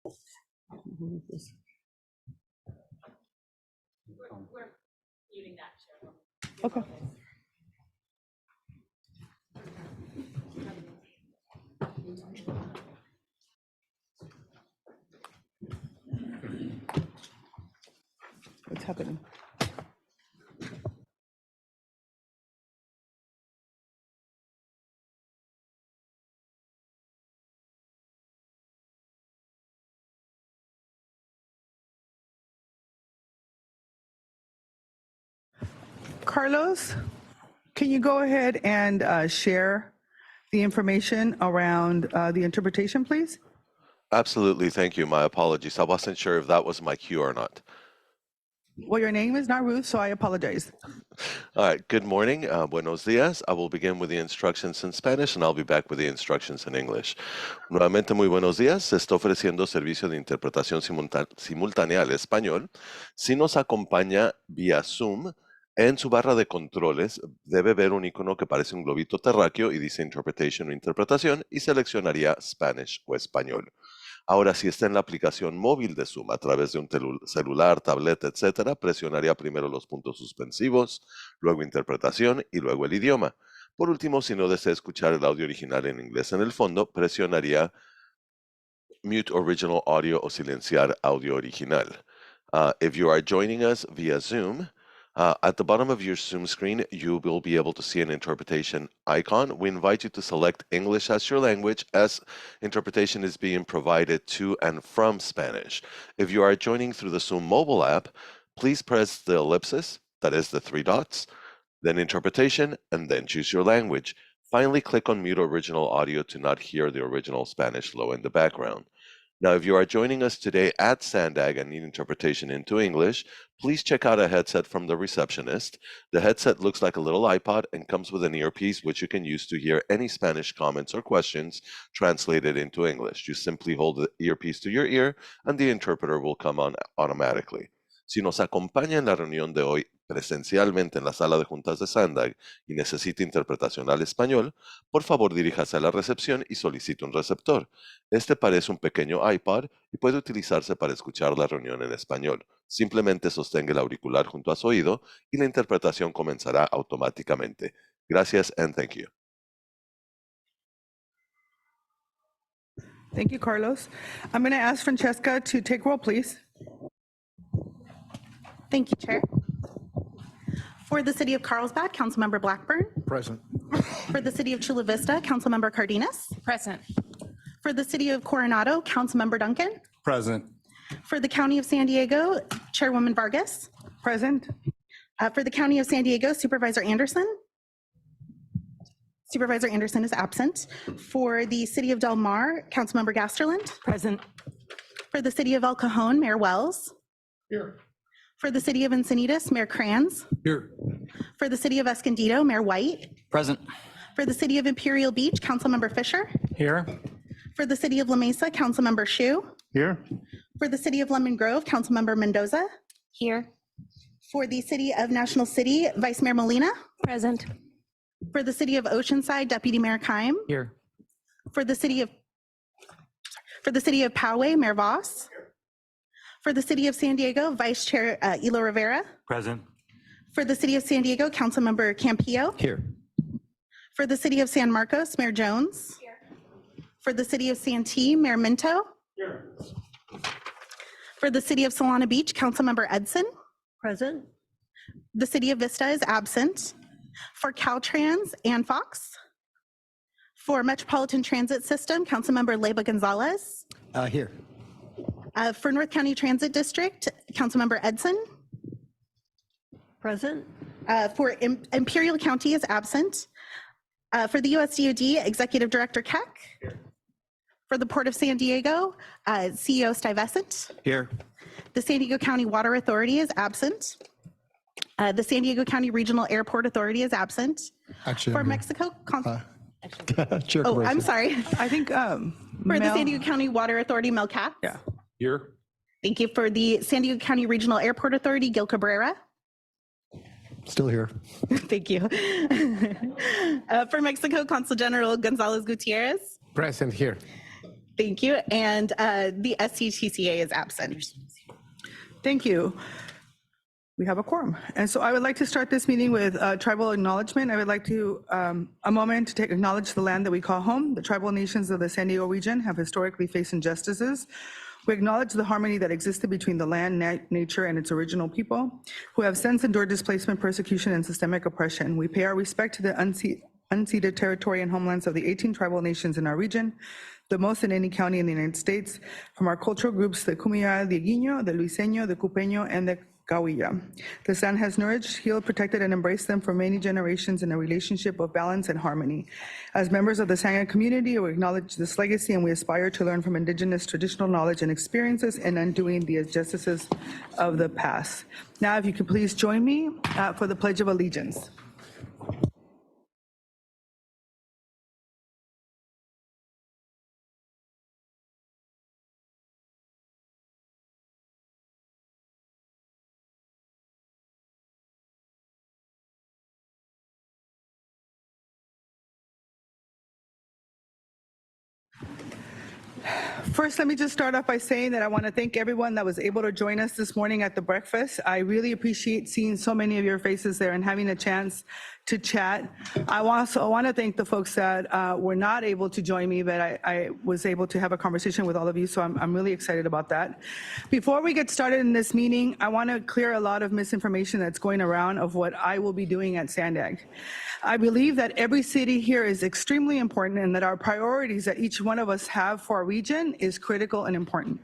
We're muting that show. Okay. What's happening? Carlos, can you go ahead and share the information around the interpretation, please? Absolutely, thank you. My apologies. I wasn't sure if that was my cue or not. Well, your name is not Ruth, so I apologize. All right, good morning. Buenos días. I will begin with the instructions in Spanish and I'll be back with the instructions in English. Nuevamente, muy buenos días. Se está ofreciendo servicio de interpretación simultánea al español. Si nos acompaña vía Zoom, en su barra de controles debe ver un icono que parece un globito terráqueo y dice Interpretation o Interpretación y seleccionaría Spanish o Español. Ahora, si está en la aplicación móvil de Zoom a través de un celular, tableta, etcétera, presionaría primero los puntos suspensivos, luego interpretación y luego el idioma. Por último, si no desea escuchar el audio original en inglés en el fondo, presionaría Mute Original Audio o silenciar audio original. If you are joining us via Zoom, at the bottom of your Zoom screen, you will be able to see an interpretation icon. We invite you to select English as your language, as interpretation is being provided to and from Spanish. If you are joining through the Zoom mobile app, please press the ellipsis, that is the 3 dots, then interpretation, and then choose your language. Finally, click on Mute Original Audio to not hear the original Spanish flow in the background. Now, if you are joining us today at Sandag and need interpretation into English, please check out a headset from the receptionist. The headset looks like a little iPod and comes with an earpiece which you can use to hear any Spanish comments or questions translated into English. You simply hold the earpiece to your ear and the interpreter will come on automatically. Si nos acompaña en la reunión de hoy presencialmente en la sala de juntas de Sandag y necesita interpretación al español, por favor diríjase a la recepción y solicite un receptor. Este parece un pequeño iPod y puede utilizarse para escuchar la reunión en español. Simplemente sostenga el auricular junto a su oído y la interpretación comenzará automáticamente. Gracias and thank you. Thank you, Carlos. I'm going to ask Francesca to take roll, please. Thank you, Chair. For the City of Carlsbad, Councilmember Blackburn. Present. For the City of Chula Vista, Councilmember Cardenas. Present. For the City of Coronado, Councilmember Duncan. Present. For the County of San Diego, Chairwoman Vargas. Present. For the County of San Diego, Supervisor Anderson. Supervisor Anderson is absent. For the City of Del Mar, Councilmember Gasterland. Present. For the City of El Cajon, Mayor Wells. Here. For the City of Encinitas, Mayor Kranz. Here. For the City of Escondido, Mayor White. Present. For the City of Imperial Beach, Councilmember Fisher. Here. For the City of La Mesa, Councilmember Shu. Here. For the City of Lemon Grove, Councilmember Mendoza. Here. For the City of National City, Vice Mayor Molina. Present. For the City of Oceanside, Deputy Mayor Keim. Here. For the City of Poway, Mayor Voss. For the City of San Diego, Vice Chair Elo Rivera. Present. For the City of San Diego, Councilmember Campillo. Here. For the City of San Marcos, Mayor Jones. For the City of Santee, Mayor Minto. Here. For the City of Solana Beach, Councilmember Edson. Present. The City of Vista is absent. For Caltrans, Ann Fox. For Metropolitan Transit System, Councilmember Leyva Gonzalez. Here. For North County Transit District, Councilmember Edson. Present. For Imperial County is absent. For the USDOD, Executive Director Keck. For the Port of San Diego, CEO Stuyvesant. Here. The San Diego County Water Authority is absent. The San Diego County Regional Airport Authority is absent. Actually, For I'm here. Mexico, Chair oh, I'm Cabrera. sorry. I think For the Mel- San Diego County Water Authority, Mel Katz. Yeah. Here. Thank you. For the San Diego County Regional Airport Authority, Gil Cabrera. Still here. Thank you. For Mexico, Consul General Gonzalez Gutierrez. Present here. Thank you. And the SCTCA is absent. Thank you. We have a quorum. And so I would like to start this meeting with tribal acknowledgement. I would like to, a moment to acknowledge the land that we call home. The tribal nations of the San Diego region have historically faced injustices. We acknowledge the harmony that existed between the land, nature, and its original people, who have since endured displacement, persecution, and systemic oppression. We pay our respect to the unceded territory and homelands of the 18 tribal nations in our region, the most in any county in the United States, from our cultural groups, the Kumeyaay, the Iguiño, the Luiseño, the Cupeño, and the Cahuilla. The land has nourished, healed, protected, and embraced them for many generations in a relationship of balance and harmony. As members of the Sangha community, we acknowledge this legacy and we aspire to learn from indigenous traditional knowledge and experiences in undoing the injustices of the past. Now, if you could please join me for the Pledge of Allegiance. First, let me just start off by saying that I want to thank everyone that was able to join us this morning at the breakfast. I really appreciate seeing so many of your faces there and having a chance to chat. I also want to thank the folks that were not able to join me, but I was able to have a conversation with all of you, so I'm really excited about that. Before we get started in this meeting, I want to clear a lot of misinformation that's going around of what I will be doing at Sandag. I believe that every city here is extremely important and that our priorities that each one of us have for our region is critical and important.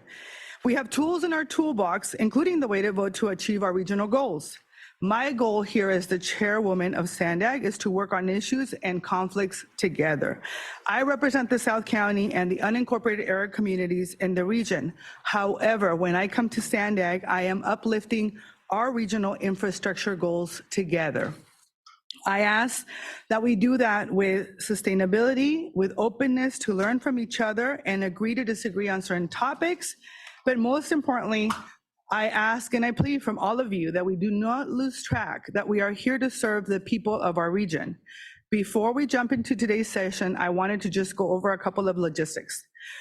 We have tools in our toolbox, including the way to vote, to achieve our regional goals. My goal here as the chairwoman of Sandag is to work on issues and conflicts together. I represent the South County and the unincorporated area communities in the region. However, when I come to Sandag, I am uplifting our regional infrastructure goals together. I ask that we do that with sustainability, with openness to learn from each other and agree to disagree on certain topics. But most importantly, I ask and I plead from all of you that we do not lose track that we are here to serve the people of our region. Before we jump into today's session, I wanted to just go over a couple of logistics.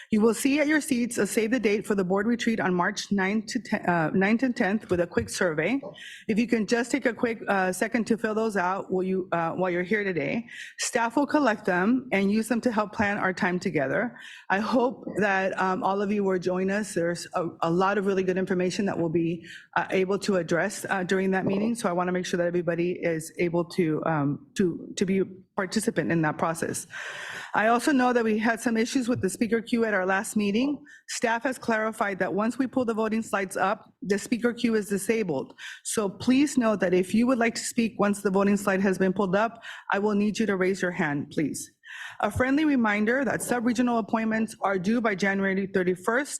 You will see at your seats a save the date for the board retreat on March 9th and 10th with a quick survey. If you can just take a quick second to fill those out while you're here today. Staff will collect them and use them to help plan our time together. I hope that all of you will join us. There's a lot of really good information that we'll be able to address during that meeting. So I want to make sure that everybody is able to be a participant in that process. I also know that we had some issues with the speaker queue at our last meeting. Staff has clarified that once we pull the voting slides up, the speaker queue is disabled. So please note that if you would like to speak once the voting slide has been pulled up, I will need you to raise your hand, please. A friendly reminder that sub-regional appointments are due by January 31st.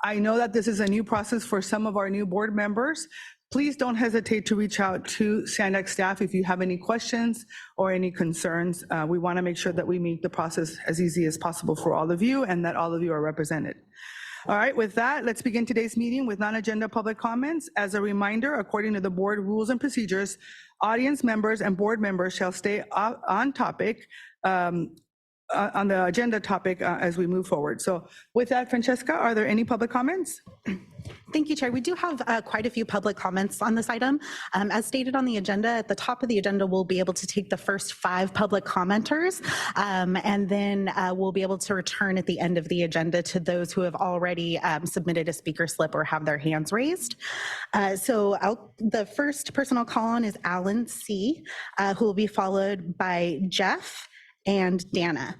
I know that this is a new process for some of our new board members. Please don't hesitate to reach out to Sandag staff if you have any questions or any concerns. We want to make sure that we make the process as easy as possible for all of you and that all of you are represented. All right, with that, let's begin today's meeting with non-agenda public comments. As a reminder, according to the board rules and procedures, audience members and board members shall stay on topic, on the agenda topic as we move forward. So with that, Francesca, are there any public comments? Thank you, Chair. We do have quite a few public comments on this item. As stated on the agenda, at the top of the agenda, we'll be able to take the first 5 public commenters, and then we'll be able to return at the end of the agenda to those who have already submitted a speaker slip or have their hands raised. The first person I'll call on is Alan C., who will be followed by Jeff and Dana.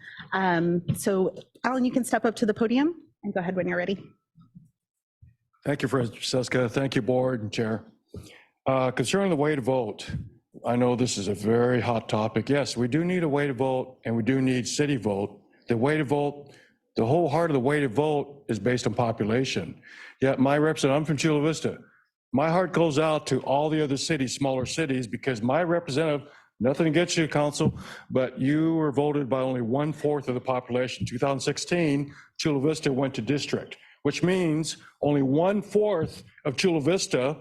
So Alan, you can step up to the podium and go ahead when you're ready. Thank you, Francesca. Thank you, board and chair. Concerning the way to vote, I know this is a very hot topic. Yes, we do need a way to vote and we do need city vote. The way to vote, the whole heart of the way to vote is based on population. Yet my representative, I'm from Chula Vista. My heart goes out to all the other cities, smaller cities, because my representative, nothing against you, council, but you were voted by only 1/4 of the population. 2016, Chula Vista went to district, which means only 1/4 of Chula Vista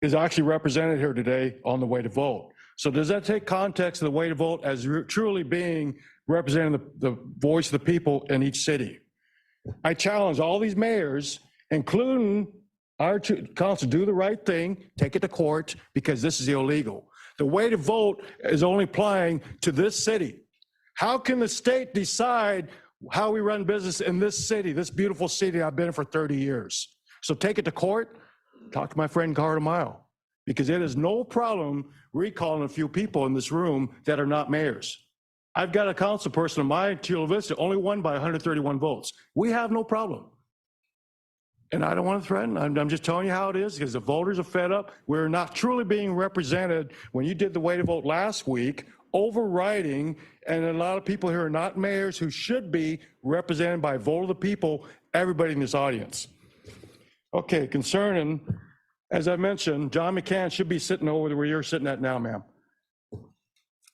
is actually represented here today on the way to vote. So does that take context of the way to vote as truly being representing the voice of the people in each city? I challenge all these mayors, including our council, do the right thing, take it to court, because this is illegal. The way to vote is only applying to this city. How can the state decide how we run business in this city, this beautiful city I've been in for 30 years? So take it to court, talk to my friend Carter Mile, because it is no problem recalling a few people in this room that are not mayors. I've got a council person in my Chula Vista, only won by 131 votes. We have no problem. And I don't want to threaten, I'm just telling you how it is, because the voters are fed up. We're not truly being represented. When you did the way to vote last week, overriding, and a lot of people here are not mayors who should be represented by vote of the people, everybody in this audience. Okay, concerning, as I mentioned, John McCann should be sitting over where you're sitting at now, ma'am.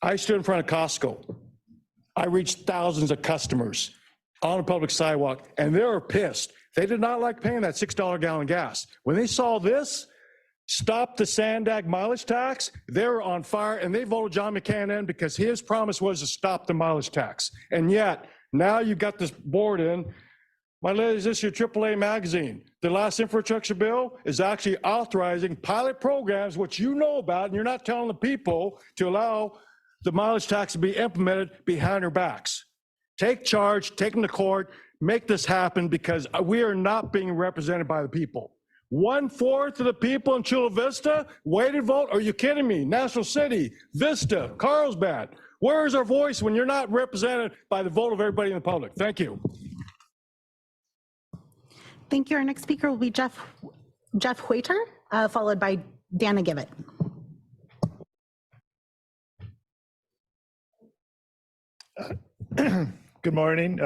I stood in front of Costco. I reached thousands of customers on a public sidewalk, and they were pissed. They did not like paying that $6 a gallon gas. When they saw this, stop the Sandag mileage tax, they were on fire, and they voted John McCann in because his promise was to stop the mileage tax. And yet, now you've got this board in. My ladies, this is your AAA magazine. The last infrastructure bill is actually authorizing pilot programs, which you know about, and you're not telling the people to allow the mileage tax to be implemented behind their backs. Take charge, take them to court, make this happen, because we are not being represented by the people. 1/4 of the people in Chula Vista waited vote. Are you kidding me? National City, Vista, Carlsbad. Where is our voice when you're not represented by the vote of everybody in the public? Thank you. Thank you. Our next speaker will be Jeff Hoyter, followed by Dana Gibbett. Good morning.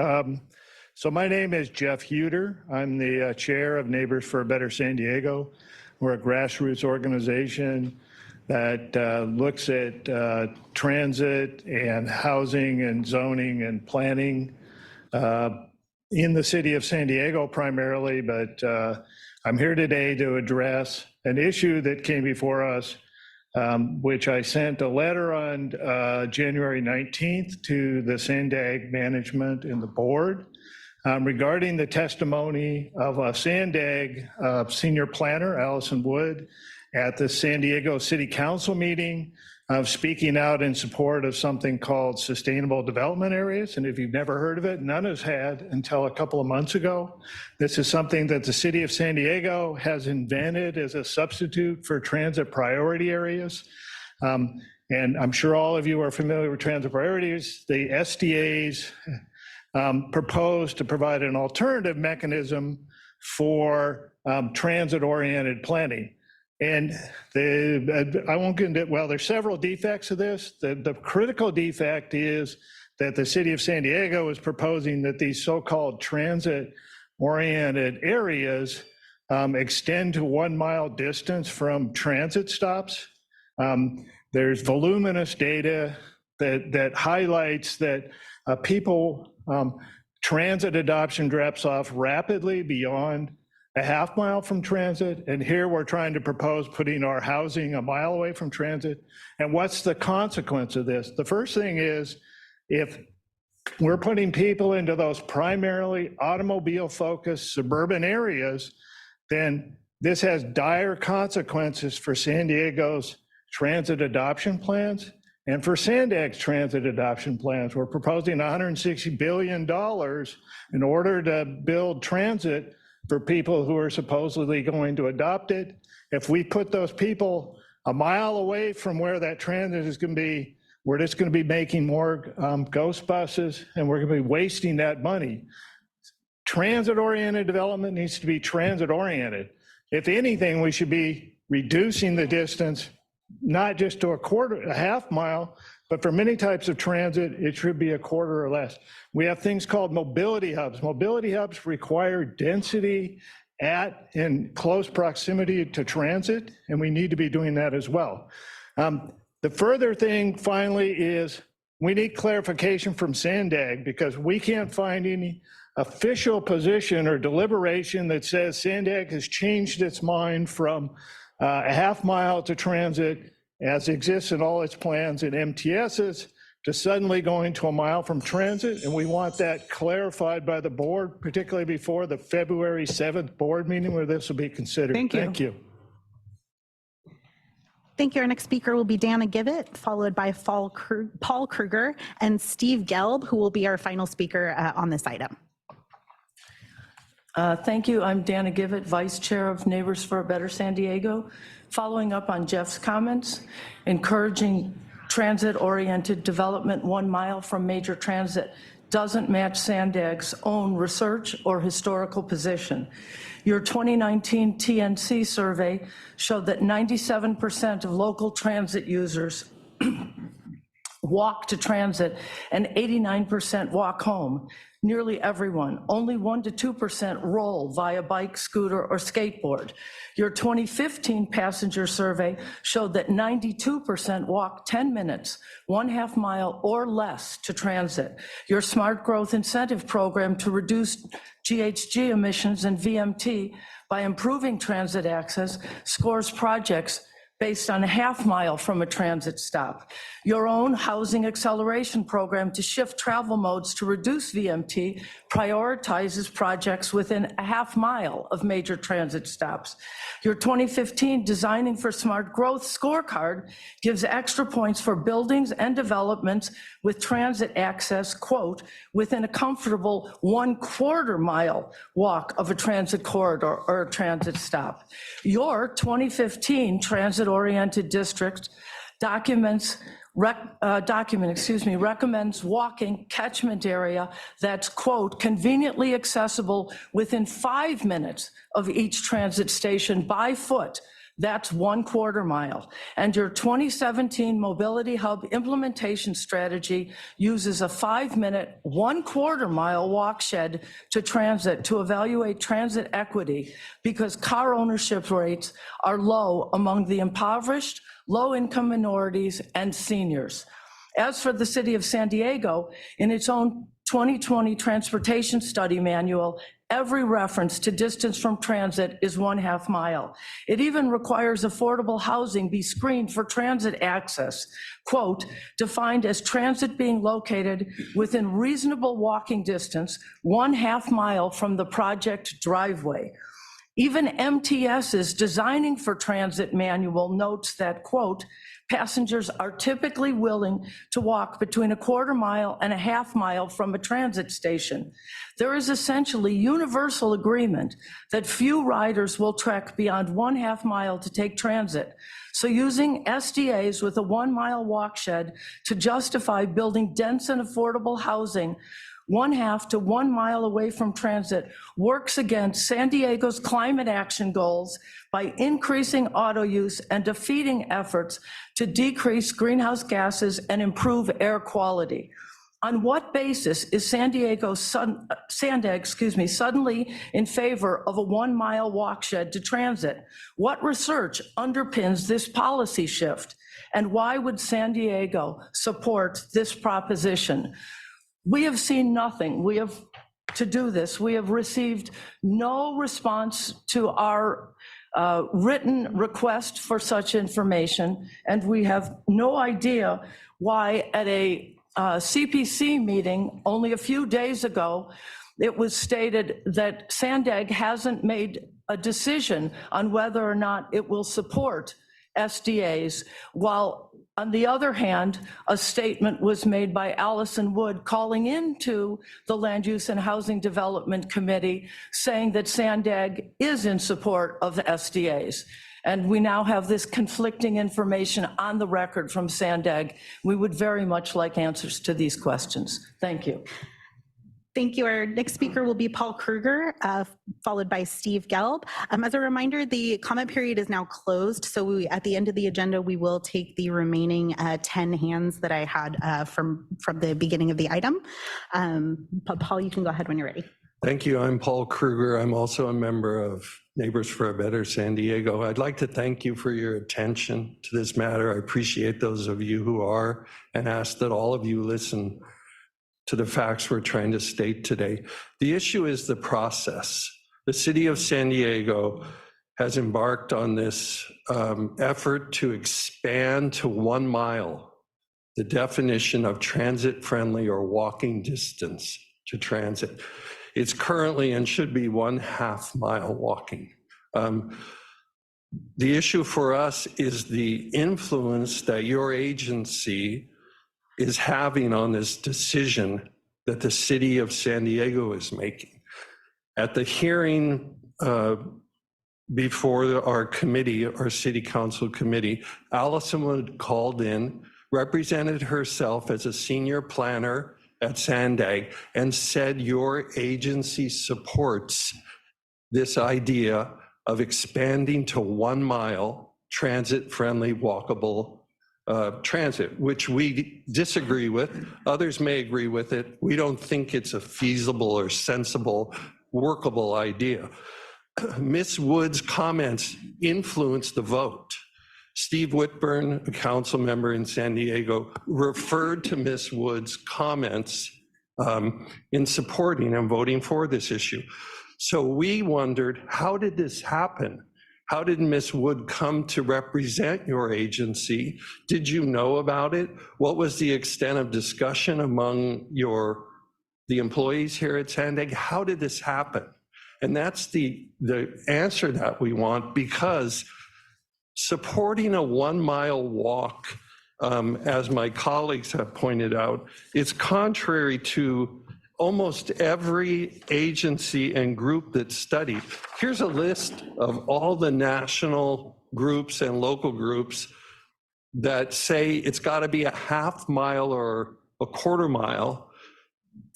So my name is Jeff Huter. I'm the chair of Neighbors for a Better San Diego. We're a grassroots organization that looks at transit and housing and zoning and planning in the city of San Diego primarily, but I'm here today to address an issue that came before us, which I sent a letter on January 19th to the Sandag management and the board regarding the testimony of a Sandag senior planner, Allison Wood, at the San Diego City Council meeting, speaking out in support of something called sustainable development areas. And if you've never heard of it, none has had until a couple of months ago. This is something that the city of San Diego has invented as a substitute for transit priority areas. And I'm sure all of you are familiar with transit priorities. The SDAs proposed to provide an alternative mechanism for transit-oriented planning. And I won't get into, well, there's several defects of this. The critical defect is that the city of San Diego is proposing that these so-called transit-oriented areas extend to 1 mile distance from transit stops. There's voluminous data that highlights that transit adoption drops off rapidly beyond a half mile from transit. And here we're trying to propose putting our housing a mile away from transit. And what's the consequence of this? The first thing is, if we're putting people into those primarily automobile-focused suburban areas, then this has dire consequences for San Diego's transit adoption plans and for Sandag's transit adoption plans. We're proposing $160 billion in order to build transit for people who are supposedly going to adopt it. If we put those people a mile away from where that transit is going to be, we're just going to be making more ghost buses, and we're going to be wasting that money. Transit-oriented development needs to be transit-oriented. If anything, we should be reducing the distance, not just to a half mile, but for many types of transit, it should be a quarter or less. We have things called mobility hubs. Mobility hubs require density in close proximity to transit, and we need to be doing that as well. The further thing, finally, is we need clarification from Sandag, because we can't find any official position or deliberation that says Sandag has changed its mind from a half mile to transit as exists in all its plans and MTSs to suddenly going to a mile from transit, and we want that clarified by the board, particularly before the February 7th board meeting where this will be considered. Thank you. Thank you. Thank you. Our next speaker will be Dana Givett, followed by Paul Kruger and Steve Gelb, who will be our final speaker on this item. Thank you. I'm Dana Givett, Vice Chair of Neighbors for a Better San Diego. Following up on Jeff's comments, encouraging transit-oriented development 1 mile from major transit doesn't match Sandag's own research or historical position. Your 2019 TNC survey showed that 97% of local transit users walk to transit and 89% walk home. Nearly everyone, only 1% to 2% roll via bike, scooter, or skateboard. Your 2015 passenger survey showed that 92% walk 10 minutes, 1/2 mile or less to transit. Your Smart Growth Incentive Program to reduce GHG emissions and VMT by improving transit access scores projects based on 1/2 mile from a transit stop. Your own housing acceleration program to shift travel modes to reduce VMT prioritizes projects within 1/2 mile of major transit stops. Your 2015 Designing for Smart Growth scorecard gives extra points for buildings and developments with transit access, quote, within a comfortable 1/4 mile walk of a transit corridor or a transit stop. Your 2015 transit-oriented district recommends walking catchment area that's, quote, conveniently accessible within 5 minutes of each transit station by foot. That's 1/4 mile. And your 2017 Mobility Hub implementation strategy uses a 5-minute, 1/4 mile walk shed to transit to evaluate transit equity because car ownership rates are low among the impoverished, low-income minorities, and seniors. As for the city of San Diego, in its own 2020 transportation study manual, every reference to distance from transit is 1/2 mile. It even requires affordable housing be screened for transit access, quote, defined as transit being located within reasonable walking distance, 1/2 mile from the project driveway. Even MTS's Designing for Transit manual notes that, quote, passengers are typically willing to walk between 1/4 mile and 1/2 mile from a transit station. There is essentially universal agreement that few riders will trek beyond 1/2 mile to take transit. So using SDAs with a 1 mile walk shed to justify building dense and affordable housing 1/2 to 1 mile away from transit works against San Diego's climate action goals by increasing auto use and defeating efforts to decrease greenhouse gases and improve air quality. On what basis is Sandag, suddenly in favor of a 1 mile walk shed to transit? What research underpins this policy shift? And why would San Diego support this proposition? We have seen nothing. To do this, we have received no response to our written request for such information, and we have no idea why at a CPC meeting only a few days ago, it was stated that Sandag hasn't made a decision on whether or not it will support SDAs, while on the other hand, a statement was made by Allison Wood calling into the Land Use and Housing Development Committee saying that Sandag is in support of the SDAs. And we now have this conflicting information on the record from Sandag. We would very much like answers to these questions. Thank you. Thank you. Our next speaker will be Paul Kruger, followed by Steve Gelb. As a reminder, the comment period is now closed. So at the end of the agenda, we will take the remaining 10 hands that I had from the beginning of the item. Paul, you can go ahead when you're ready. Thank you. I'm Paul Kruger. I'm also a member of Neighbors for a Better San Diego. I'd like to thank you for your attention to this matter. I appreciate those of you who are, and ask that all of you listen to the facts we're trying to state today. The issue is the process. The city of San Diego has embarked on this effort to expand to 1 mile the definition of transit-friendly or walking distance to transit. It's currently and should be 1/2 mile walking. The issue for us is the influence that your agency is having on this decision that the city of San Diego is making. At the hearing before our committee, our city council committee, Allison Wood called in, represented herself as a senior planner at Sandag, and said your agency supports this idea of expanding to 1 mile transit-friendly walkable transit, which we disagree with. Others may agree with it. We don't think it's a feasible or sensible, workable idea. Ms. Wood's comments influenced the vote. Steve Whitburn, a council member in San Diego, referred to Ms. Wood's comments in supporting and voting for this issue. So we wondered, how did this happen? How did Ms. Wood come to represent your agency? Did you know about it? What was the extent of discussion among the employees here at Sandag? How did this happen? And that's the answer that we want, because supporting a 1 mile walk, as my colleagues have pointed out, is contrary to almost every agency and group that studied. Here's a list of all the national groups and local groups that say it's got to be a 1/2 mile or a 1/4 mile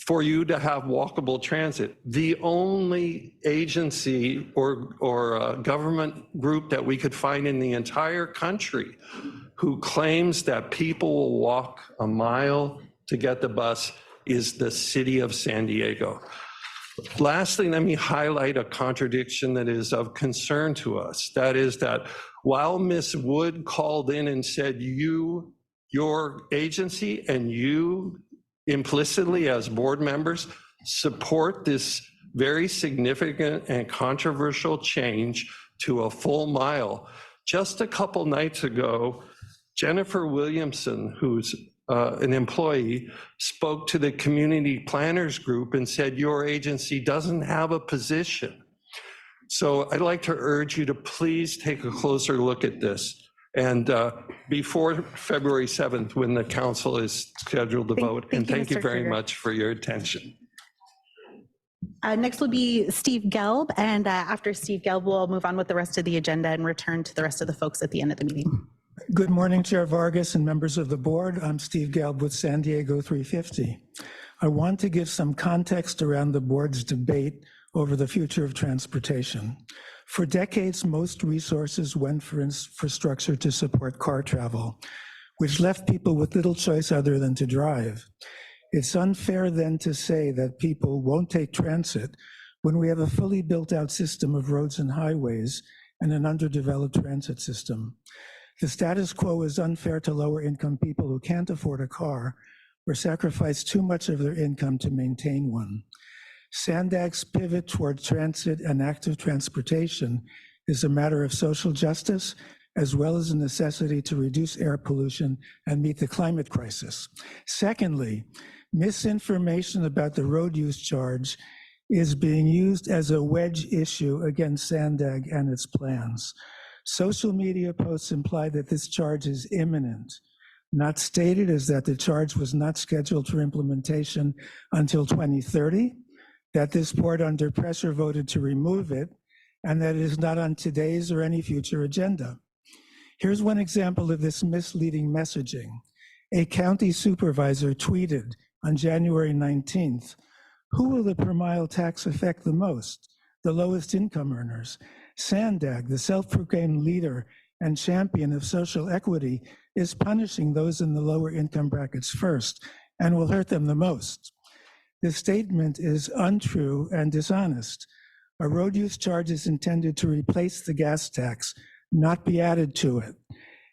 for you to have walkable transit. The only agency or government group that we could find in the entire country who claims that people will walk a mile to get the bus is the city of San Diego. Lastly, let me highlight a contradiction that is of concern to us. That is that while Ms. Wood called in and said your agency and you implicitly as board members support this very significant and controversial change to a full mile, just a couple nights ago, Jennifer Williamson, who's an employee, spoke to the community planners group and said your agency doesn't have a position. So I'd like to urge you to please take a closer look at this. And before February 7th, when the council is scheduled to vote. And thank you Mr. very Krueger. much for your attention. Next will be Steve Gelb, and after Steve Gelb, we'll move on with the rest of the agenda and return to the rest of the folks at the end of the meeting. Good morning, Chair Vargas and members of the board. I'm Steve Gelb with San Diego 350. I want to give some context around the board's debate over the future of transportation. For decades, most resources went for infrastructure to support car travel, which left people with little choice other than to drive. It's unfair then to say that people won't take transit when we have a fully built out system of roads and highways and an underdeveloped transit system. The status quo is unfair to lower income people who can't afford a car or sacrifice too much of their income to maintain one. Sandag's pivot toward transit and active transportation is a matter of social justice, as well as a necessity to reduce air pollution and meet the climate crisis. Secondly, misinformation about the road use charge is being used as a wedge issue against Sandag and its plans. Social media posts imply that this charge is imminent. Not stated is that the charge was not scheduled for implementation until 2030, that this board under pressure voted to remove it, and that it is not on today's or any future agenda. Here's one example of this misleading messaging. A county supervisor tweeted on January 19th, "Who will the per mile tax affect the most? The lowest income earners. Sandag, the self-proclaimed leader and champion of social equity, is punishing those in the lower income brackets first and will hurt them the most." This statement is untrue and dishonest. A road use charge is intended to replace the gas tax, not be added to it.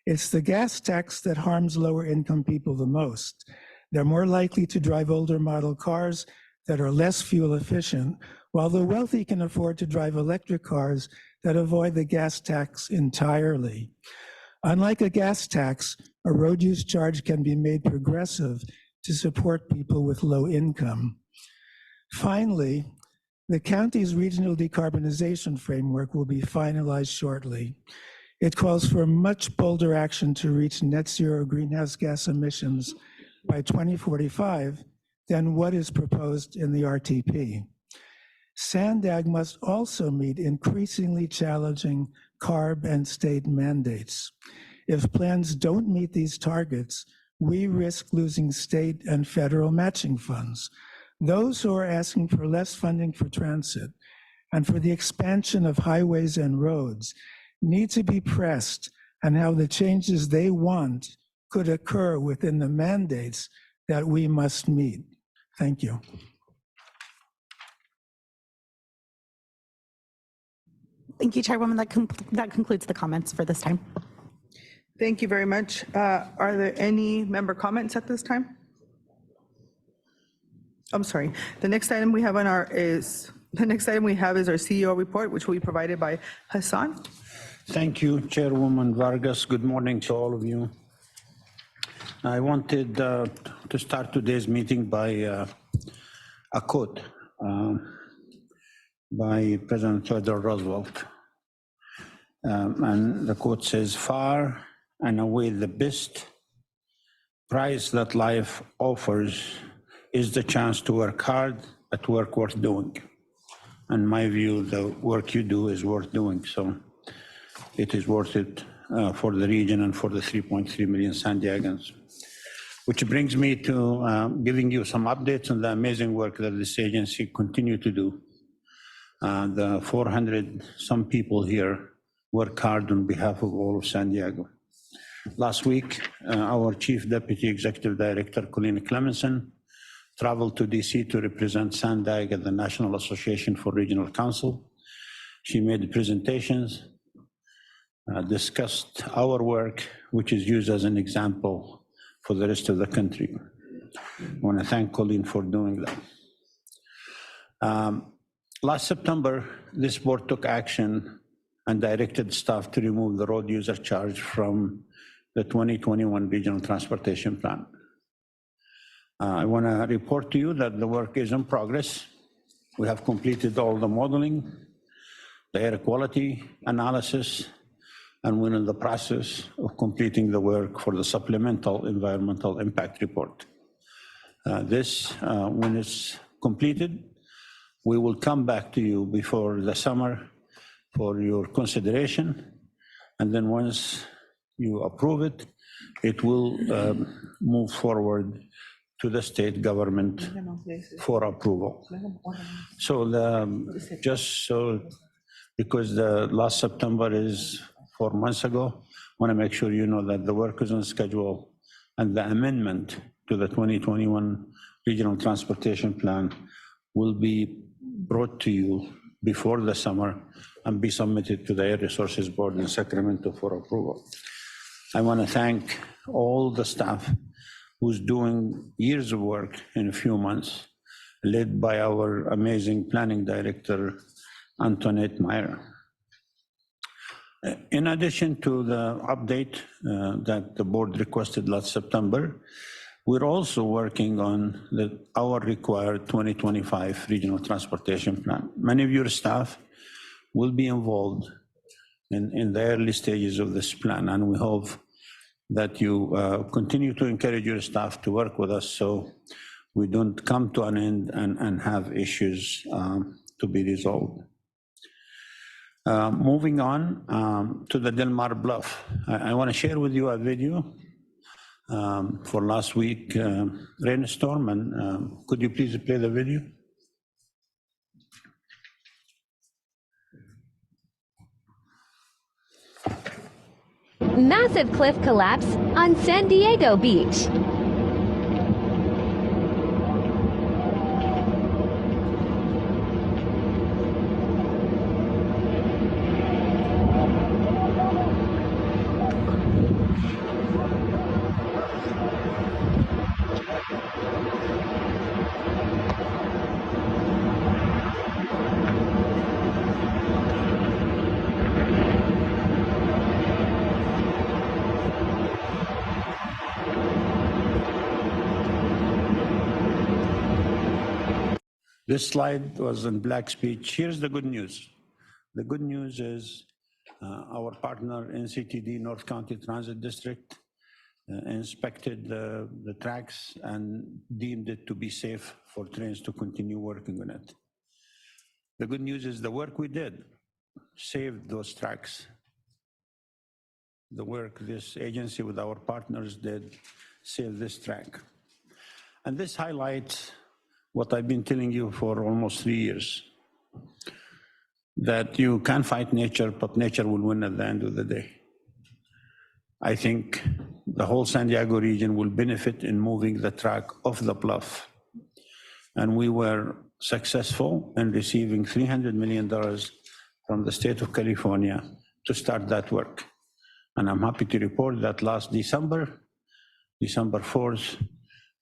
It's the gas tax that harms lower income people the most. They're more likely to drive older model cars that are less fuel efficient, while the wealthy can afford to drive electric cars that avoid the gas tax entirely. Unlike a gas tax, a road use charge can be made progressive to support people with low income. Finally, the county's regional decarbonization framework will be finalized shortly. It calls for much bolder action to reach net zero greenhouse gas emissions by 2045 than what is proposed in the RTP. Sandag must also meet increasingly challenging CARB and state mandates. If plans don't meet these targets, we risk losing state and federal matching funds. Those who are asking for less funding for transit and for the expansion of highways and roads need to be pressed on how the changes they want could occur within the mandates that we must meet. Thank you. Thank you, Chairwoman. That concludes the comments for this time. Thank you very much. Are there any member comments at this time? I'm sorry. The next item we have is our CEO report, which will be provided by Hassan. Thank you, Chairwoman Vargas. Good morning to all of you. I wanted to start today's meeting by a quote by President Theodore Roosevelt. And the quote says, "Far and away the best prize that life offers is the chance to work hard at work worth doing." In my view, the work you do is worth doing, so it is worth it for the region and for the 3.3 million San Diegans. Which brings me to giving you some updates on the amazing work that this agency continue to do. The 400 some people here work hard on behalf of all of San Diego. Last week, our Chief Deputy Executive Director, Colleen Clemenson, traveled to DC to represent Sandag at the National Association for Regional Council. She made presentations, discussed our work, which is used as an example for the rest of the country. I want to thank Colleen for doing that. Last September, this board took action and directed staff to remove the road user charge from the 2021 Regional Transportation Plan. I want to report to you that the work is in progress. We have completed all the modeling, the air quality analysis, and we're in the process of completing the work for the supplemental environmental impact report. When it's completed, we will come back to you before the summer for your consideration. And then once you approve it, it will move forward to the state government for approval. So because the last September is 4 months ago, I want to make sure you know that the work is on schedule and the amendment to the 2021 Regional Transportation Plan will be brought to you before the summer and be submitted to the Air Resources Board in Sacramento for approval. I want to thank all the staff who's doing years of work in a few months, led by our amazing planning director, Antoinette Meyer. In addition to the update that the board requested last September, we're also working on our required 2025 Regional Transportation Plan. Many of your staff will be involved in the early stages of this plan, and we hope that you continue to encourage your staff to work with us so we don't come to an end and have issues to be resolved. Moving on to the Del Mar Bluff. I want to share with you a video for last week rainstorm, and could you please play the video? Massive cliff collapse on San Diego Beach. This slide was in black speech. Here's the good news. The good news is our partner NCTD, North County Transit District, inspected the tracks and deemed it to be safe for trains to continue working on it. The good news is the work we did saved those tracks. The work this agency with our partners did saved this track. And this highlights what I've been telling you for almost 3 years, that you can fight nature, but nature will win at the end of the day. I think the whole San Diego region will benefit in moving the track off the bluff. And we were successful in receiving $300 million from the state of California to start that work. And I'm happy to report that last December 4th,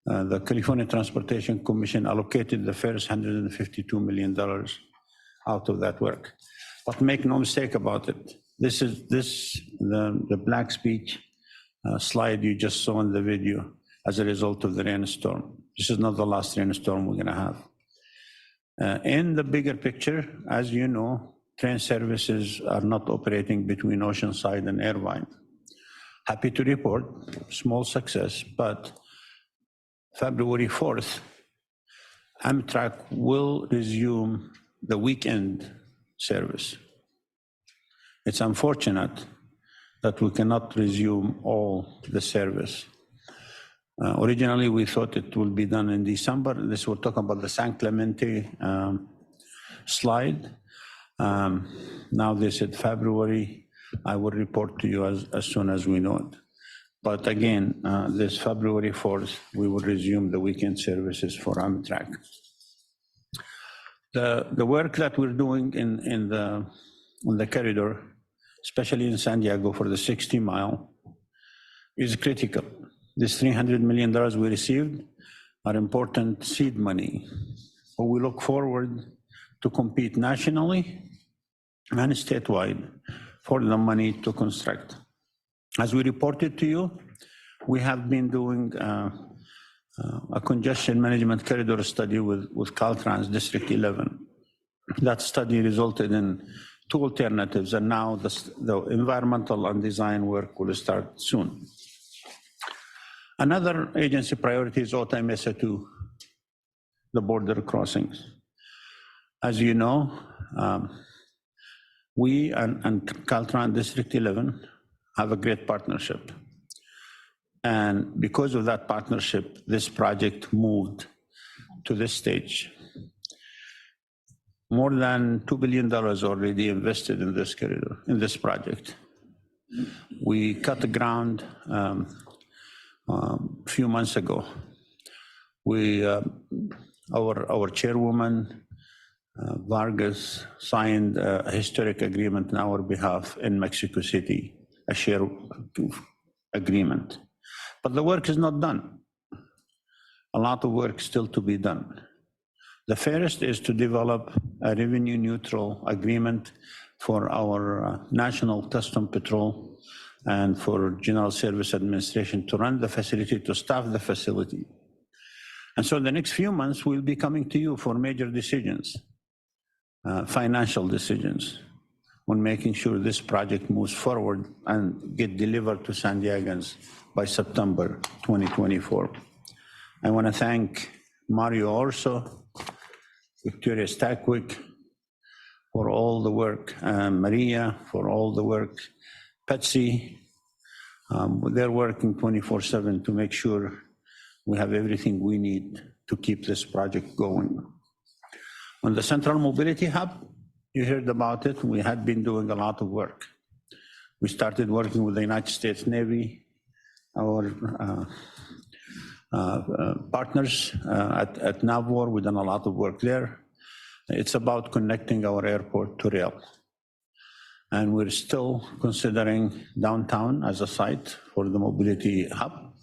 the California Transportation Commission allocated the first $152 million out of that work. But make no mistake about it. This is the black speech slide you just saw in the video as a result of the rainstorm. This is not the last rainstorm we're gonna have. In the bigger picture, as you know, train services are not operating between Oceanside and Irvine. Happy to report small success, but February 4th, Amtrak will resume the weekend service. It's unfortunate that we cannot resume all the service. Originally, we thought it will be done in December. This will talk about the San Clemente slide. Now they said February. I will report to you as soon as we know it. But again, this February 4th, we will resume the weekend services for Amtrak. The work that we're doing in the corridor, especially in San Diego for the 60-mile, is critical. This $300 million we received are important seed money. But we look forward to compete nationally and statewide for the money to construct. As we reported to you, we have been doing a congestion management corridor study with Caltrans District 11. That study resulted in 2 alternatives, and now the environmental and design work will start soon. Another agency priority is Otay Mesa 2, the border crossings. As you know, we and Caltrans District 11 have a great partnership. And because of that partnership, this project moved to this stage. More than $2 billion already invested in this corridor, in this project. We cut the ground a few months ago. Our chairwoman, Vargas, signed a historic agreement on our behalf in Mexico City, a share agreement. But the work is not done. A lot of work still to be done. The first is to develop a revenue neutral agreement for our National Custom Patrol and for General Service Administration to run the facility, to staff the facility. And so the next few months, we'll be coming to you for major decisions, financial decisions, on making sure this project moves forward and get delivered to San Diegans by September 2024. I want to thank Mario Orso, Victoria Stackwick for all the work, Maria for all the work, Patsy. They're working 24/7 to make sure we have everything we need to keep this project going. On the Central Mobility Hub, you heard about it. We had been doing a lot of work. We started working with the United States Navy, our partners at NAVWAR. We've done a lot of work there. It's about connecting our airport to rail. And we're still considering downtown as a site for the mobility hub,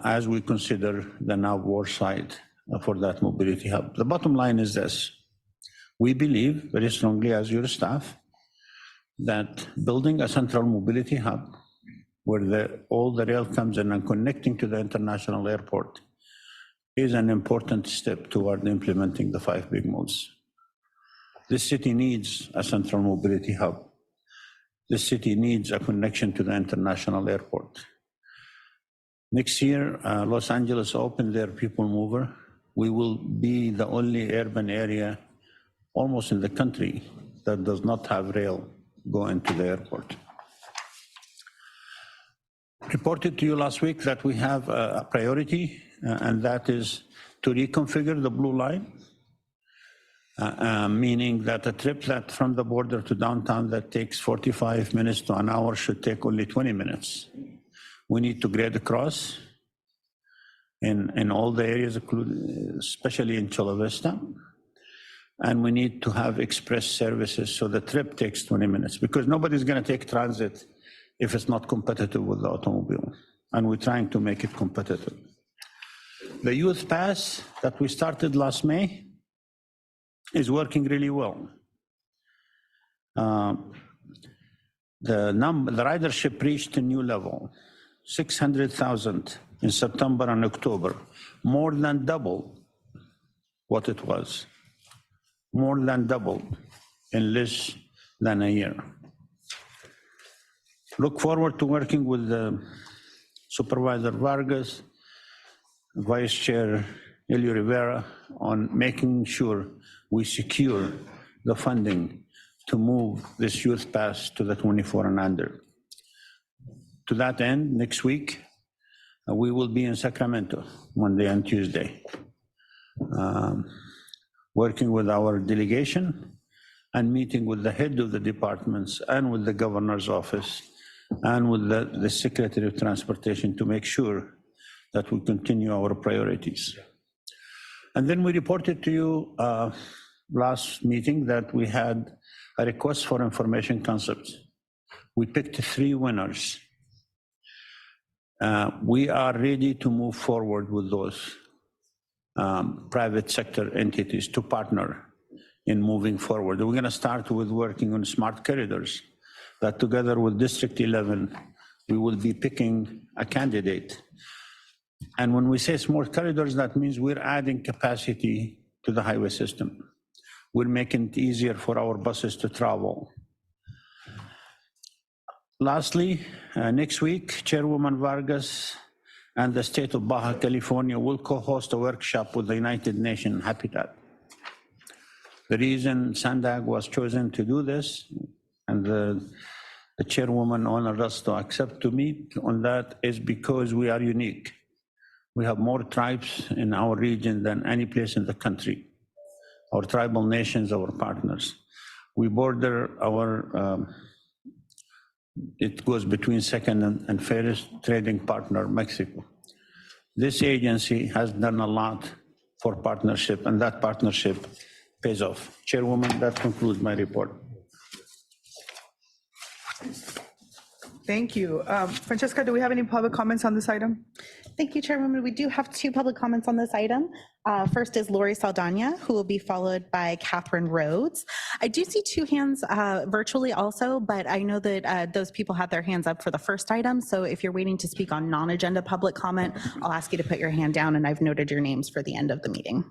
as we consider the NAVWAR site for that mobility hub. The bottom line is this. We believe very strongly as your staff that building a central mobility hub where all the rail comes in and connecting to the international airport is an important step toward implementing the 5 big moves. This city needs a central mobility hub. This city needs a connection to the international airport. Next year, Los Angeles opened their people mover. We will be the only urban area almost in the country that does not have rail go into the airport. Reported to you last week that we have a priority, and that is to reconfigure the blue line, meaning that a trip that from the border to downtown that takes 45 minutes to an hour should take only 20 minutes. We need to grade across in all the areas, especially in Chula Vista. And we need to have express services so the trip takes 20 minutes, because nobody's going to take transit if it's not competitive with the automobile. And we're trying to make it competitive. The Youth Pass that we started last May is working really well. The ridership reached a new level. 600,000 in September and October, more than double what it was, more than double in less than a year. Look forward to working with Supervisor Vargas, Vice Chair Elio Rivera on making sure we secure the funding to move this Youth Pass to the 24 and under. To that end, next week, we will be in Sacramento, Monday and Tuesday, working with our delegation and meeting with the head of the departments and with the governor's office and with the Secretary of Transportation to make sure that we continue our priorities. And then we reported to you last meeting that we had a request for information concepts. We picked 3 winners. We are ready to move forward with those private sector entities to partner in moving forward. We're going to start with working on smart corridors, that together with District 11, we will be picking a candidate. And when we say smart corridors, that means we're adding capacity to the highway system. We're making it easier for our buses to travel. Lastly, next week, Chairwoman Vargas and the state of Baja California will co-host a workshop with the United Nations Habitat. The reason SANDAG was chosen to do this, and the chairwoman honored us to accept to meet on that, is because we are unique. We have more tribes in our region than any place in the country. Our tribal nations, our partners. We border it goes between second and fairest trading partner, Mexico. This agency has done a lot for partnership, and that partnership pays off. Chairwoman, that concludes my report. Thank you. Francesca, do we have any public comments on this item? Thank you, Chairwoman. We do have 2 public comments on this item. First is Lori Saldana, who will be followed by Catherine Rhodes. I do see 2 hands virtually also, but I know that those people have their hands up for the first item. So if you're waiting to speak on non-agenda public comment, I'll ask you to put your hand down, and I've noted your names for the end of the meeting.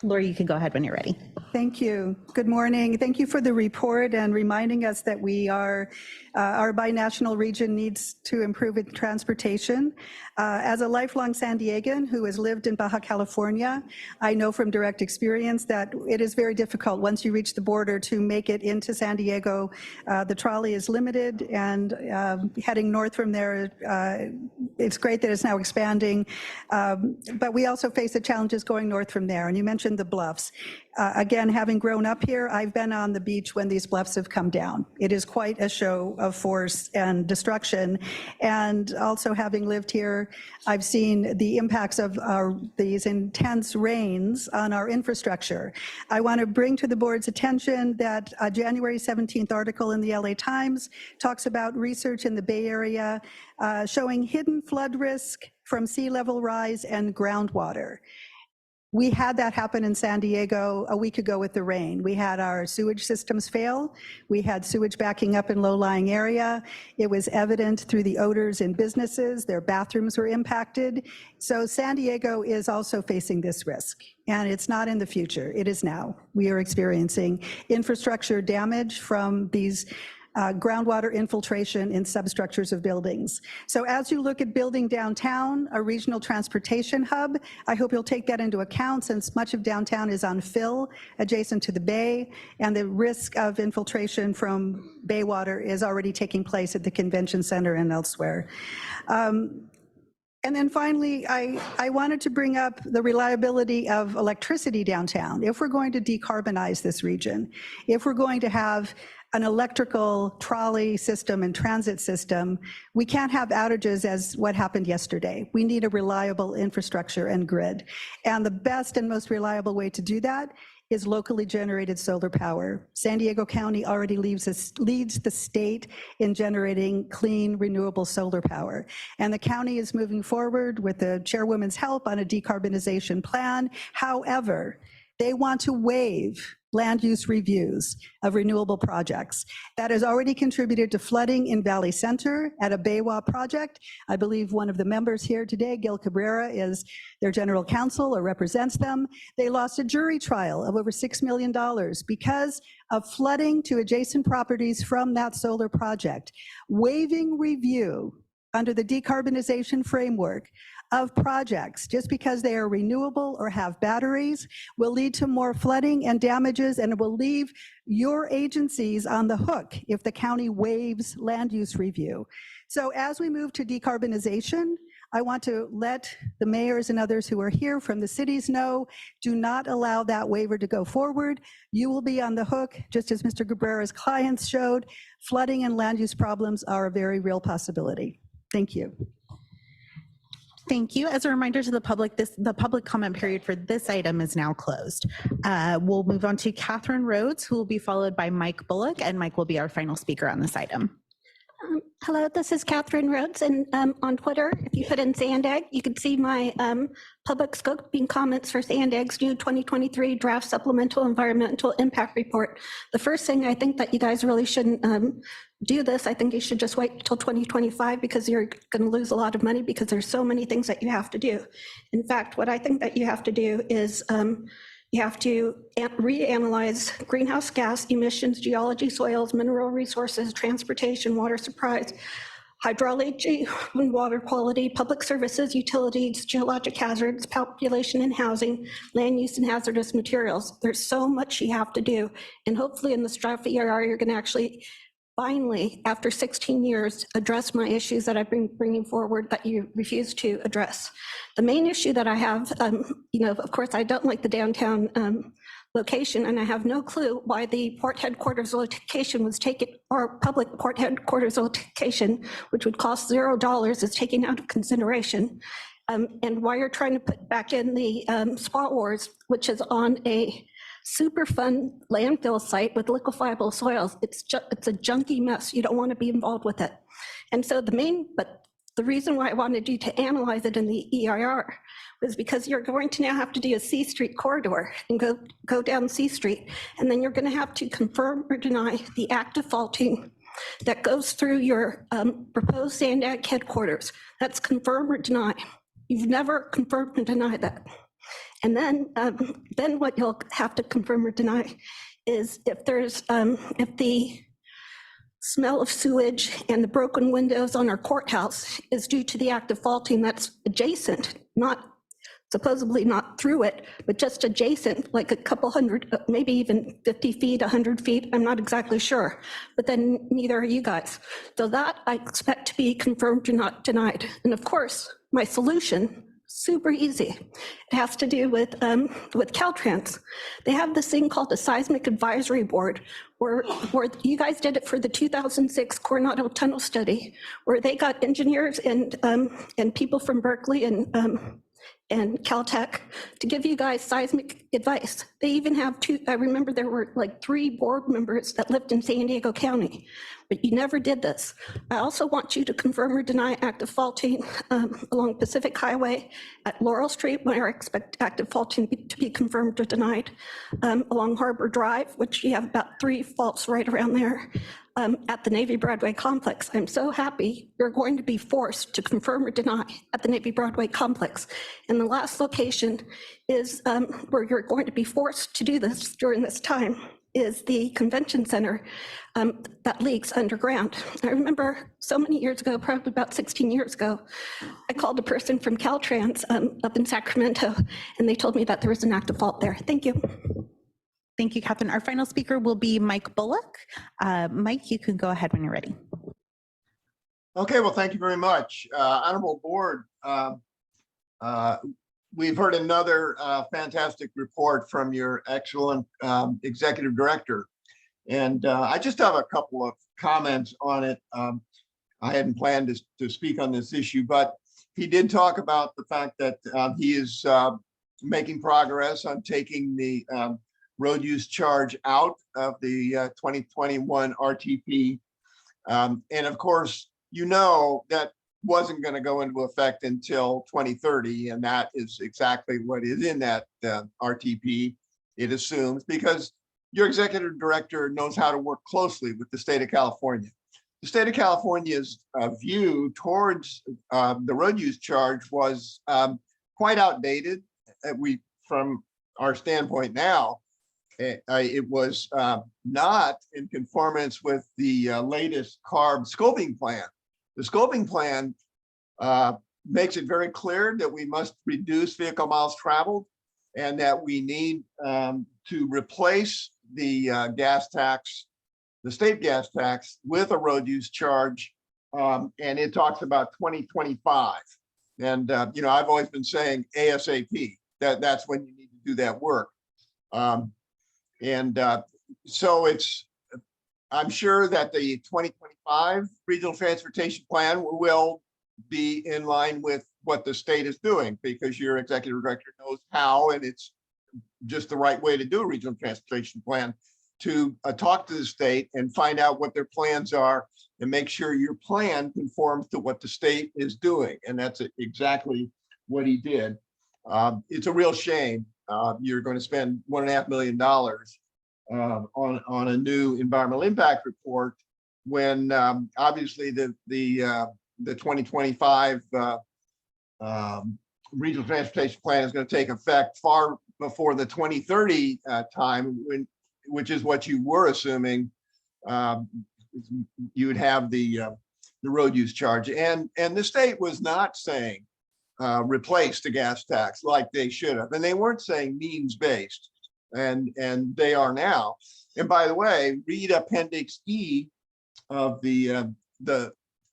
Lori, you can go ahead when you're ready. Thank you. Good morning. Thank you for the report and reminding us that we are, our binational region needs to improve its transportation. As a lifelong San Diegan who has lived in Baja California, I know from direct experience that it is very difficult once you reach the border to make it into San Diego. The trolley is limited, and heading north from there, it's great that it's now expanding, but we also face the challenges going north from there. And you mentioned the bluffs. Again, having grown up here, I've been on the beach when these bluffs have come down. It is quite a show of force and destruction. And also having lived here, I've seen the impacts of these intense rains on our infrastructure. I want to bring to the board's attention that a January 17th article in the LA Times talks about research in the Bay Area showing hidden flood risk from sea level rise and groundwater. We had that happen in San Diego a week ago with the rain. We had our sewage systems fail. We had sewage backing up in low-lying area. It was evident through the odors in businesses. Their bathrooms were impacted. So San Diego is also facing this risk. And it's not in the future, it is now. We are experiencing infrastructure damage from these groundwater infiltration in substructures of buildings. So as you look at building downtown, a regional transportation hub, I hope you'll take that into account since much of downtown is on fill adjacent to the bay, and the risk of infiltration from bay water is already taking place at the convention center and elsewhere. And then finally, I wanted to bring up the reliability of electricity downtown. If we're going to decarbonize this region, if we're going to have an electrical trolley system and transit system, we can't have outages as what happened yesterday. We need a reliable infrastructure and grid. And the best and most reliable way to do that is locally generated solar power. San Diego County already leads the state in generating clean, renewable solar power. And the county is moving forward with the chairwoman's help on a decarbonization plan. However, they want to waive land use reviews of renewable projects. That has already contributed to flooding in Valley Center at a Baywa project. I believe one of the members here today, Gil Cabrera, is their general counsel or represents them. They lost a jury trial of over $6 million because of flooding to adjacent properties from that solar project. Waiving review under the decarbonization framework of projects just because they are renewable or have batteries will lead to more flooding and damages, and it will leave your agencies on the hook if the county waives land use review. So as we move to decarbonization, I want to let the mayors and others who are here from the cities know, do not allow that waiver to go forward. You will be on the hook, just as Mr. Cabrera's clients showed. Flooding and land use problems are a very real possibility. Thank you. Thank you. As a reminder to the public, the public comment period for this item is now closed. We'll move on to Catherine Rhodes, who will be followed by Mike Bullock, and Mike will be our final speaker on this item. Hello, this is Catherine Rhodes, and on Twitter, if you put in Sandag, you can see my public scoping comments for Sandag's new 2023 draft supplemental environmental impact report. The first thing, I think that you guys really shouldn't do this. I think you should just wait until 2025 because you're going to lose a lot of money because there's so many things that you have to do. In fact, what I think that you have to do is you have to reanalyze greenhouse gas emissions, geology, soils, mineral resources, transportation, water supplies, hydrology, and water quality, public services, utilities, geologic hazards, population and housing, land use and hazardous materials. There's so much you have to do. And hopefully in this draft EIR, you're going to actually finally, after 16 years, address my issues that I've been bringing forward that you refuse to address. The main issue that I have, of course, I don't like the downtown location, and I have no clue why the port headquarters location was taken, or public port headquarters location, which would cost $0, is taken out of consideration, and why you're trying to put back in the Spot Wars, which is on a Superfund landfill site with liquefiable soils. It's a junky mess. You don't want to be involved with it. And so the reason why I wanted you to analyze it in the EIR was because you're going to now have to do a C Street corridor and go down C Street, and then you're going to have to confirm or deny the active faulting that goes through your proposed Sandag headquarters. That's confirm or deny. You've never confirmed and denied that. And then what you'll have to confirm or deny is if the smell of sewage and the broken windows on our courthouse is due to the active faulting that's adjacent, supposedly not through it, but just adjacent, like a couple hundred, maybe even 50 feet, 100 feet, I'm not exactly sure, but then neither are you guys. So that I expect to be confirmed or not denied. And of course, my solution, super easy. It has to do with Caltrans. They have this thing called the Seismic Advisory Board, where you guys did it for the 2006 Coronado Tunnel study, where they got engineers and people from Berkeley and and Caltech to give you guys seismic advice. They even have two, I remember there were like 3 board members that lived in San Diego County, but you never did this. I also want you to confirm or deny active faulting along Pacific Highway at Laurel Street, where I expect active faulting to be confirmed or denied, along Harbor Drive, which you have about 3 faults right around there, at the Navy Broadway complex. I'm so happy you're going to be forced to confirm or deny at the Navy Broadway complex. And the last location is where you're going to be forced to do this during this time is the convention center that leaks underground. I remember so many years ago, probably about 16 years ago, I called a person from Caltrans up in Sacramento, and they told me that there was an active fault there. Thank you. Thank you, Catherine. Our final speaker will be Mike Bullock. Mike, you can go ahead when you're ready. Okay, well, thank you very much. Honorable Board, we've heard another fantastic report from your excellent Executive Director. And I just have a couple of comments on it. I hadn't planned to speak on this issue, but he did talk about the fact that he is making progress on taking the road use charge out of the 2021 RTP. And of course, you know that wasn't going to go into effect until 2030, and that is exactly what is in that RTP, it assumes, because your Executive Director knows how to work closely with the state of California. The state of California's view towards the road use charge was quite outdated. From our standpoint now, it was not in conformance with the latest CARB scoping plan. The scoping plan makes it very clear that we must reduce vehicle miles traveled and that we need to replace the gas tax, the state gas tax, with a road use charge. And it talks about 2025. And, you know, I've always been saying ASAP, that's when you need to do that work. So I'm sure that the 2025 Regional Transportation Plan will be in line with what the state is doing, because your Executive Director knows how, and it's just the right way to do a Regional Transportation Plan, to talk to the state and find out what their plans are and make sure your plan conforms to what the state is doing. And that's exactly what he did. It's a real shame. You're going to spend $1.5 million on a new environmental impact report when obviously the 2025 Regional Transportation Plan is going to take effect far before the 2030 time, which is what you were assuming. You would have the road use charge, and the state was not saying replace the gas tax like they should have, and they weren't saying means based, and they are now. And by the way, read Appendix E of the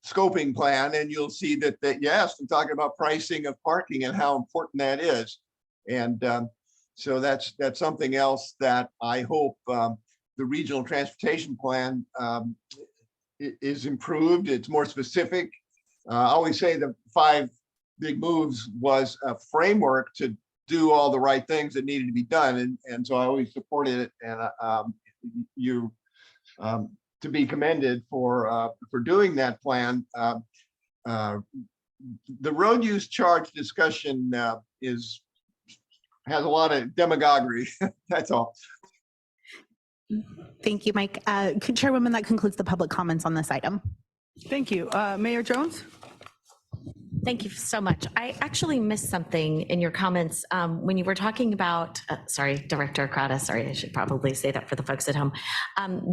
scoping plan, and you'll see that yes, I'm talking about pricing of parking and how important that is. And so that's something else that I hope the Regional Transportation Plan is improved. It's more specific. I always say the 5 big moves was a framework to do all the right things that needed to be done. And so I always supported it. And you to be commended for doing that plan. The road use charge discussion has a lot of demagoguery. That's all. Thank you, Mike. Chairwoman, that concludes the public comments on this item. Thank you. Mayor Jones? Thank you so much. I actually missed something in your comments when you were talking about, sorry, Director Crowder, sorry, I should probably say that for the folks at home.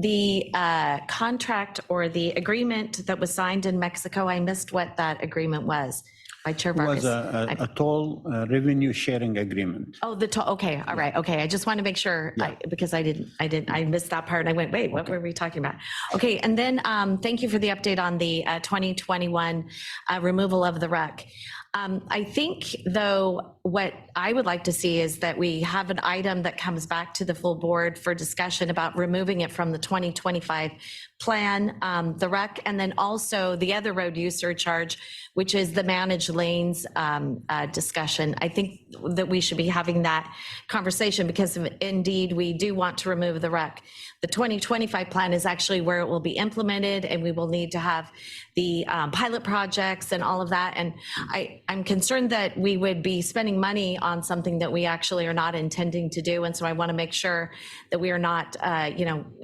The contract or the agreement that was signed in Mexico, I missed what that agreement was by Chair Vargas. It was a toll revenue sharing agreement. Oh, the toll, okay, all right, okay. I just want to make sure, because I missed that part and I went, wait, what were we talking about? Okay, and then thank you for the update on the 2021 removal of the wreck. I think, though, what I would like to see is that we have an item that comes back to the full board for discussion about removing it from the 2025 plan, the rec, and then also the other road use surcharge, which is the managed lanes discussion. I think that we should be having that conversation because indeed we do want to remove the rec. The 2025 plan is actually where it will be implemented, and we will need to have the pilot projects and all of that. And I'm concerned that we would be spending money on something that we actually are not intending to do. And so I want to make sure that we are not,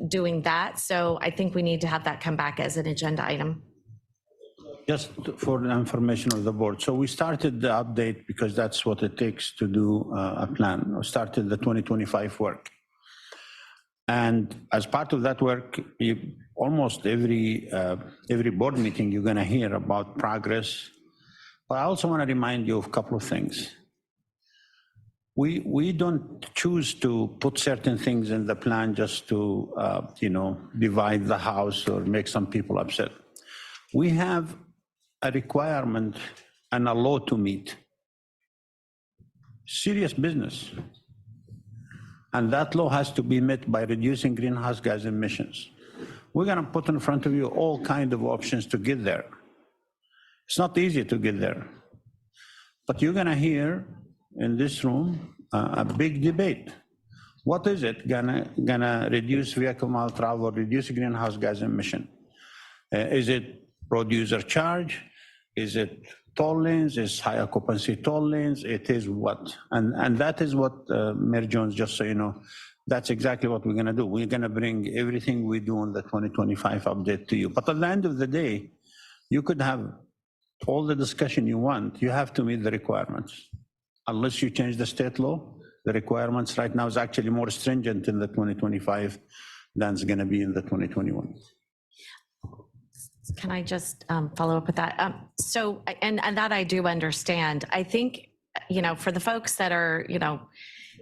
doing that. So I think we need to have that come back as an agenda item. Just for the information of the board. So we started the update because that's what it takes to do a plan. We started the 2025 work. And as part of that work, almost every board meeting, you're going to hear about progress. But I also want to remind you of a couple of things. We don't choose to put certain things in the plan just to, divide the house or make some people upset. We have a requirement and a law to meet. Serious business. And that law has to be met by reducing greenhouse gas emissions. We're going to put in front of you all kinds of options to get there. It's not easy to get there. But you're going to hear in this room a big debate. What is it gonna reduce vehicle mile travel, reduce greenhouse gas emission? Is it road user charge? Is it toll lanes? Is high occupancy toll lanes? It is what? And that is what, Mayor Jones, just so you know, that's exactly what we're gonna do. We're gonna bring everything we do on the 2025 update to you. But at the end of the day, you could have all the discussion you want. You have to meet the requirements. Unless you change the state law, the requirements right now is actually more stringent in the 2025 than it's gonna be in the 2021. Can I just follow up with that? So, and that I do understand. I think, for the folks that are,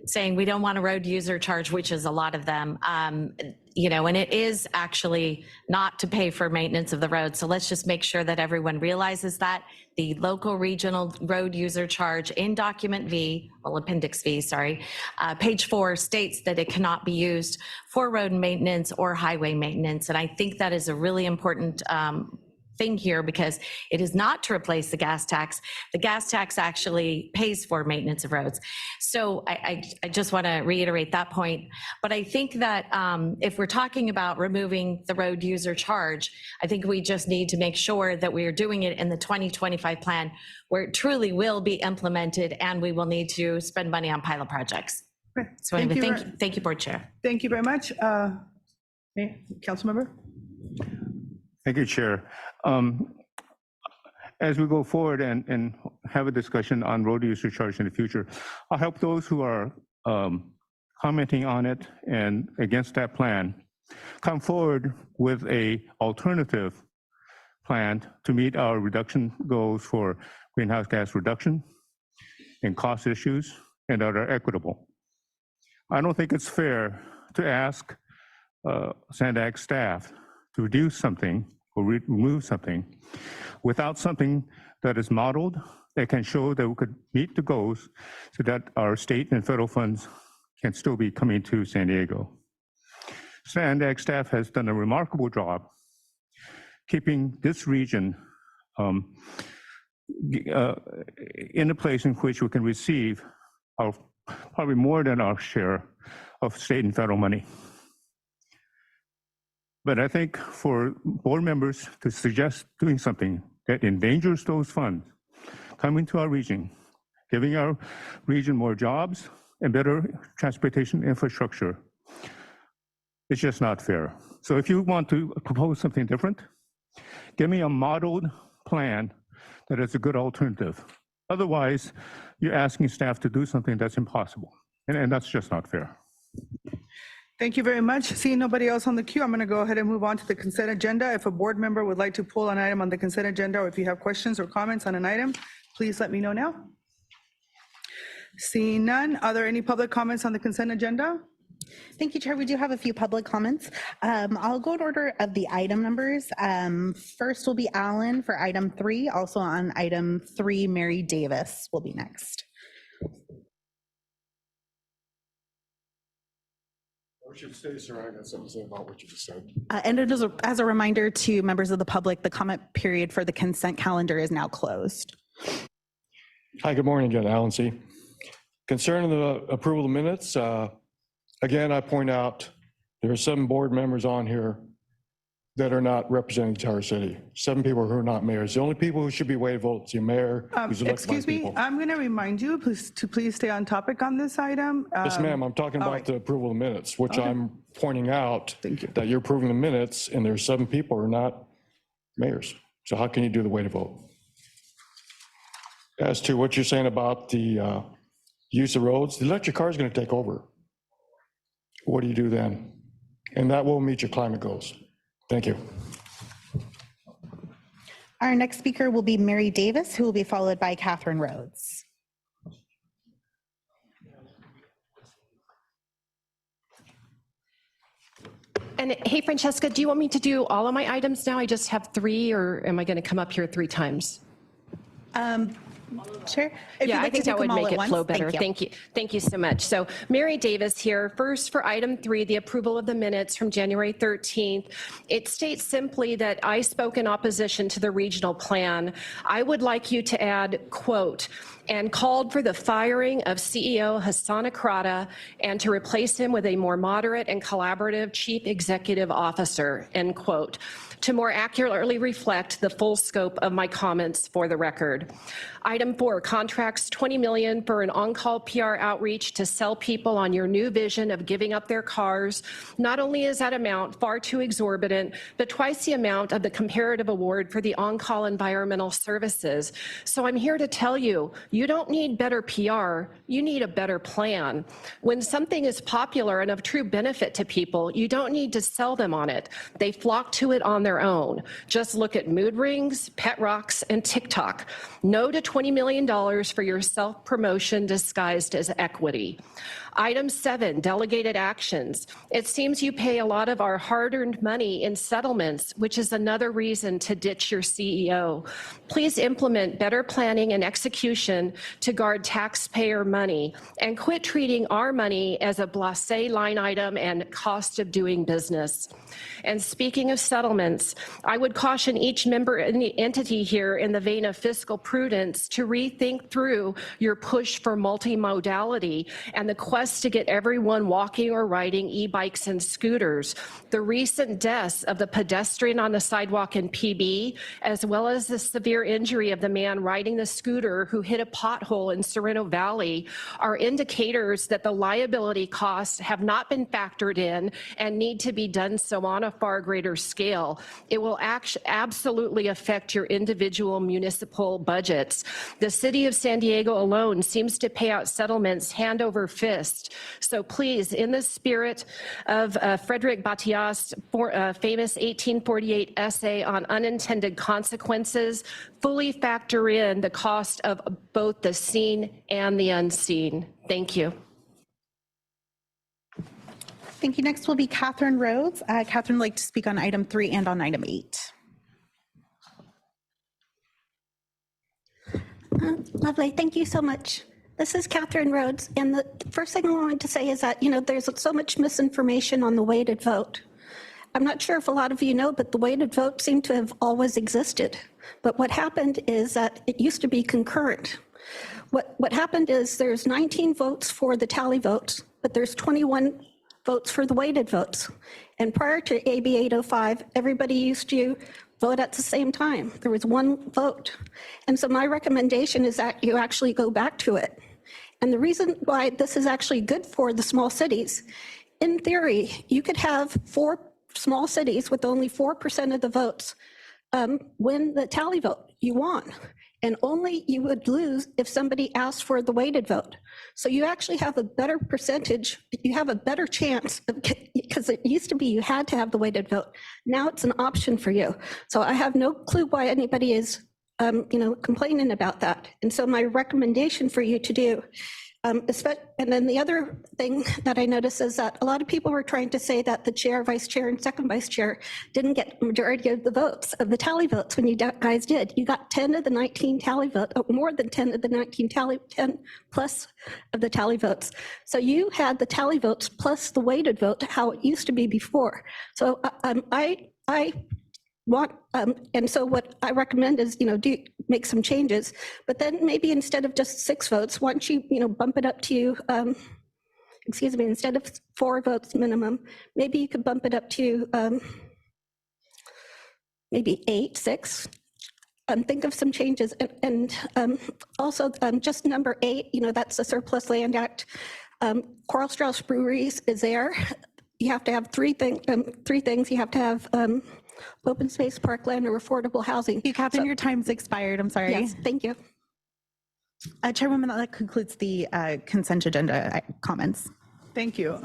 saying we don't want a road user charge, which is a lot of them, and it is actually not to pay for maintenance of the road. So let's just make sure that everyone realizes that the local regional road user charge in document V, appendix V, sorry, page 4 states that it cannot be used for road maintenance or highway maintenance. And I think that is a really important thing here because it is not to replace the gas tax. The gas tax actually pays for maintenance of roads. So I just want to reiterate that point. But I think that if we're talking about removing the road user charge, I think we just need to make sure that we are doing it in the 2025 plan where it truly will be implemented and we will need to spend money on pilot projects. Okay. So anyway, thank you, Board Chair. Thank you very much. Councilmember? Thank you, Chair. As we go forward and have a discussion on road user charge in the future, I'll help those who are commenting on it and against that plan come forward with a alternative plan to meet our reduction goals for greenhouse gas reduction and cost issues and that are equitable. I don't think it's fair to ask SANDAG staff to reduce something or remove something without something that is modeled that can show that we could meet the goals so that our state and federal funds can still be coming to San Diego. SANDAG staff has done a remarkable job keeping this region in a place in which we can receive our, probably more than our share of state and federal money. But I think for board members to suggest doing something that endangers those funds coming to our region, giving our region more jobs and better transportation infrastructure, it's just not fair. So if you want to propose something different, give me a modeled plan that is a good alternative. Otherwise, you're asking staff to do something that's impossible, and that's just not fair. Thank you very much. Seeing nobody else on the queue, I'm going to go ahead and move on to the consent agenda. If a board member would like to pull an item on the consent agenda, or if you have questions or comments on an item, please let me know now. Seeing none, are there any public comments on the consent agenda? Thank you, Chair. We do have a few public comments. I'll go in order of the item numbers. First will be Alan for item 3. Also on item 3, Mary Davis will be next. What you say, sir, I got something to say about what you just said. And it is as a reminder to members of the public, the comment period for the consent calendar is now closed. Hi, good morning again, Alan C. Concerning the approval of the minutes, again, I point out there are 7 board members on here that are not representing the entire city. 7 people who are not mayors. The only people who should be way to vote is the mayor, who's elected by the Excuse me, people. I'm going to remind you to please stay on topic on this item. Yes, ma'am, I'm talking all about right. the approval of minutes, which Okay. I'm pointing out Thank you. that you're approving the minutes and there's 7 people who are not mayors. So how can you do the way to vote? As to what you're saying about the use of roads, the electric car is going to take over. What do you do then? And that will meet your climate goals. Thank you. Our next speaker will be Mary Davis, who will be followed by Catherine Rhodes. And hey, Francesca, do you want me to do all of my items now? I just have 3, or am I going to come up here 3 times? Sure. If you'd Yeah, I like to think take that would them all make at it once, flow better. Thank you. Thank you so much. So Mary Davis here. First, for item 3, the approval of the minutes from January 13th. It states simply that I spoke in opposition to the regional plan. I would like you to add, quote, and called for the firing of CEO Hassan Akrada and to replace him with a more moderate and collaborative chief executive officer, end quote, to more accurately reflect the full scope of my comments for the record. Item 4, contracts $20 million for an on-call PR outreach to sell people on your new vision of giving up their cars. Not only is that amount far too exorbitant, but twice the amount of the comparative award for the on-call environmental services. So I'm here to tell you, you don't need better PR, you need a better plan. When something is popular and of true benefit to people, you don't need to sell them on it. They flock to it on their own. Just look at mood rings, pet rocks, and TikTok. No to $20 million for your self-promotion disguised as equity. Item 7, delegated actions. It seems you pay a lot of our hard-earned money in settlements, which is another reason to ditch your CEO. Please implement better planning and execution to guard taxpayer money and quit treating our money as a blasé line item and cost of doing business. And speaking of settlements, I would caution each member entity here in the vein of fiscal prudence to rethink through your push for multimodality and the quest to get everyone walking or riding e-bikes and scooters. The recent deaths of the pedestrian on the sidewalk in PB, as well as the severe injury of the man riding the scooter who hit a pothole in Sorrento Valley, are indicators that the liability costs have not been factored in and need to be done so on a far greater scale. It will absolutely affect your individual municipal budgets. The city of San Diego alone seems to pay out settlements hand over fist. So please, in the spirit of Frederick Batiast's famous 1848 essay on unintended consequences, fully factor in the cost of both the seen and the unseen. Thank you. Thank you. Next will be Catherine Rhodes. Catherine would like to speak on item 3 and on item 8. Lovely. Thank you so much. This is Catherine Rhodes, and the first thing I wanted to say is that, there's so much misinformation on the weighted vote. I'm not sure if a lot of you know, but the weighted vote seemed to have always existed. But what happened is that it used to be concurrent. What happened is there's 19 votes for the tally votes, but there's 21 votes for the weighted votes. And prior to AB 805, everybody used to vote at the same time. There was one vote. And so my recommendation is that you actually go back to it. And the reason why this is actually good for the small cities, in theory, you could have 4 small cities with only 4% of the votes win the tally vote. You won. And only you would lose if somebody asked for the weighted vote. So you actually have a better percentage, you have a better chance, because it used to be you had to have the weighted vote. Now it's an option for you. So I have no clue why anybody is complaining about that. And so my recommendation for you to do, and then the other thing that I noticed is that a lot of people were trying to say that the chair, vice chair, and second vice chair didn't get majority of the votes, of the tally votes, when you guys did. You got 10 of the 19 tally votes, more than 10 of the 19 tally, 10 plus of the tally votes. So you had the tally votes plus the weighted vote, how it used to be before. So I want, and so what I recommend is, do make some changes, but then maybe instead of just 6 votes, why don't you, bump it up to, instead of 4 votes minimum, maybe you could bump it up to maybe 8, 6. Think of some changes, and also just number 8, that's the Surplus Land Act. Coral Strauss Breweries is there. You have to have three things. You have to have open space, parkland, or affordable housing. Catherine, your time's expired. I'm sorry. Yes, thank you. Chairwoman, that concludes the consent agenda comments. Thank you.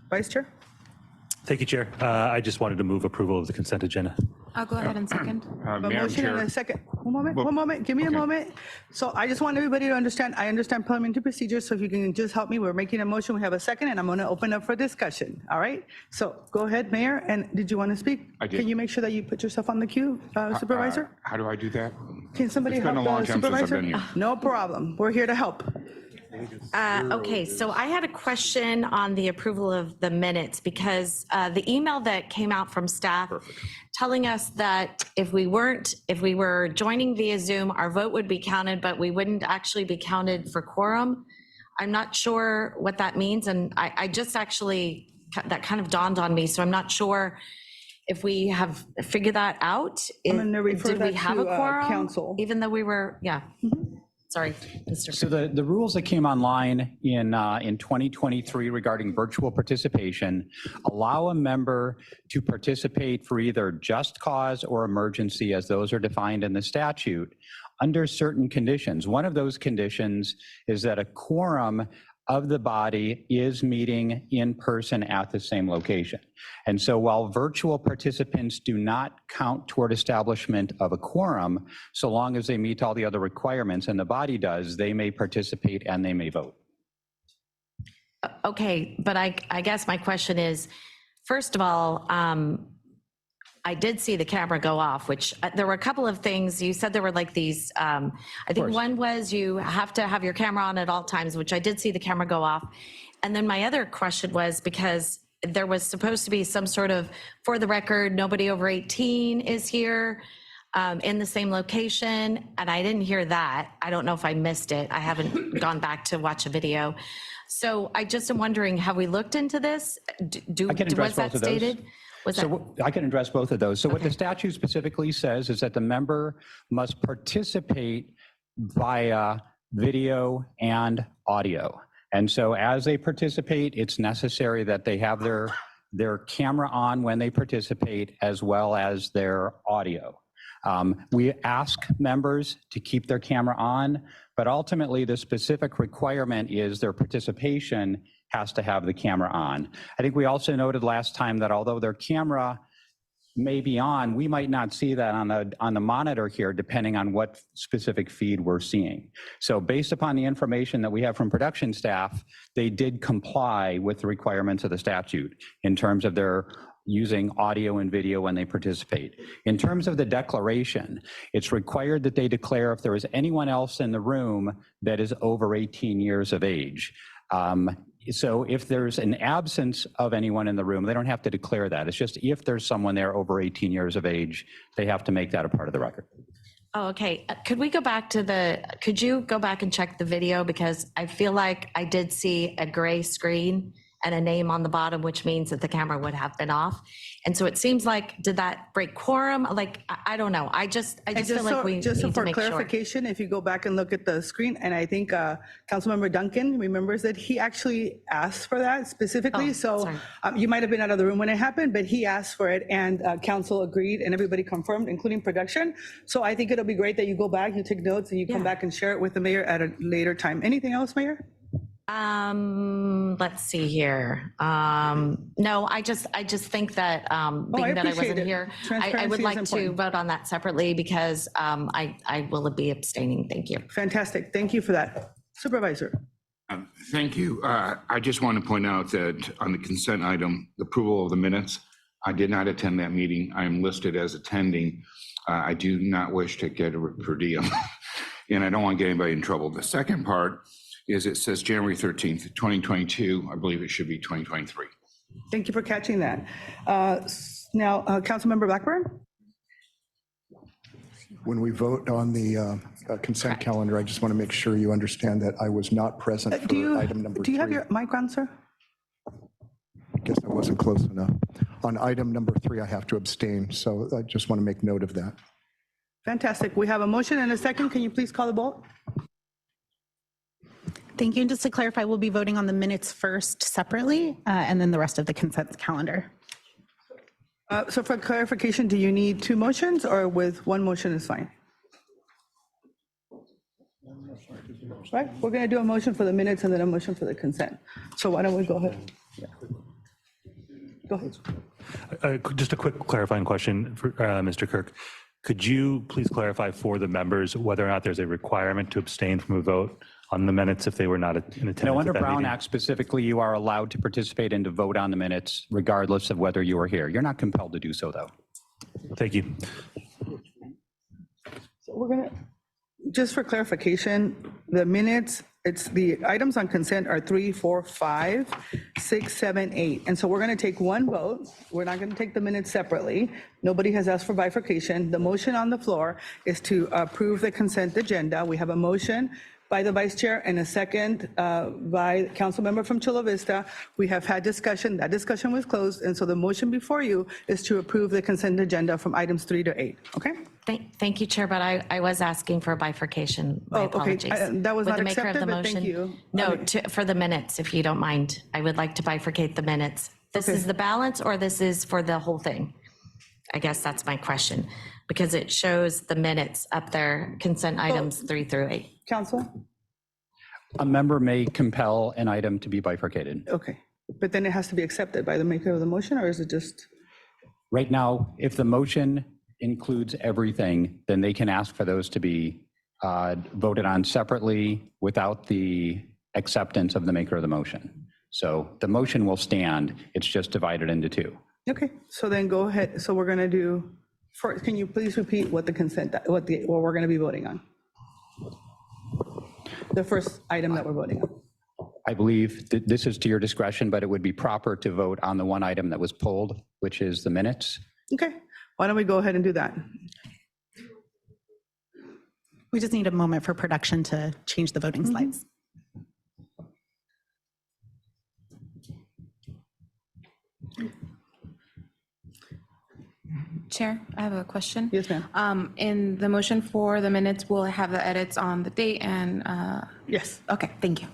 Vice Chair? Thank you, Chair. I just wanted to move approval of the consent agenda. I'll go ahead and second. A motion and a second. One moment, give me a moment. So I just want everybody to understand, I understand parliamentary procedures, so if you can just help me, we're making a motion, we have a second, and I'm going to open up for discussion, all right? So go ahead, Mayor, and did you want to speak? I did. Can you make sure that you put yourself on the queue, Supervisor? How do I do that? Can somebody It's been help a long the time since I've Supervisor? been here. No problem, we're here to help. Okay, so I had a question on the approval of the minutes, because the email that came out from staff telling us that if we were joining via Zoom, our vote would be counted, but we wouldn't actually be counted for quorum. I'm not sure what that means, and I just actually, that kind of dawned on me, so I'm not sure if we have figured that out. I'm going to refer Did we that have a to quorum? council. Even though we were, yeah. Sorry, Mr. So the rules that came online in 2023 regarding virtual participation allow a member to participate for either just cause or emergency, as those are defined in the statute, under certain conditions. One of those conditions is that a quorum of the body is meeting in person at the same location. And so while virtual participants do not count toward establishment of a quorum, so long as they meet all the other requirements and the body does, they may participate and they may vote. Okay, but I guess my question is, first of all, I did see the camera go off, which there were a couple of things. You said there were like these, I think one was you have to have your camera on at all times, which I did see the camera go off. And then my other question was, because there was supposed to be some sort of, for the record, nobody over 18 is here in the same location. And I didn't hear that. I don't know if I missed it. I haven't gone back to watch a video. So I just am wondering, have we looked into this? Was that stated? I can address both of those. So what the statute specifically says is that the member must participate via video and audio. And so as they participate, it's necessary that they have their camera on when they participate, as well as their audio. We ask members to keep their camera on, but ultimately the specific requirement is their participation has to have the camera on. I think we also noted last time that although their camera may be on, we might not see that on the monitor here, depending on what specific feed we're seeing. So based upon the information that we have from production staff, they did comply with the requirements of the statute in terms of their using audio and video when they participate. In terms of the declaration, it's required that they declare if there is anyone else in the room that is over 18 years of age. So if there's an absence of anyone in the room, they don't have to declare that. It's just if there's someone there over 18 years of age, they have to make that a part of the record. Oh, okay. Could we go back to could you go back and check the video? Because I feel like I did see a gray screen and a name on the bottom, which means that the camera would have been off. And so it seems like, did that break quorum? Like, I don't know. I just feel like we need to for make sure. clarification, if you go back and look at the screen, and I think Councilmember Duncan remembers that he actually asked for that specifically. So you might have been out of the room when it happened, but he asked for it, and council agreed, and everybody confirmed, including production. So I think it'll be great that you go back, you take notes, and you come back and share it with the mayor at a later time. Anything else, Mayor? Let's see here. No, I just think that, being that I appreciate wasn't it. here, I Transparency would is like to important. vote on that separately because I will be abstaining. Thank you. Fantastic. Thank you for that. Supervisor. Thank you. I just want to point out that on the consent item, the approval of the minutes, I did not attend that meeting. I am listed as attending. I do not wish to get a per diem, and I don't want to get anybody in trouble. The second part is it says January 13th, 2022. I believe it should be 2023. Thank you for catching that. Now, Councilmember Blackburn? When we vote on the consent calendar, I just want to make sure you understand that I was not present for item number 3. Do you have your mic on, sir? I guess I wasn't close enough. On item number 3, I have to abstain, so I just want to make note of that. Fantastic. We have a motion and a second. Can you please call the vote? Thank you. And just to clarify, we'll be voting on the minutes first separately, and then the rest of the consent calendar. So for clarification, do you need 2 motions or with 1 motion is fine? Right, we're going to do a motion for the minutes and then a motion for the consent. So why don't we go ahead? Go ahead. Just a quick clarifying question for Mr. Kirk. Could you please clarify for the members whether or not there's a requirement to abstain from a vote on the minutes if they were not in attendance No, under at that Brown meeting? Act specifically, you are allowed to participate and to vote on the minutes regardless of whether you were here. You're not compelled to do so, though. Thank you. So we're going to, just for clarification, the minutes, it's the items on consent are 3, 4, 5, 6, 7, 8. And so we're going to take 1 vote. We're not going to take the minutes separately. Nobody has asked for bifurcation. The motion on the floor is to approve the consent agenda. We have a motion by the vice chair and a second by council member from Chula Vista. We have had discussion. That discussion was closed. And so the motion before you is to approve the consent agenda from items 3 to 8. Okay? Thank you, Chair, but I was asking for bifurcation. My Oh, okay. apologies. That was With not the maker of accepted, the but thank motion. you. No, for the minutes, if you don't mind. I would like to bifurcate the minutes. This is the balance or this is for the whole thing? I guess that's my question, because it shows the minutes up there, consent items 3 through 8. Council? A member may compel an item to be bifurcated. Okay. But then it has to be accepted by the maker of the motion, or is it just? Right now, if the motion includes everything, then they can ask for those to be voted on separately without the acceptance of the maker of the motion. So the motion will stand, it's just divided into 2. Okay, so then go ahead. So we're going to do, first, can you please repeat what the consent, what we're going to be voting on? The first item that we're voting on. I believe that this is to your discretion, but it would be proper to vote on the one item that was pulled, which is the minutes. Okay, why don't we go ahead and do that? We just need a moment for production to change the voting slides. Chair, I have a question. Yes, ma'am. In the motion for the minutes, we'll have the edits on the date and. Yes. Okay, thank you.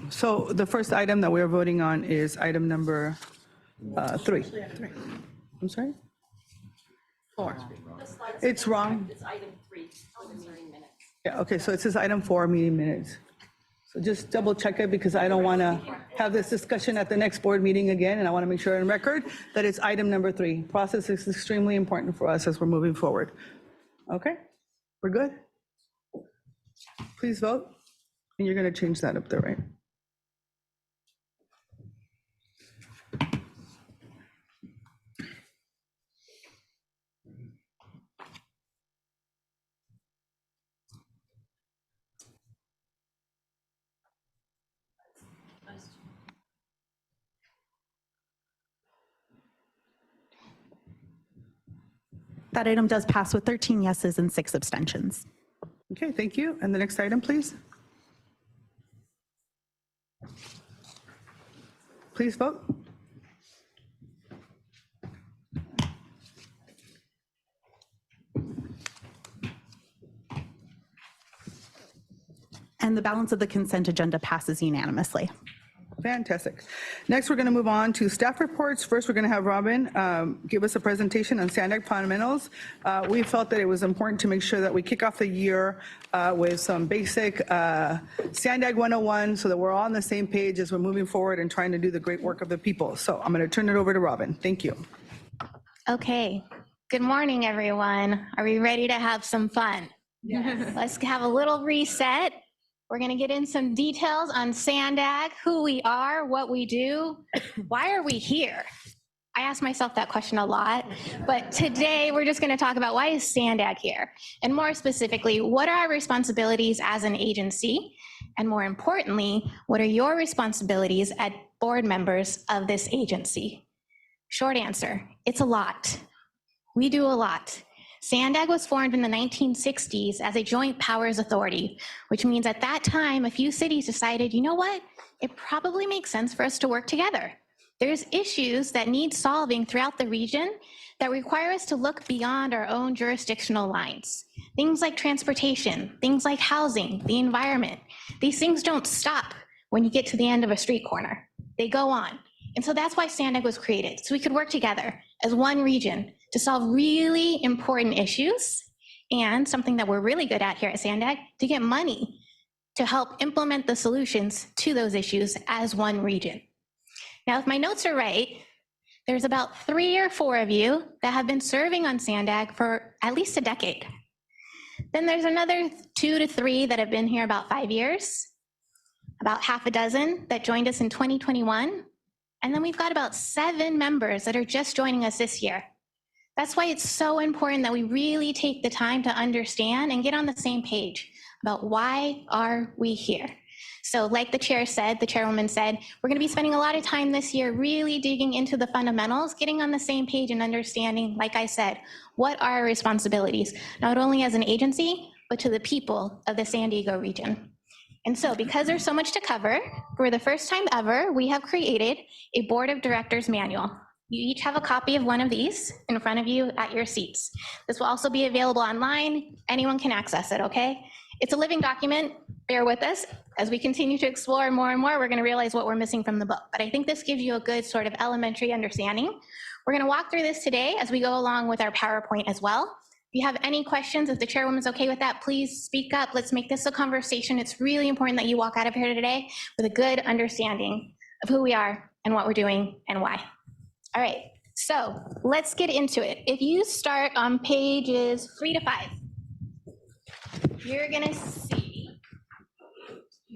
So the first item that we're voting on is item number 3. I'm sorry? 4. It's wrong. It's item 3 for the meeting minutes. Yeah, okay, so it says item 4, meeting minutes. So just double check it because I don't want to have this discussion at the next board meeting again, and I want to make sure on record that it's item number 3. Process is extremely important for us as we're moving forward. Okay, we're good? Please vote. And you're going to change that up there, right? That item does pass with 13 yeses and 6 abstentions. Okay, thank you. And the next item, please. Please vote. And the balance of the consent agenda passes unanimously. Fantastic. Next, we're going to move on to staff reports. First, we're going to have Robin give us a presentation on Sandag fundamentals. We felt that it was important to make sure that we kick off the year with some basic Sandag 101 so that we're all on the same page as we're moving forward and trying to do the great work of the people. So I'm going to turn it over to Robin. Thank you. Okay. Good morning, everyone. Are we ready to have some fun? Yes. Let's have a little reset. We're going to get in some details on Sandag, who we are, what we do, why are we here? I ask myself that question a lot, but today we're just going to talk about why is Sandag here? And more specifically, what are our responsibilities as an agency? And more importantly, what are your responsibilities as board members of this agency? Short answer, it's a lot. We do a lot. Sandag was formed in the 1960s as a joint powers authority, which means at that time, a few cities decided, you know what? It probably makes sense for us to work together. There's issues that need solving throughout the region that require us to look beyond our own jurisdictional lines. Things like transportation, things like housing, the environment. These things don't stop when you get to the end of a street corner. They go on. And so that's why Sandag was created, so we could work together as one region to solve really important issues, and something that we're really good at here at Sandag, to get money to help implement the solutions to those issues as one region. Now, if my notes are right, there's about 3 or 4 of you that have been serving on Sandag for at least a decade. Then there's another 2 to 3 that have been here about 5 years, about half a dozen that joined us in 2021, and then we've got about 7 members that are just joining us this year. That's why it's so important that we really take the time to understand and get on the same page about why are we here. So like the chair said, the chairwoman said, we're going to be spending a lot of time this year really digging into the fundamentals, getting on the same page and understanding, like I said, what are our responsibilities, not only as an agency, but to the people of the San Diego region. And so because there's so much to cover, for the first time ever, we have created a board of directors manual. You each have a copy of one of these in front of you at your seats. This will also be available online. Anyone can access it, okay? It's a living document. Bear with us. As we continue to explore more and more, we're going to realize what we're missing from the book. But I think this gives you a good sort of elementary understanding. We're going to walk through this today as we go along with our PowerPoint as well. If you have any questions, if the chairwoman's okay with that, please speak up. Let's make this a conversation. It's really important that you walk out of here today with a good understanding of who we are and what we're doing and why. All right, so let's get into it. If you start on pages 3 to 5, you're gonna see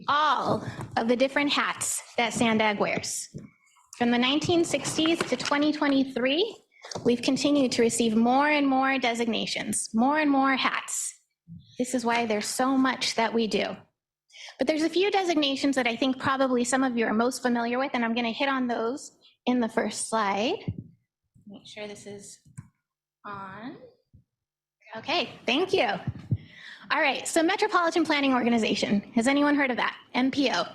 all of the different hats that Sandag wears. From the 1960s to 2023, we've continued to receive more and more designations, more and more hats. This is why there's so much that we do. But there's a few designations that I think probably some of you are most familiar with, and I'm gonna hit on those in the first slide. Make sure this is on. Okay, thank you. All right, so Metropolitan Planning Organization. Has anyone heard of that? MPO.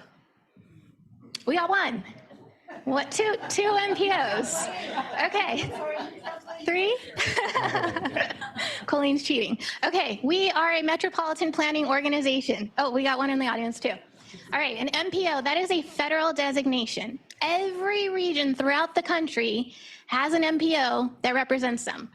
We got one. What, two MPOs? Okay, 3? Colleen's cheating. Okay, we are a Metropolitan Planning Organization. Oh, we got one in the audience too. All right, an MPO, that is a federal designation. Every region throughout the country has an MPO that represents them.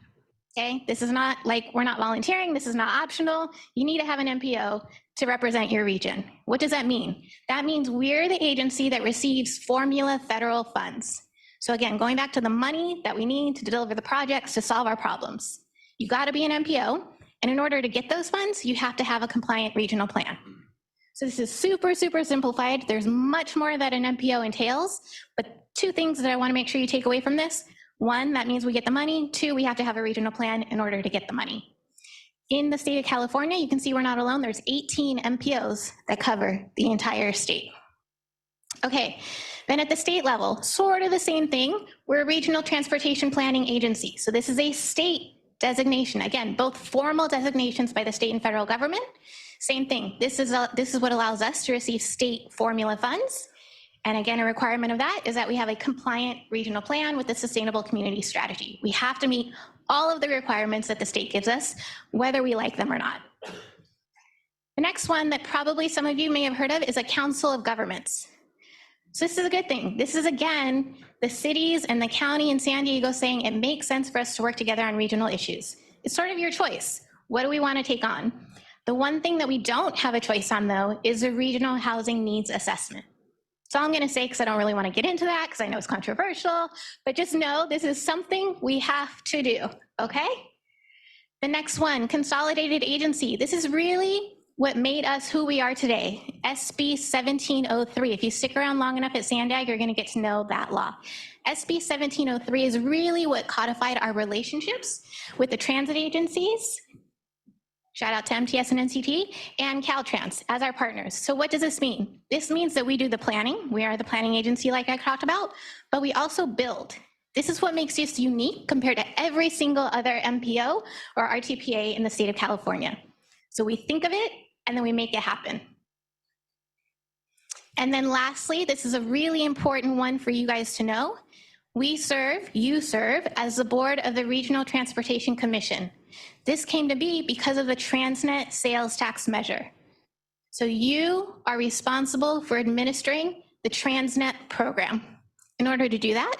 Okay, this is not like we're not volunteering, this is not optional. You need to have an MPO to represent your region. What does that mean? That means we're the agency that receives formula federal funds. So again, going back to the money that we need to deliver the projects to solve our problems. You gotta be an MPO, and in order to get those funds, you have to have a compliant regional plan. So this is super, super simplified. There's much more that an MPO entails, but 2 things that I want to make sure you take away from this. 1, that means we get the money. 2, we have to have a regional plan in order to get the money. In the state of California, you can see we're not alone. There's 18 MPOs that cover the entire state. Okay, then at the state level, sort of the same thing. We're a regional transportation planning agency. So this is a state designation. Again, both formal designations by the state and federal government. Same thing. This is what allows us to receive state formula funds. And again, a requirement of that is that we have a compliant regional plan with a sustainable community strategy. We have to meet all of the requirements that the state gives us, whether we like them or not. The next one that probably some of you may have heard of is a council of governments. So this is a good thing. This is, again, the cities and the county in San Diego saying it makes sense for us to work together on regional issues. It's sort of your choice. What do we want to take on? The one thing that we don't have a choice on, though, is a regional housing needs assessment. That's all I'm going to say because I don't really want to get into that because I know it's controversial, but just know this is something we have to do, okay? The next one, consolidated agency. This is really what made us who we are today, SB 1703. If you stick around long enough at Sandag, you're going to get to know that law. SB 1703 is really what codified our relationships with the transit agencies, shout out to MTS and NCT, and Caltrans as our partners. So what does this mean? This means that we do the planning. We are the planning agency like I talked about, but we also build. This is what makes us unique compared to every single other MPO or RTPA in the state of California. So we think of it and then we make it happen. And then lastly, this is a really important one for you guys to know. You serve as the board of the Regional Transportation Commission. This came to be because of the Transnet sales tax measure. So you are responsible for administering the Transnet program. In order to do that,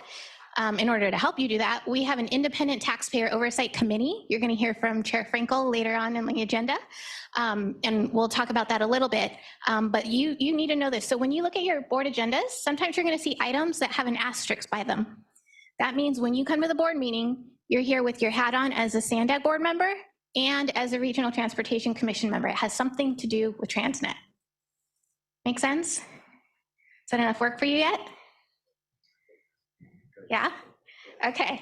in order to help you do that, we have an independent taxpayer oversight committee. You're going to hear from Chair Frankel later on in the agenda, and we'll talk about that a little bit. But you need to know this. So when you look at your board agendas, sometimes you're going to see items that have an asterisk by them. That means when you come to the board meeting, you're here with your hat on as a Sandag board member and as a Regional Transportation Commission member. It has something to do with Transnet. Make sense? Is that enough work for you yet? Yeah? Okay.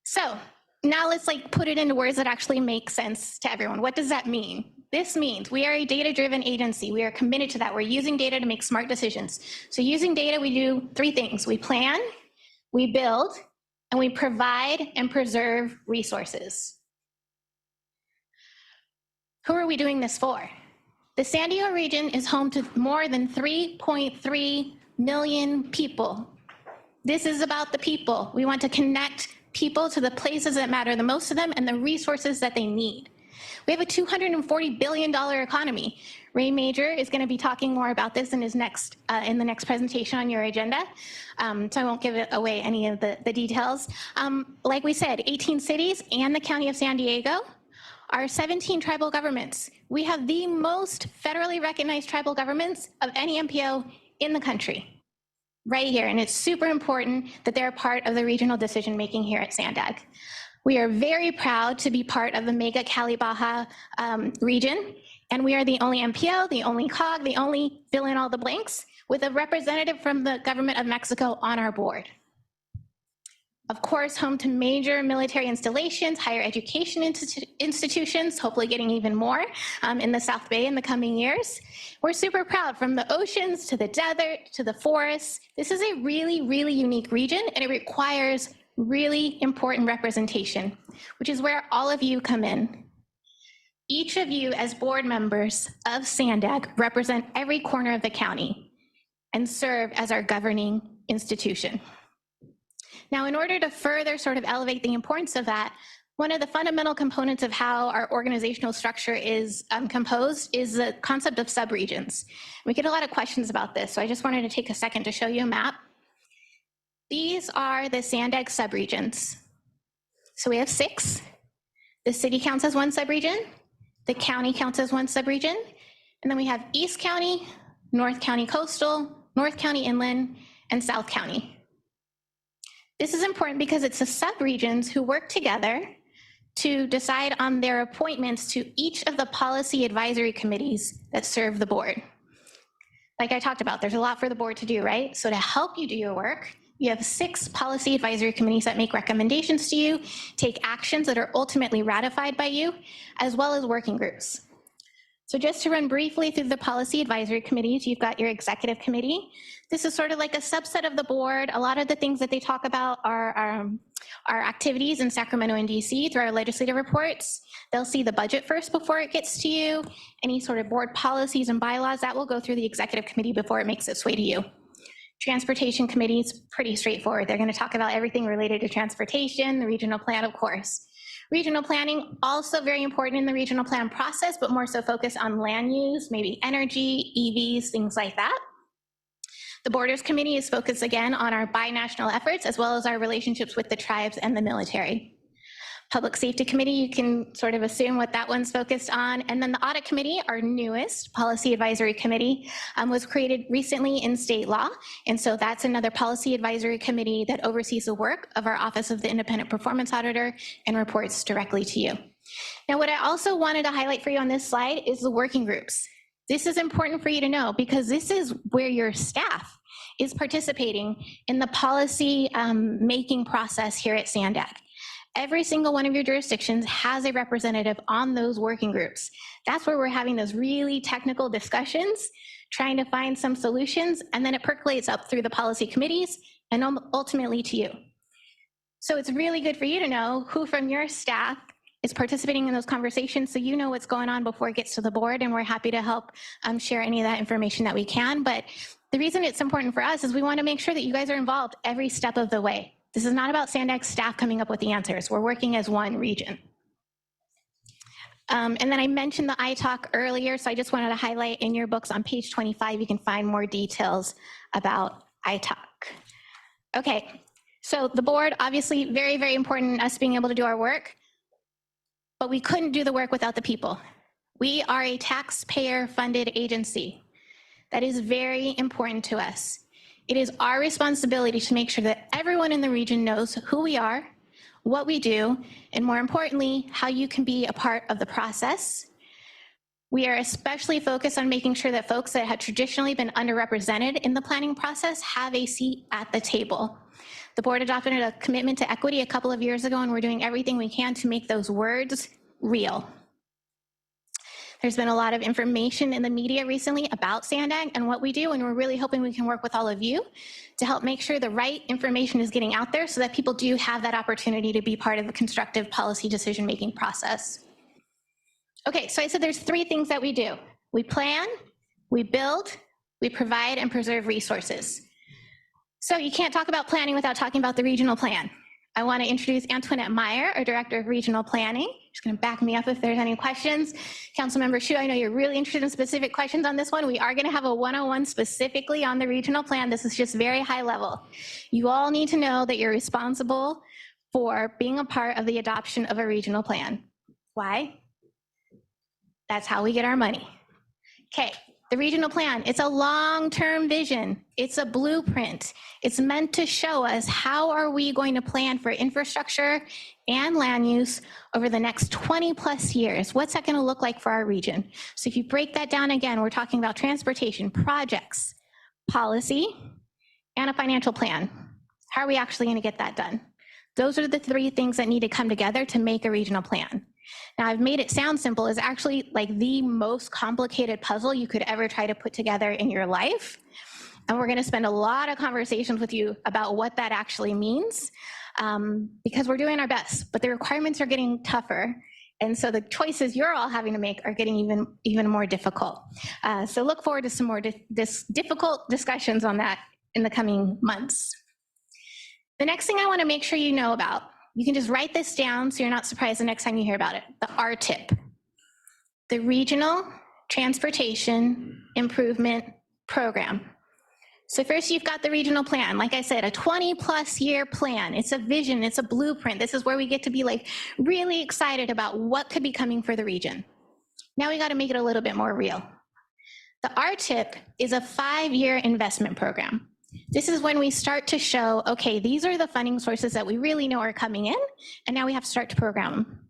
So now let's put it into words that actually make sense to everyone. What does that mean? This means we are a data-driven agency. We are committed to that. We're using data to make smart decisions. So using data, we do three things. We plan, we build, and we provide and preserve resources. Who are we doing this for? The San Diego region is home to more than 3.3 million people. This is about the people. We want to connect people to the places that matter the most to them and the resources that they need. We have a $240 billion economy. Ray Major is going to be talking more about this in his next, in the next presentation on your agenda. So I won't give away any of the details. Like we said, 18 cities and the County of San Diego are 17 tribal governments. We have the most federally recognized tribal governments of any MPO in the country. Right here, and it's super important that they're part of the regional decision-making here at Sandag. We are very proud to be part of the Mega Cali Baja region, and we are the only MPO, the only COG, the only fill in all the blanks, with a representative from the government of Mexico on our board. Of course, home to major military installations, higher education institutions, hopefully getting even more in the South Bay in the coming years. We're super proud, from the oceans to the desert to the forests. This is a really, really unique region, and it requires really important representation, which is where all of you come in. Each of you as board members of Sandag represent every corner of the county and serve as our governing institution. Now, in order to further sort of elevate the importance of that, one of the fundamental components of how our organizational structure is composed is the concept of subregions. We get a lot of questions about this, so I just wanted to take a second to show you a map. These are the Sandag subregions. So we have 6. The city counts as one subregion, the county counts as one subregion, and then we have East County, North County Coastal, North County Inland, and South County. This is important because it's the subregions who work together to decide on their appointments to each of the policy advisory committees that serve the board. Like I talked about, there's a lot for the board to do, right? So to help you do your work, you have 6 policy advisory committees that make recommendations to you, take actions that are ultimately ratified by you, as well as working groups. So just to run briefly through the policy advisory committees, you've got your executive committee. This is sort of like a subset of the board. A lot of the things that they talk about are our activities in Sacramento and DC through our legislative reports. They'll see the budget first before it gets to you. Any sort of board policies and bylaws, that will go through the executive committee before it makes its way to you. Transportation committee is pretty straightforward. They're going to talk about everything related to transportation, the regional plan, of course. Regional planning, also very important in the regional plan process, but more so focused on land use, maybe energy, EVs, things like that. The Borders Committee is focused again on our binational efforts, as well as our relationships with the tribes and the military. Public Safety Committee, you can sort of assume what that one's focused on. And then the Audit Committee, our newest policy advisory committee, was created recently in state law. And so that's another policy advisory committee that oversees the work of our Office of the Independent Performance Auditor and reports directly to you. Now, what I also wanted to highlight for you on this slide is the working groups. This is important for you to know because this is where your staff is participating in the policy making process here at SANDAG. Every single one of your jurisdictions has a representative on those working groups. That's where we're having those really technical discussions, trying to find some solutions, and then it percolates up through the policy committees and ultimately to you. So it's really good for you to know who from your staff is participating in those conversations so you know what's going on before it gets to the board, and we're happy to help share any of that information that we can. But the reason it's important for us is we want to make sure that you guys are involved every step of the way. This is not about SANDAG's staff coming up with the answers. We're working as one region. And then I mentioned the ITALK earlier, so I just wanted to highlight in your books on page 25, you can find more details about ITALK. Okay, so the board, obviously very, very important in us being able to do our work, but we couldn't do the work without the people. We are a taxpayer-funded agency. That is very important to us. It is our responsibility to make sure that everyone in the region knows who we are, what we do, and more importantly, how you can be a part of the process. We are especially focused on making sure that folks that had traditionally been underrepresented in the planning process have a seat at the table. The board adopted a commitment to equity a couple of years ago, and we're doing everything we can to make those words real. There's been a lot of information in the media recently about SANDAG and what we do, and we're really hoping we can work with all of you to help make sure the right information is getting out there so that people do have that opportunity to be part of the constructive policy decision-making process. Okay, so I said there's three things that we do. We plan, we build, we provide and preserve resources. So you can't talk about planning without talking about the regional plan. I want to introduce Antoinette Meyer, our Director of Regional Planning. She's going to back me up if there's any questions. Councilmember Hsu, I know you're really interested in specific questions on this one. We are going to have a 101 specifically on the regional plan. This is just very high level. You all need to know that you're responsible for being a part of the adoption of a regional plan. Why? That's how we get our money. Okay. The regional plan, it's a long-term vision. It's a blueprint. It's meant to show us how are we going to plan for infrastructure and land use over the next 20 plus years. What's that going to look like for our region? So if you break that down again, we're talking about transportation, projects, policy, and a financial plan. How are we actually going to get that done? Those are the three things that need to come together to make a regional plan. Now, I've made it sound simple. It's actually like the most complicated puzzle you could ever try to put together in your life. And we're going to spend a lot of conversations with you about what that actually means, because we're doing our best, but the requirements are getting tougher. And so the choices you're all having to make are getting even more difficult. So look forward to some more difficult discussions on that in the coming months. The next thing I want to make sure you know about, you can just write this down so you're not surprised the next time you hear about it. The RTIP, the Regional Transportation Improvement Program. So first you've got the regional plan. Like I said, a 20+ year plan. It's a vision, it's a blueprint. This is where we get to be like really excited about what could be coming for the region. Now we got to make it a little bit more real. The RTIP is a 5-year investment program. This is when we start to show, okay, these are the funding sources that we really know are coming in, and now we have to start to program them.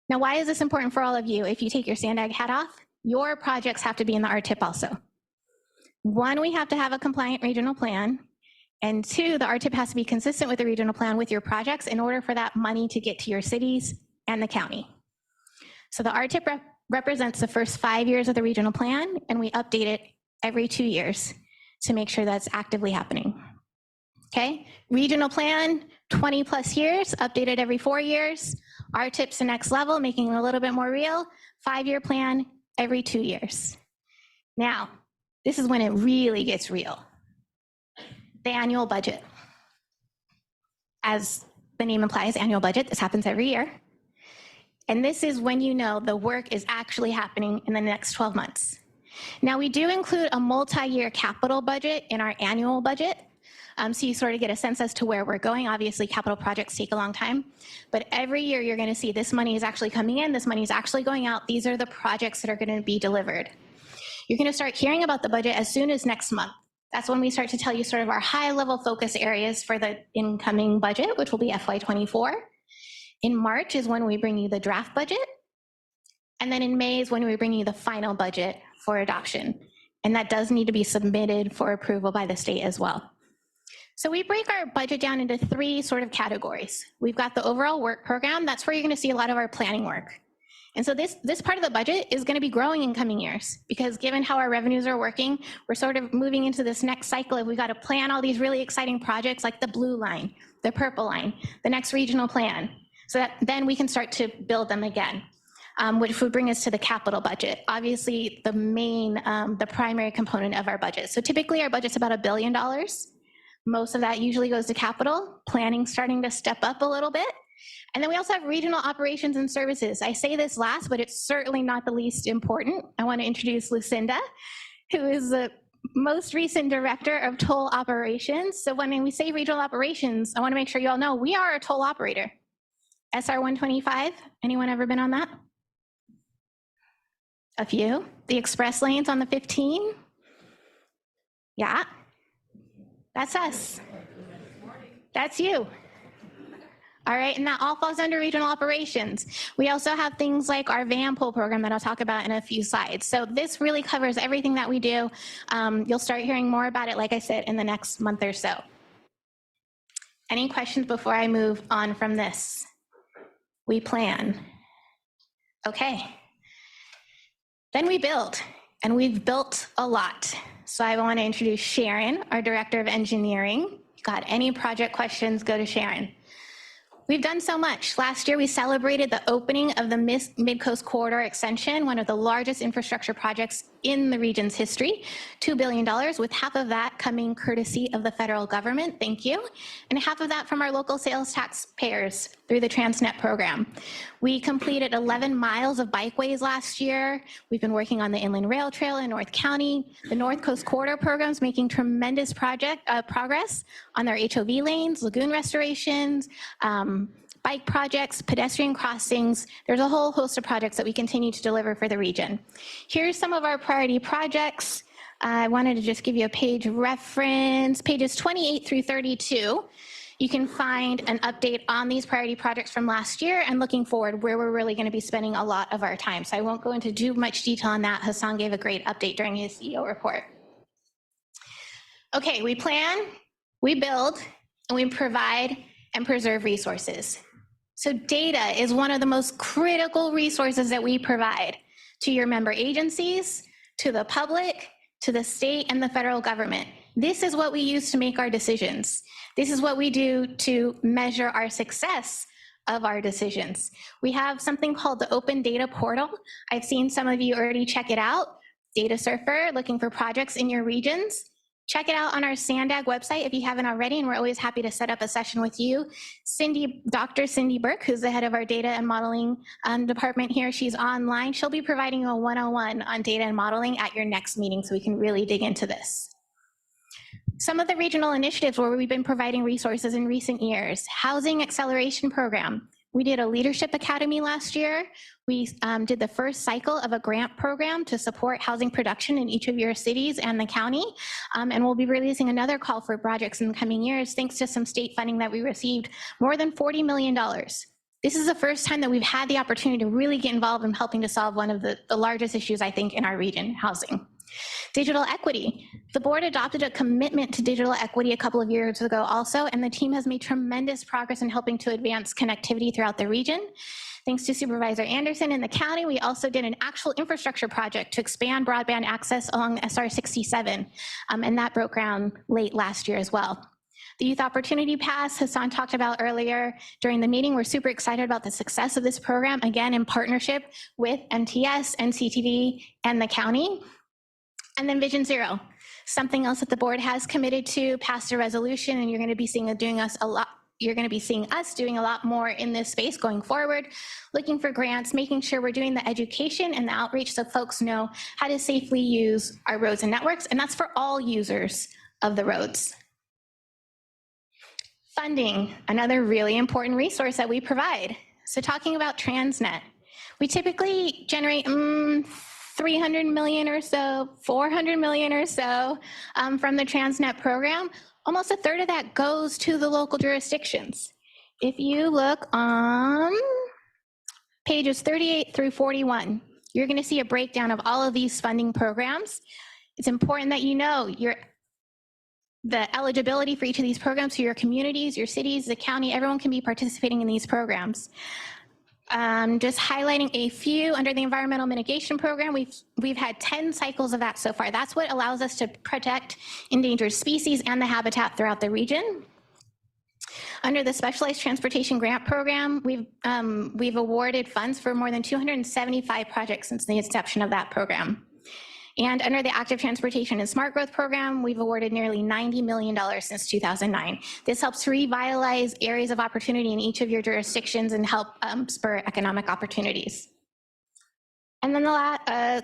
Now, why is this important for all of you? If you take your SANDAG hat off, your projects have to be in the RTIP also. 1, we have to have a compliant regional plan, and 2, the RTIP has to be consistent with the regional plan with your projects in order for that money to get to your cities and the county. So the RTIP represents the first 5 years of the regional plan, and we update it every 2 years to make sure that's actively happening. Okay, regional plan, 20 plus years, updated every 4 years. Our tips to next level, making it a little bit more real, 5-year plan every 2 years. Now, this is when it really gets real. The annual budget. As the name implies, annual budget, this happens every year. And this is when you know the work is actually happening in the next 12 months. Now, we do include a multi-year capital budget in our annual budget. So you sort of get a sense as to where we're going. Obviously, capital projects take a long time, but every year you're going to see this money is actually coming in, this money is actually going out. These are the projects that are going to be delivered. You're going to start hearing about the budget as soon as next month. That's when we start to tell you sort of our high-level focus areas for the incoming budget, which will be FY24. In March is when we bring you the draft budget. And then in May is when we bring you the final budget for adoption. And that does need to be submitted for approval by the state as well. So we break our budget down into 3 sort of categories. We've got the overall work program. That's where you're going to see a lot of our planning work. And so this part of the budget is going to be growing in coming years, because given how our revenues are working, we're sort of moving into this next cycle of we've got to plan all these really exciting projects like the blue line, the purple line, the next regional plan, so that then we can start to build them again, which would bring us to the capital budget. Obviously, the primary component of our budget. So typically our budget's about $1 billion. Most of that usually goes to capital. Planning starting to step up a little bit. And then we also have regional operations and services. I say this last, but it's certainly not the least important. I want to introduce Lucinda, who is the most recent director of toll operations. So when we say regional operations, I want to make sure you all know we are a toll operator. SR 125, anyone ever been on that? A few. The express lanes on the 15? Yeah. That's us. That's you. All right, and that all falls under regional operations. We also have things like our van pool program that I'll talk about in a few slides. So this really covers everything that we do. You'll start hearing more about it, like I said, in the next month or so. Any questions before I move on from this? We plan. Okay. Then we build, and we've built a lot. So I want to introduce Sharon, our Director of Engineering. Got any project questions, go to Sharon. We've done so much. Last year, we celebrated the opening of the Mid-Coast Corridor Extension, one of the largest infrastructure projects in the region's history, $2 billion, with half of that coming courtesy of the federal government, thank you, and half of that from our local sales taxpayers through the Transnet program. We completed 11 miles of bikeways last year. We've been working on the Inland Rail Trail in North County. The North Coast Corridor program's making tremendous progress on their HOV lanes, lagoon restorations, bike projects, pedestrian crossings. There's a whole host of projects that we continue to deliver for the region. Here's some of our priority projects. I wanted to just give you a page reference, pages 28 through 32. You can find an update on these priority projects from last year and looking forward where we're really going to be spending a lot of our time. So I won't go into too much detail on that. Hassan gave a great update during his CEO report. Okay, we plan, we build, and we provide and preserve resources. So data is one of the most critical resources that we provide to your member agencies, to the public, to the state and the federal government. This is what we use to make our decisions. This is what we do to measure our success of our decisions. We have something called the Open Data Portal. I've seen some of you already check it out. Data Surfer, looking for projects in your regions. Check it out on our SANDAG website if you haven't already, and we're always happy to set up a session with you. Dr. Cindy Burke, who's the head of our data and modeling department here, she's online. She'll be providing you a 101 on data and modeling at your next meeting so we can really dig into this. Some of the regional initiatives where we've been providing resources in recent years, Housing Acceleration Program. We did a Leadership Academy last year. We did the first cycle of a grant program to support housing production in each of your cities and the county. And we'll be releasing another call for projects in the coming years, thanks to some state funding that we received, more than $40 million. This is the first time that we've had the opportunity to really get involved in helping to solve one of the largest issues, I think, in our region, housing. Digital equity. The board adopted a commitment to digital equity a couple of years ago also, and the team has made tremendous progress in helping to advance connectivity throughout the region. Thanks to Supervisor Anderson in the county, we also did an actual infrastructure project to expand broadband access along SR 67, and that broke ground late last year as well. The Youth Opportunity Pass, Hassan talked about earlier during the meeting. We're super excited about the success of this program, again, in partnership with MTS, NCTV, and the county. And then Vision Zero, something else that the board has committed to, passed a resolution, and you're going to be seeing us doing a lot more in this space going forward, looking for grants, making sure we're doing the education and the outreach so folks know how to safely use our roads and networks, and that's for all users of the roads. Funding, another really important resource that we provide. So talking about Transnet, we typically generate 300 million or so, 400 million or so from the Transnet program. Almost a third of that goes to the local jurisdictions. If you look on pages 38 through 41, you're going to see a breakdown of all of these funding programs. It's important that you know the eligibility for each of these programs, so your communities, your cities, the county, everyone can be participating in these programs. Just highlighting a few under the environmental mitigation program, we've had 10 cycles of that so far. That's what allows us to protect endangered species and the habitat throughout the region. Under the Specialized Transportation Grant Program, we've awarded funds for more than 275 projects since the inception of that program. And under the Active Transportation and Smart Growth Program, we've awarded nearly $90 million since 2009. This helps to revitalize areas of opportunity in each of your jurisdictions and help spur economic opportunities. And then the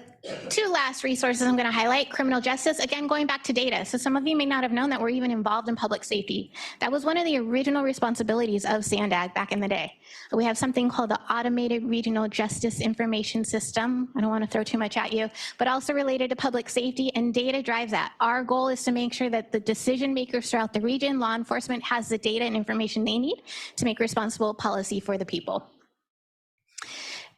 two last resources I'm going to highlight, criminal justice, again, going back to data. So some of you may not have known that we're even involved in public safety. That was one of the original responsibilities of SANDAG back in the day. We have something called the Automated Regional Justice Information System. I don't want to throw too much at you, but also related to public safety, and data drives that. Our goal is to make sure that the decision makers throughout the region, law enforcement, has the data and information they need to make responsible policy for the people.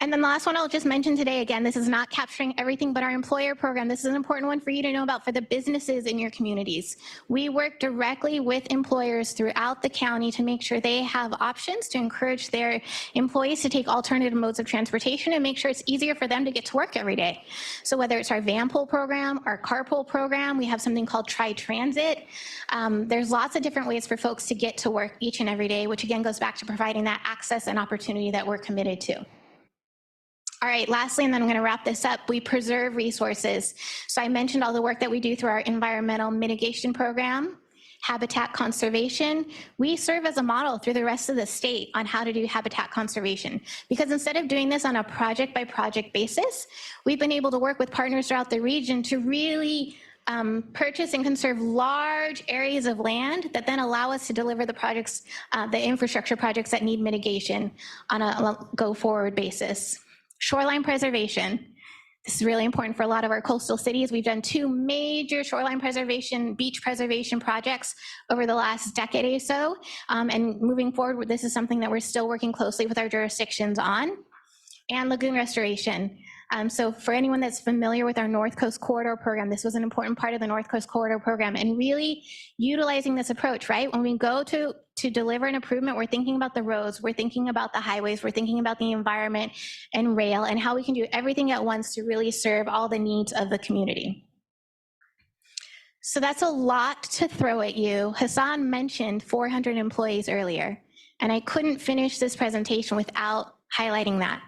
And then the last one I'll just mention today, again, this is not capturing everything, but our employer program. This is an important one for you to know about for the businesses in your communities. We work directly with employers throughout the county to make sure they have options to encourage their employees to take alternative modes of transportation and make sure it's easier for them to get to work every day. So whether it's our van pool program, our carpool program, we have something called Tri-Transit. There's lots of different ways for folks to get to work each and every day, which again goes back to providing that access and opportunity that we're committed to. All right, lastly, and then I'm going to wrap this up, we preserve resources. So I mentioned all the work that we do through our environmental mitigation program, habitat conservation. We serve as a model through the rest of the state on how to do habitat conservation. Because instead of doing this on a project by project basis, we've been able to work with partners throughout the region to really purchase and conserve large areas of land that then allow us to deliver the projects, the infrastructure projects that need mitigation on a go-forward basis. Shoreline preservation. This is really important for a lot of our coastal cities. We've done 2 major shoreline preservation, beach preservation projects over the last decade or so. And moving forward, this is something that we're still working closely with our jurisdictions on. And lagoon restoration. So for anyone that's familiar with our North Coast Corridor program, this was an important part of the North Coast Corridor program, and really utilizing this approach, right? When we go to deliver an improvement, we're thinking about the roads, we're thinking about the highways, we're thinking about the environment and rail, and how we can do everything at once to really serve all the needs of the community. So that's a lot to throw at you. Hassan mentioned 400 employees earlier, and I couldn't finish this presentation without highlighting that.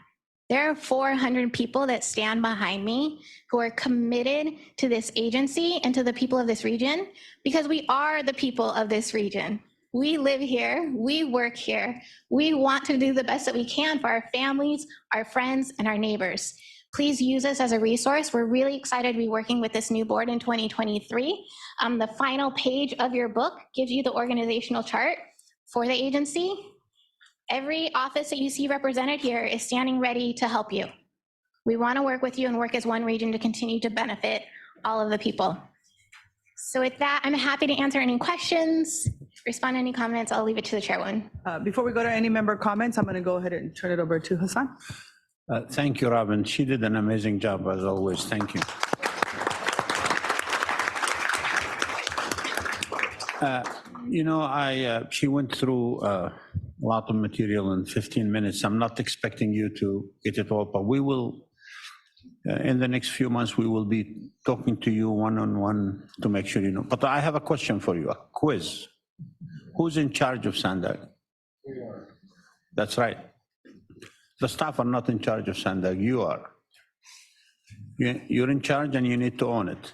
There are 400 people that stand behind me who are committed to this agency and to the people of this region, because we are the people of this region. We live here, we work here. We want to do the best that we can for our families, our friends, and our neighbors. Please use us as a resource. We're really excited to be working with this new board in 2023. The final page of your book gives you the organizational chart for the agency. Every office that you see represented here is standing ready to help you. We want to work with you and work as one region to continue to benefit all of the people. So with that, I'm happy to answer any questions, respond to any comments. I'll leave it to the chairwoman. Before we go to any member comments, I'm going to go ahead and turn it over to Hassan. Thank you, Robin. She did an amazing job as always. Thank you. You know, she went through a lot of material in 15 minutes. I'm not expecting you to get it all, but we will, in the next few months, we will be talking to you one-on-one to make sure you know. But I have a question for you, a quiz. Who's in charge of Sandag? We are. That's right. The staff are not in charge of Sandag, you are. You're in charge and you need to own it.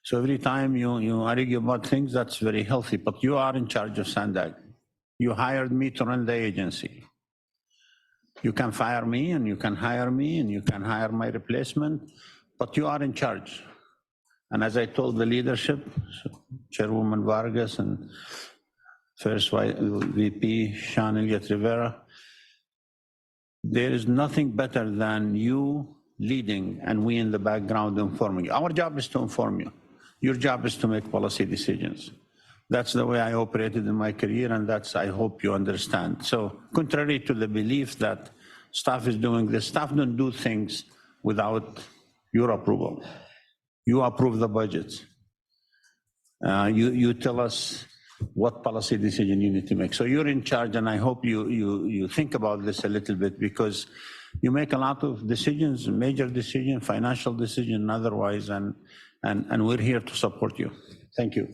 So every time you argue about things, that's very healthy, but you are in charge of Sandag. You hired me to run the agency. You can fire me and you can hire me and you can hire my replacement, but you are in charge. And as I told the leadership, Chairwoman Vargas and First VP Sean Elliott Rivera, there is nothing better than you leading and we in the background informing you. Our job is to inform you. Your job is to make policy decisions. That's the way I operated in my career, and that's, I hope you understand. So contrary to the belief that staff is doing this, staff don't do things without your approval. You approve the budgets. You tell us what policy decision you need to make. So you're in charge, and I hope you think about this a little bit, because you make a lot of decisions, major decisions, financial decisions, otherwise, and we're here to support you. Thank you.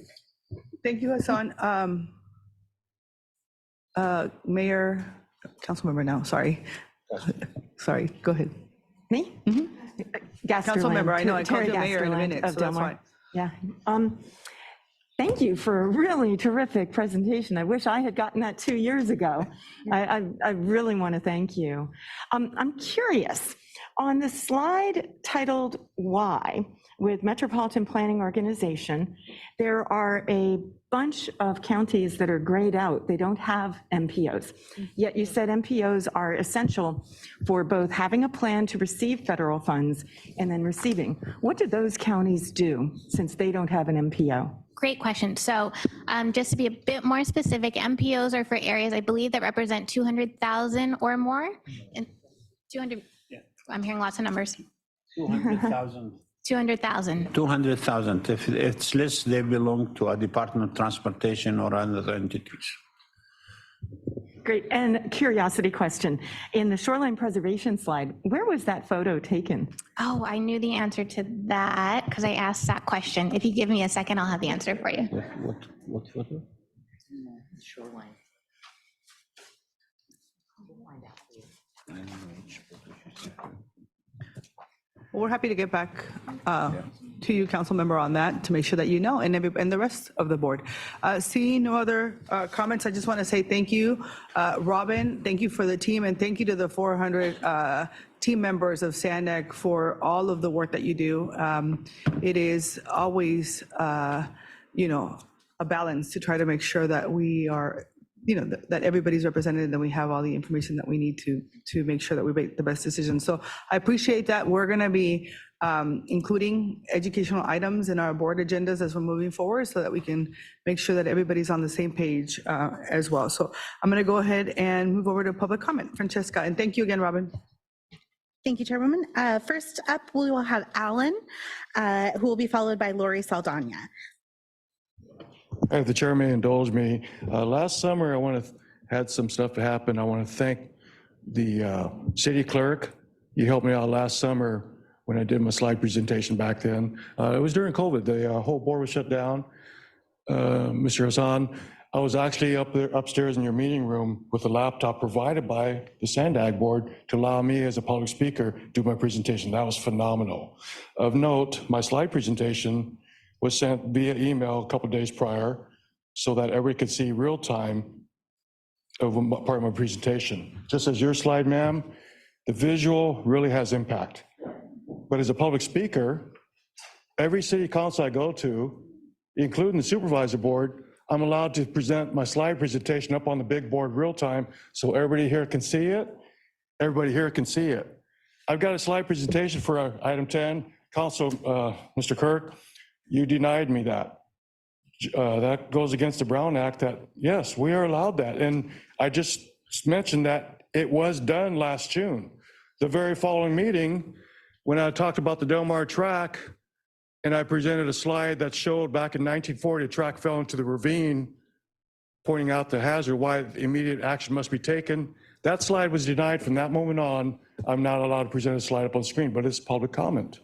Thank you, Hassan. Mayor, Councilmember now, sorry. Sorry, go ahead. Me? Councilmember, I know I called you mayor in a minute, so that's fine. Yeah. Thank you for a really terrific presentation. I wish I had gotten that 2 years ago. I really want to thank you. I'm curious, on the slide titled Why, with Metropolitan Planning Organization, there are a bunch of counties that are grayed out. They don't have MPOs. Yet you said MPOs are essential for both having a plan to receive federal funds and then receiving. What do those counties do since they don't have an MPO? Great question. So just to be a bit more specific, MPOs are for areas, I believe, that represent 200,000 or more. And 200, I'm hearing lots of numbers. 200,000. 200,000. 200,000. If it's less, they belong to a Department of Transportation or other entities. Great. And curiosity question. In the shoreline preservation slide, where was that photo taken? Oh, I knew the answer to that because I asked that question. If you give me a second, I'll have the answer for you. What photo? Shoreline. Well, we're happy to get back to you, Councilmember, on that to make sure that you know, and the rest of the board. Seeing no other comments, I just want to say thank you, Robin. Thank you for the team, and thank you to the 400 team members of SANDAG for all of the work that you do. It is always, a balance to try to make sure that we are, that everybody's represented and that we have all the information that we need to make sure that we make the best decisions. So I appreciate that. We're going to be including educational items in our board agendas as we're moving forward so that we can make sure that everybody's on the same page as well. So I'm going to go ahead and move over to public comment. Francesca, and thank you again, Robin. Thank you, Chairwoman. First up, we will have Alan, who will be followed by Lori Saldana. If the chair may indulge me, last summer had some stuff to happen. I want to thank the city clerk. You helped me out last summer when I did my slide presentation back then. It was during COVID. The whole board was shut down. Mr. Hassan, I was actually up there upstairs in your meeting room with a laptop provided by the SANDAG board to allow me as a public speaker to do my presentation. That was phenomenal. Of note, my slide presentation was sent via email a couple of days prior so that everybody could see real time of part of my presentation. Just as your slide, ma'am, the visual really has impact. But as a public speaker, every city council I go to, including the supervisor board, I'm allowed to present my slide presentation up on the big board real time so everybody here can see it. Everybody here can see it. I've got a slide presentation for item 10. Council, Mr. Kirk, you denied me that. That goes against the Brown Act that, yes, we are allowed that. And I just mentioned that it was done last June. The very following meeting, when I talked about the Del Mar track, and I presented a slide that showed back in 1940, a track fell into the ravine, pointing out the hazard, why immediate action must be taken. That slide was denied. From that moment on, I'm not allowed to present a slide up on screen, but it's public comment.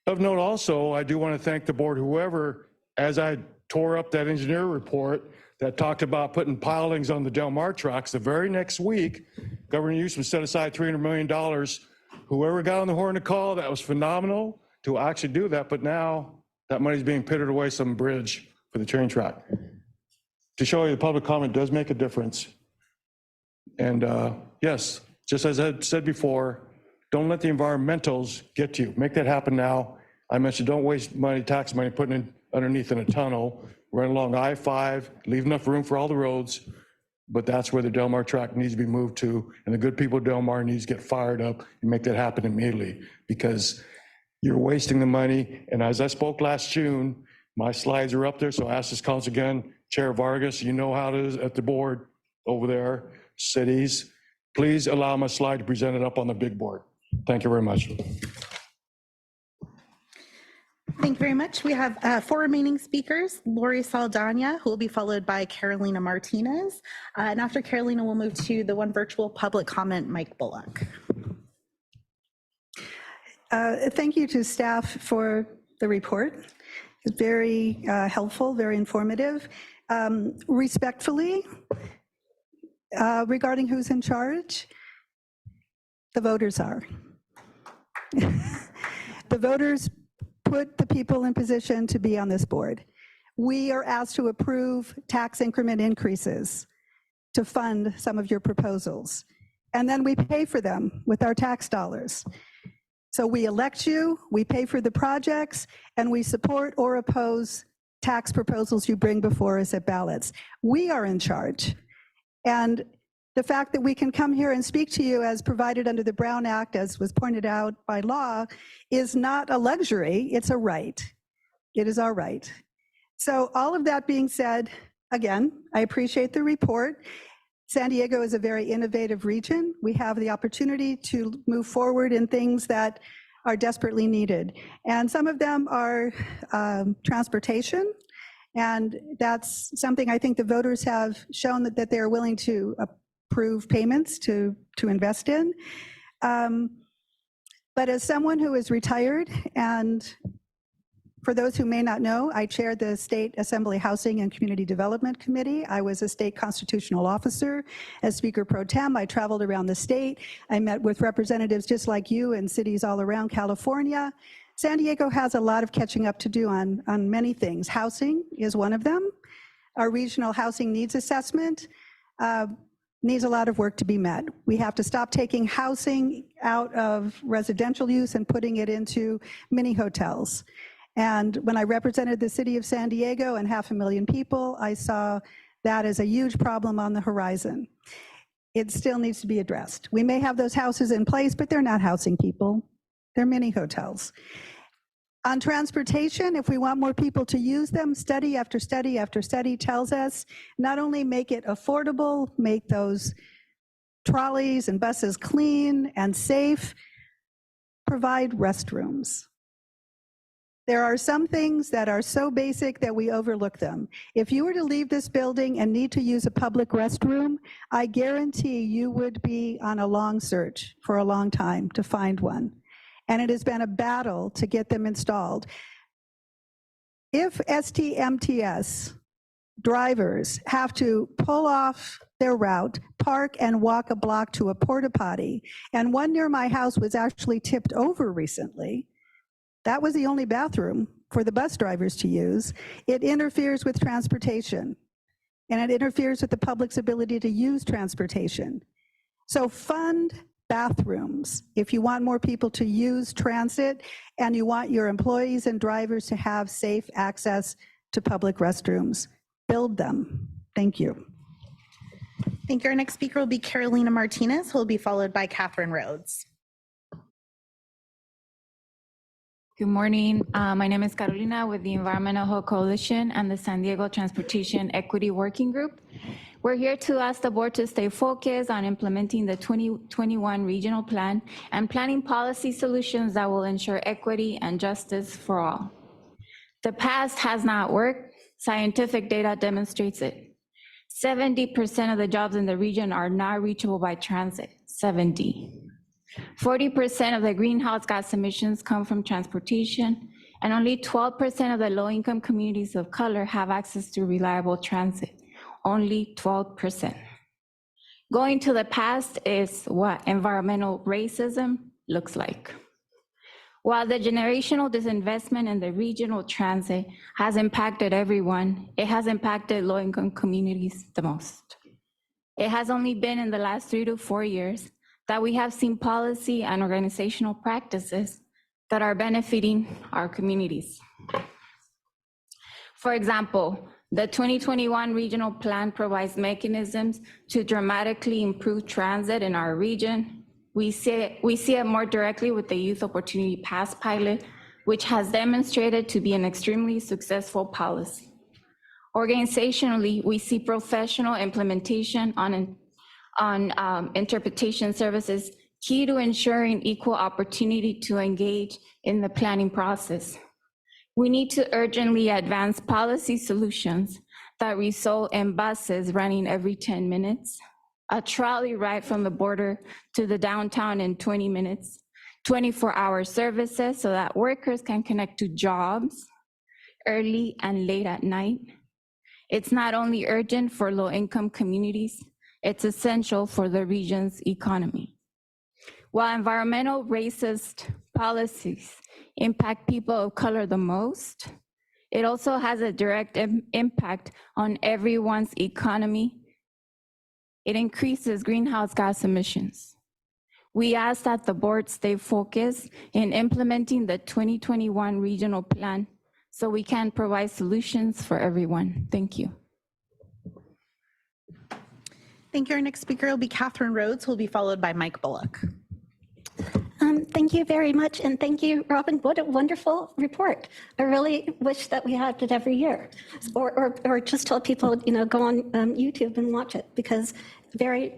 Of note also, I do want to thank the board, whoever, as I tore up that engineer report that talked about putting pilings on the Del Mar tracks, the very next week, Governor Newsom set aside $300 million. Whoever got on the horn to call, that was phenomenal to actually do that. But now that money's being pitted away some bridge for the train track. To show you the public comment does make a difference. And yes, just as I said before, don't let the environmentals get to you. Make that happen now. I mentioned don't waste money, tax money, putting it underneath in a tunnel, run along I-5, leave enough room for all the roads, but that's where the Del Mar track needs to be moved to, and the good people of Del Mar needs to get fired up and make that happen immediately, because you're wasting the money. And as I spoke last June, my slides are up there, so I ask this council again, Chair Vargas, you know how it is at the board over there, cities, please allow my slide to present it up on the big board. Thank you very much. Thank you very much. We have 4 remaining speakers, Lori Saldana, who will be followed by Carolina Martinez. And after Carolina, we'll move to the one virtual public comment, Mike Bullock. Thank you to staff for the report. It's very helpful, very informative. Respectfully, regarding who's in charge, the voters are. The voters put the people in position to be on this board. We are asked to approve tax increment increases to fund some of your proposals. And then we pay for them with our tax dollars. So we elect you, we pay for the projects, and we support or oppose tax proposals you bring before us at ballots. We are in charge. And the fact that we can come here and speak to you as provided under the Brown Act, as was pointed out by law, is not a luxury, it's a right. It is our right. So all of that being said, again, I appreciate the report. San Diego is a very innovative region. We have the opportunity to move forward in things that are desperately needed. And some of them are transportation. And that's something I think the voters have shown that they're willing to approve payments to invest in. But as someone who is retired, and for those who may not know, I chaired the State Assembly Housing and Community Development Committee. I was a state constitutional officer. As Speaker Pro Tem, I traveled around the state. I met with representatives just like you in cities all around California. San Diego has a lot of catching up to do on many things. Housing is one of them. Our regional housing needs assessment needs a lot of work to be met. We have to stop taking housing out of residential use and putting it into mini hotels. And when I represented the city of San Diego and 500,000 people, I saw that as a huge problem on the horizon. It still needs to be addressed. We may have those houses in place, but they're not housing people. They're mini hotels. On transportation, if we want more people to use them, study after study after study tells us not only make it affordable, make those trolleys and buses clean and safe, provide restrooms. There are some things that are so basic that we overlook them. If you were to leave this building and need to use a public restroom, I guarantee you would be on a long search for a long time to find one. And it has been a battle to get them installed. If STMTS drivers have to pull off their route, park and walk a block to a porta potty, and one near my house was actually tipped over recently, that was the only bathroom for the bus drivers to use. It interferes with transportation, and it interferes with the public's ability to use transportation. So fund bathrooms if you want more people to use transit and you want your employees and drivers to have safe access to public restrooms. Build them. Thank you. Thank you. Our next speaker will be Carolina Martinez, who will be followed by Catherine Rhodes. Good morning. My name is Carolina with the Environmental Health Coalition and the San Diego Transportation Equity Working Group. We're here to ask the board to stay focused on implementing the 2021 regional plan and planning policy solutions that will ensure equity and justice for all. The past has not worked. Scientific data demonstrates it. 70% of the jobs in the region are not reachable by transit, 70. 40% of the greenhouse gas emissions come from transportation, and only 12% of the low-income communities of color have access to reliable transit, only 12%. Going to the past is what environmental racism looks like. While the generational disinvestment in the regional transit has impacted everyone, it has impacted low-income communities the most. It has only been in the last 3 to 4 years that we have seen policy and organizational practices that are benefiting our communities. For example, the 2021 regional plan provides mechanisms to dramatically improve transit in our region. We see it more directly with the Youth Opportunity Pass pilot, which has demonstrated to be an extremely successful policy. Organizationally, we see professional implementation on interpretation services key to ensuring equal opportunity to engage in the planning process. We need to urgently advance policy solutions that result in buses running every 10 minutes, a trolley ride from the border to the downtown in 20 minutes, 24-hour services so that workers can connect to jobs early and late at night. It's not only urgent for low-income communities, it's essential for the region's economy. While environmental racist policies impact people of color the most, it also has a direct impact on everyone's economy. It increases greenhouse gas emissions. We ask that the board stay focused in implementing the 2021 regional plan so we can provide solutions for everyone. Thank you. Thank you. Our next speaker will be Catherine Rhodes, who will be followed by Mike Bullock. Thank you very much, and thank you, Robin. What a wonderful report. I really wish that we had it every year, or just tell people, go on YouTube and watch it, because very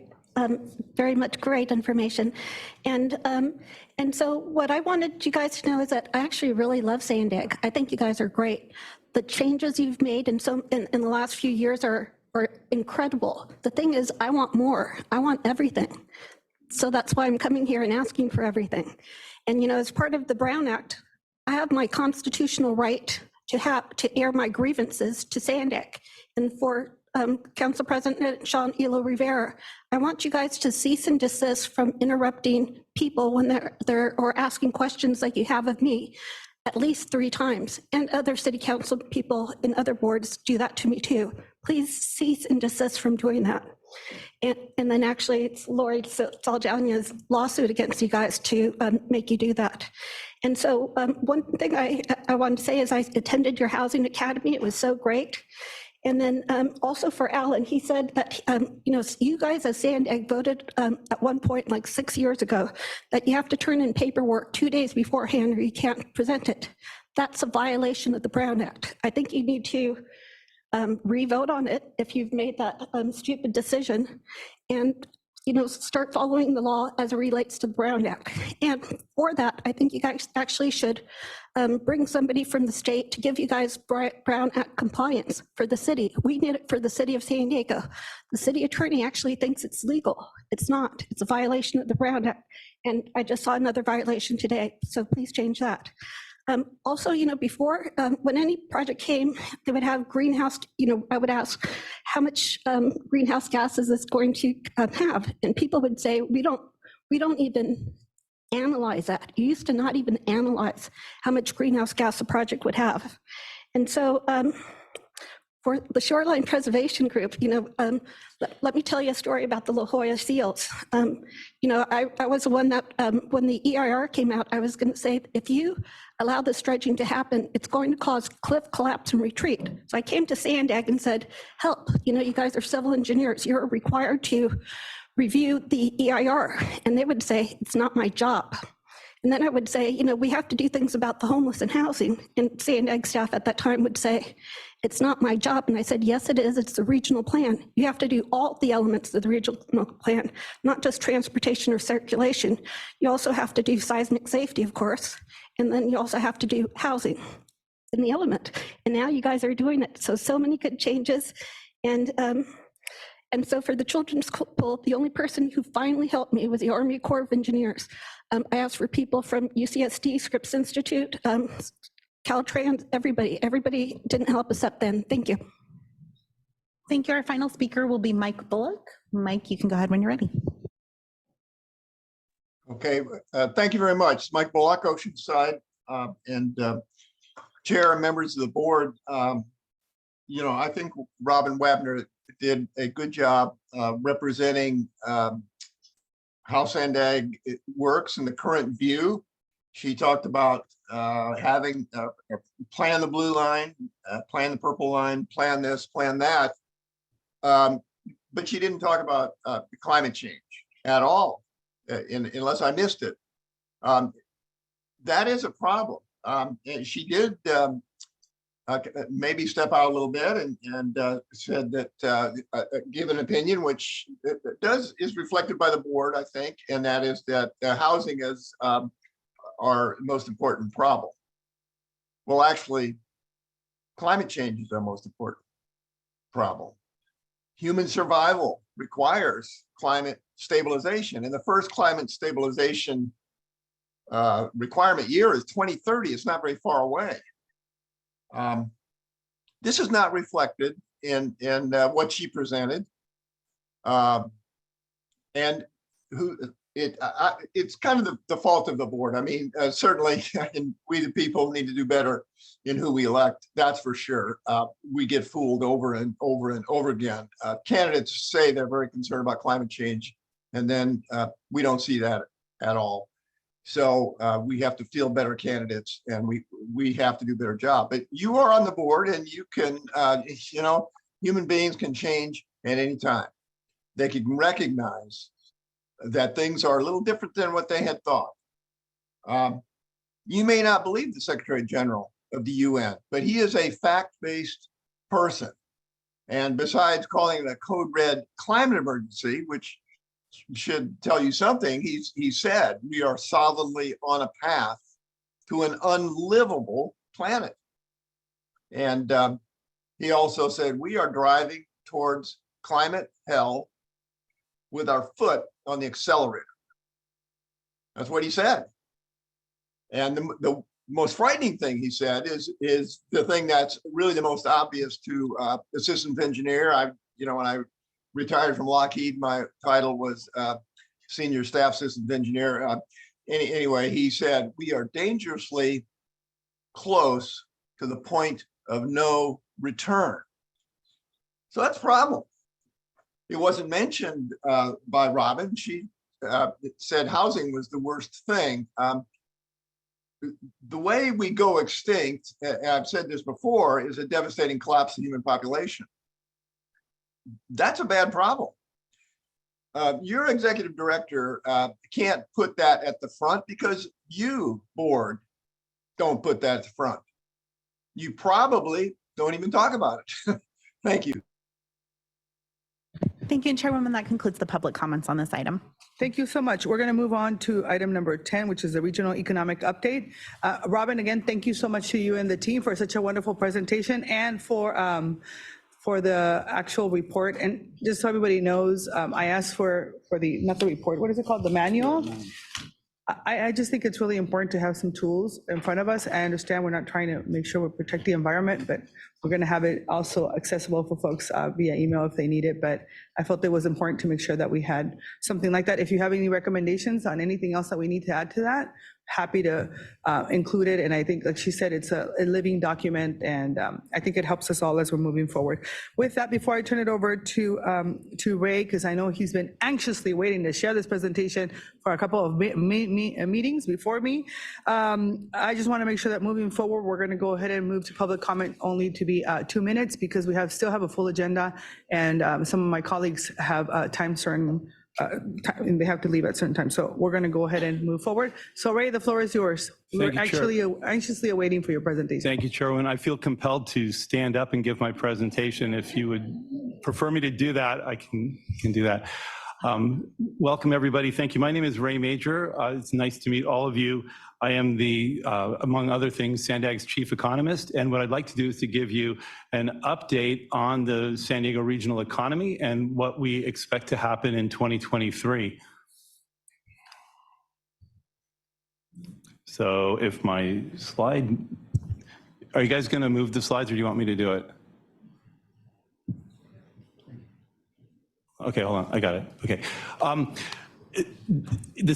much great information. And so what I wanted you guys to know is that I actually really love Sandag. I think you guys are great. The changes you've made in the last few years are incredible. The thing is, I want more. I want everything. So that's why I'm coming here and asking for everything. And as part of the Brown Act, I have my constitutional right to air my grievances to Sandag. And for Council President Sean Elo Rivera, I want you guys to cease and desist from interrupting people when they're or asking questions like you have of me at least 3 times. And other city council people and other boards do that to me too. Please cease and desist from doing that. And then actually it's Lori Saldana's lawsuit against you guys to make you do that. And so one thing I wanted to say is I attended your housing academy. It was so great. And then also for Alan, he said that, you guys as Sandag voted at one point, like 6 years ago, that you have to turn in paperwork 2 days beforehand or you can't present it. That's a violation of the Brown Act. I think you need to re-vote on it if you've made that stupid decision, and start following the law as it relates to the Brown Act. And for that, I think you guys actually should bring somebody from the state to give you guys Brown Act compliance for the city. We need it for the city of San Diego. The city attorney actually thinks it's legal. It's not. It's a violation of the Brown Act. And I just saw another violation today, so please change that. Also, before, when any project came, they would have greenhouse, I would ask, how much greenhouse gas is this going to have? And people would say, we don't even analyze that. You used to not even analyze how much greenhouse gas a project would have. And so for the Shoreline Preservation Group, let me tell you a story about the La Jolla seals. I was the one that, when the EIR came out, I was going to say, if you allow this dredging to happen, it's going to cause cliff collapse and retreat. So I came to Sandag and said, help, you guys are civil engineers. You're required to review the EIR. And they would say, it's not my job. And then I would say, we have to do things about the homeless and housing. And Sandeg staff at that time would say, it's not my job. And I said, yes, it is. It's the regional plan. You have to do all the elements of the regional plan, not just transportation or circulation. You also have to do seismic safety, of course. And then you also have to do housing in the element. And now you guys are doing it. So many good changes. And so for the children's pool, the only person who finally helped me was the Army Corps of Engineers. I asked for people from UCSD, Scripps Institute, Caltrans, everybody didn't help us up then. Thank you. Thank you. Our final speaker will be Mike Bullock. Mike, you can go ahead when you're ready. Okay, thank you very much. Mike Bullock, Oceanside, and Chair and members of the board. I think Robin Wabner did a good job representing how Sandag works in the current view. She talked about having plan the blue line, plan the purple line, plan this, plan that. But she didn't talk about climate change at all, unless I missed it. That is a problem. And she did maybe step out a little bit and said that give an opinion, which is reflected by the board, I think, and that is that housing is our most important problem. Well, actually, climate change is our most important problem. Human survival requires climate stabilization, and the first climate stabilization requirement year is 2030. It's not very far away. This is not reflected in what she presented, and it's kind of the fault of the board. I mean, certainly, we the people need to do better in who we elect. That's for sure. We get fooled over and over and over again. Candidates say they're very concerned about climate change, and then we don't see that at all. So we have to field better candidates, and we have to do a better job. But you are on the board, and you can, human beings can change at any time. They can recognize that things are a little different than what they had thought. You may not believe the Secretary General of the UN, but he is a fact-based person. And besides calling it a code red climate emergency, which should tell you something, he said we are solidly on a path to an unlivable planet. And he also said we are driving towards climate hell with our foot on the accelerator. That's what he said. And the most frightening thing he said is the thing that's really the most obvious to assistant engineer. When I retired from Lockheed, my title was senior staff assistant engineer. Anyway, he said, we are dangerously close to the point of no return. So that's a problem. It wasn't mentioned by Robin. She said housing was the worst thing. The way we go extinct, I've said this before, is a devastating collapse of human population. That's a bad problem. Your executive director can't put that at the front because you, board, don't put that at the front. You probably don't even talk about it. Thank you. Thank you, and Chairwoman, that concludes the public comments on this item. Thank you so much. We're going to move on to item number 10, which is the regional economic update. Robin, again, thank you so much to you and the team for such a wonderful presentation and for the actual report. And just so everybody knows, I asked for the, not the report, what is it called? The manual? I just think it's really important to have some tools in front of us. I understand we're not trying to make sure we protect the environment, but we're going to have it also accessible for folks via email if they need it. But I felt it was important to make sure that we had something like that. If you have any recommendations on anything else that we need to add to that, happy to include it. And I think, like she said, it's a living document, and I think it helps us all as we're moving forward. With that, before I turn it over to Ray, because I know he's been anxiously waiting to share this presentation for a couple of meetings before me, I just want to make sure that moving forward, we're going to go ahead and move to public comment only to be 2 minutes, because we still have a full agenda, and some of my colleagues have time certain and they have to leave at certain times. So we're going to go ahead and move forward. So Ray, the floor is yours. We're Thank you, Chair. actually anxiously awaiting for your presentation. Thank you, Chairman. I feel compelled to stand up and give my presentation. If you would prefer me to do that, I can do that. Welcome, everybody. Thank you. My name is Ray Major. It's nice to meet all of you. I am the, among other things, Sandag's chief economist. And what I'd like to do is to give you an update on the San Diego regional economy and what we expect to happen in 2023. So if my slide, are you guys going to move the slides or do you want me to do it? Okay, hold on, I got it. Okay. In the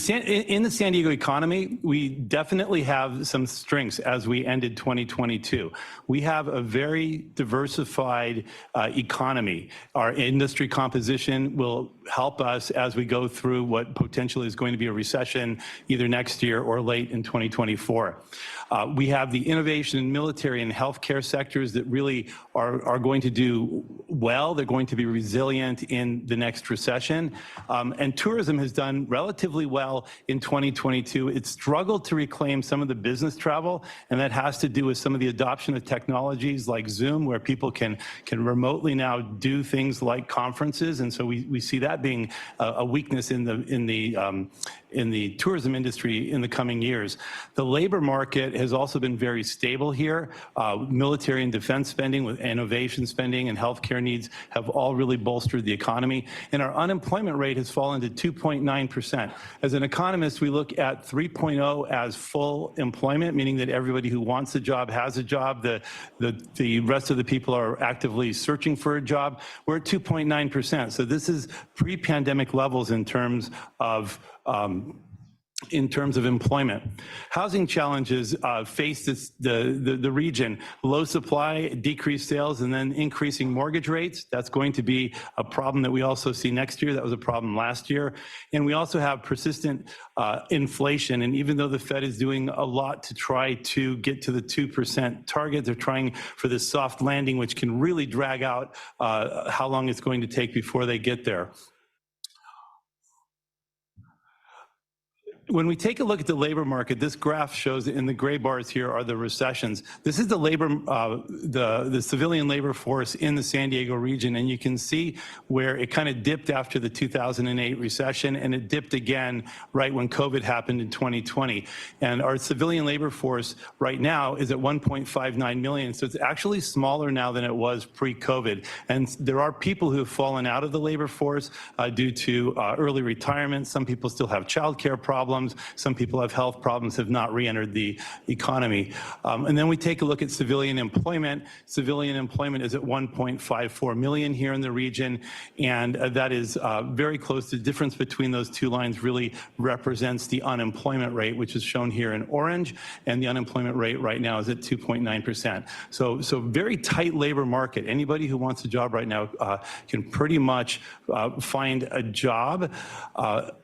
San Diego economy, we definitely have some strengths as we ended 2022. We have a very diversified economy. Our industry composition will help us as we go through what potentially is going to be a recession either next year or late in 2024. We have the innovation in military and healthcare sectors that really are going to do well. They're going to be resilient in the next recession. And tourism has done relatively well in 2022. It struggled to reclaim some of the business travel, and that has to do with some of the adoption of technologies like Zoom, where people can remotely now do things like conferences. And so we see that being a weakness in the tourism industry in the coming years. The labor market has also been very stable here. Military and defense spending with innovation spending and healthcare needs have all really bolstered the economy. And our unemployment rate has fallen to 2.9%. As an economist, we look at 3.0 as full employment, meaning that everybody who wants a job has a job. The rest of the people are actively searching for a job. We're at 2.9%. So this is pre-pandemic levels in terms of employment. Housing challenges face the region. Low supply, decreased sales, and then increasing mortgage rates. That's going to be a problem that we also see next year. That was a problem last year. And we also have persistent inflation. And even though the Fed is doing a lot to try to get to the 2% target, they're trying for this soft landing, which can really drag out how long it's going to take before they get there. When we take a look at the labor market, this graph shows in the gray bars here are the recessions. This is the labor, the civilian labor force in the San Diego region, and you can see where it kind of dipped after the 2008 recession, and it dipped again right when COVID happened in 2020. And our civilian labor force right now is at 1.59 million, so it's actually smaller now than it was pre-COVID. And there are people who have fallen out of the labor force due to early retirement. Some people still have childcare problems. Some people have health problems, have not re-entered the economy. And then we take a look at civilian employment. Civilian employment is at 1.54 million here in the region, and that is very close. The difference between those two lines really represents the unemployment rate, which is shown here in orange, and the unemployment rate right now is at 2.9%. So very tight labor market. Anybody who wants a job right now can pretty much find a job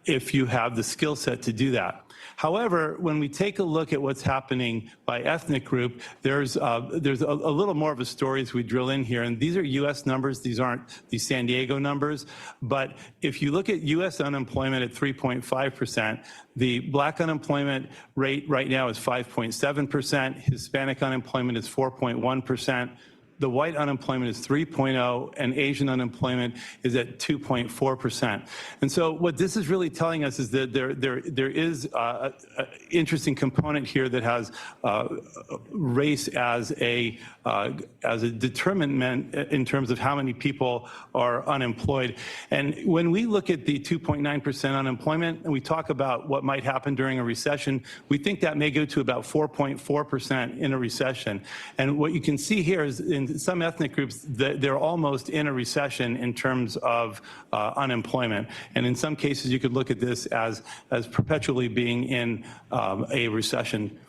if you have the skill set to do that. However, when we take a look at what's happening by ethnic group, there's a little more of a story as we drill in here. And these are U.S. numbers. These aren't the San Diego numbers. But if you look at U.S. unemployment at 3.5%, the Black unemployment rate right now is 5.7%. Hispanic unemployment is 4.1%. The white unemployment is 3.0, and Asian unemployment is at 2.4%. And so what this is really telling us is that there is an interesting component here that has race as a determinant in terms of how many people are unemployed. And when we look at the 2.9% unemployment, and we talk about what might happen during a recession, we think that may go to about 4.4% in a recession. And what you can see here is in some ethnic groups, they're almost in a recession in terms of unemployment. And in some cases, you could look at this as perpetually being in a recession.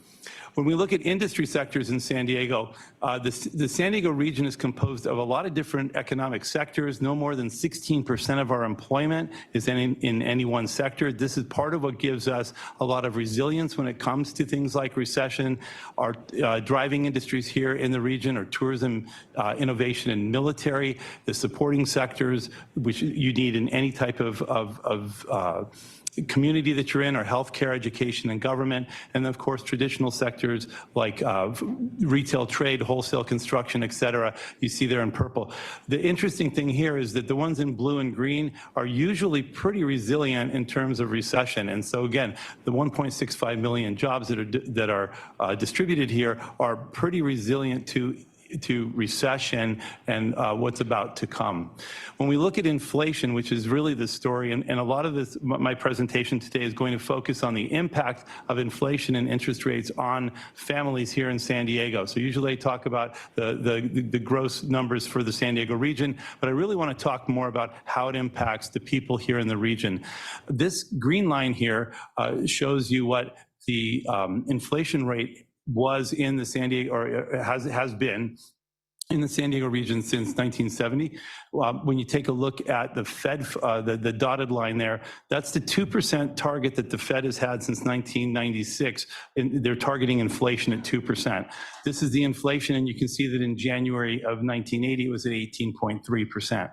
When we look at industry sectors in San Diego, the San Diego region is composed of a lot of different economic sectors. No more than 16% of our employment is in any one sector. This is part of what gives us a lot of resilience when it comes to things like recession. Our driving industries here in the region are tourism, innovation, and military, the supporting sectors, which you need in any type of community that you're in, are healthcare, education, and government, and of course traditional sectors like retail, trade, wholesale, construction, et cetera. You see there in purple. The interesting thing here is that the ones in blue and green are usually pretty resilient in terms of recession. And so again, the 1.65 million jobs that are distributed here are pretty resilient to recession and what's about to come. When we look at inflation, which is really the story, and a lot of this, my presentation today is going to focus on the impact of inflation and interest rates on families here in San Diego. So usually I talk about the gross numbers for the San Diego region, but I really want to talk more about how it impacts the people here in the region. This green line here shows you what the inflation rate was in the San Diego, or has been in the San Diego region since 1970. When you take a look at the Fed, the dotted line there, that's the 2% target that the Fed has had since 1996. And they're targeting inflation at 2%. This is the inflation, and you can see that in January of 1980, it was at 18.3%.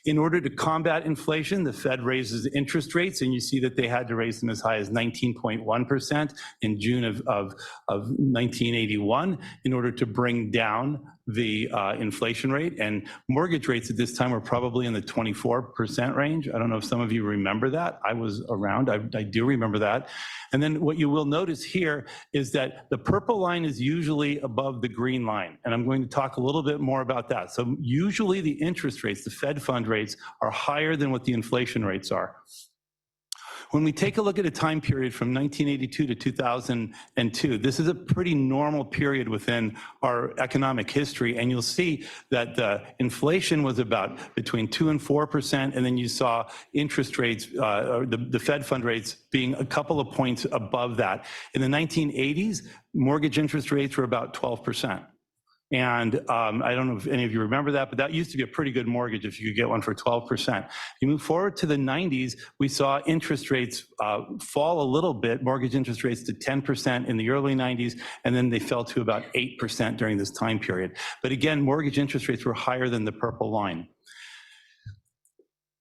In order to combat inflation, the Fed raises interest rates, and you see that they had to raise them as high as 19.1% in June of 1981 in order to bring down the inflation rate. And mortgage rates at this time were probably in the 24% range. I don't know if some of you remember that. I was around. I do remember that. And then what you will notice here is that the purple line is usually above the green line. And I'm going to talk a little bit more about that. So usually the interest rates, the Fed fund rates, are higher than what the inflation rates are. When we take a look at a time period from 1982 to 2002, this is a pretty normal period within our economic history, and you'll see that the inflation was about between 2% and 4%, and then you saw interest rates, or the Fed fund rates, being a couple of points above that. In the 1980s, mortgage interest rates were about 12%. And I don't know if any of you remember that, but that used to be a pretty good mortgage if you could get one for 12%. You move forward to the 90s, we saw interest rates fall a little bit, mortgage interest rates to 10% in the early 90s, and then they fell to about 8% during this time period. But again, mortgage interest rates were higher than the purple line.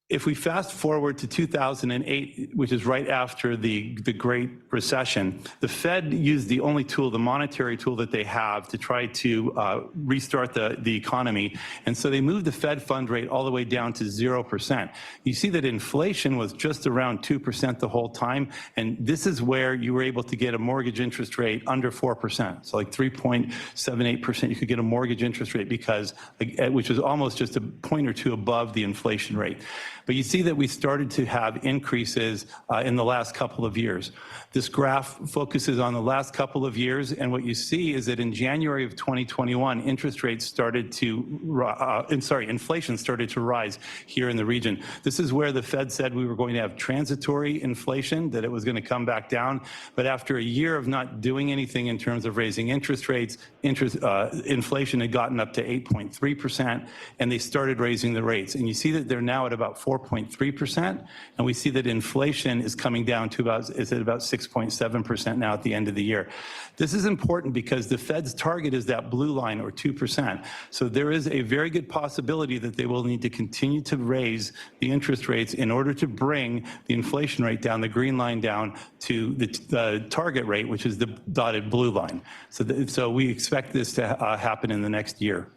If we fast forward to 2008, which is right after the Great Recession, the Fed used the only tool, the monetary tool that they have, to try to restart the economy. And so they moved the Fed fund rate all the way down to 0%. You see that inflation was just around 2% the whole time. And this is where you were able to get a mortgage interest rate under 4%. So like 3.78%, you could get a mortgage interest rate which was almost just a point or two above the inflation rate. But you see that we started to have increases in the last couple of years. This graph focuses on the last couple of years, and what you see is that in January of 2021, inflation started to rise here in the region. This is where the Fed said we were going to have transitory inflation, that it was going to come back down. But after a year of not doing anything in terms of raising interest rates, inflation had gotten up to 8.3%, and they started raising the rates. And you see that they're now at about 4.3%, and we see that inflation is coming down to about 6.7% now at the end of the year. This is important because the Fed's target is that blue line, or 2%. So there is a very good possibility that they will need to continue to raise the interest rates in order to bring the inflation rate down, the green line down, to the target rate, which is the dotted blue line. So we expect this to happen in the next year.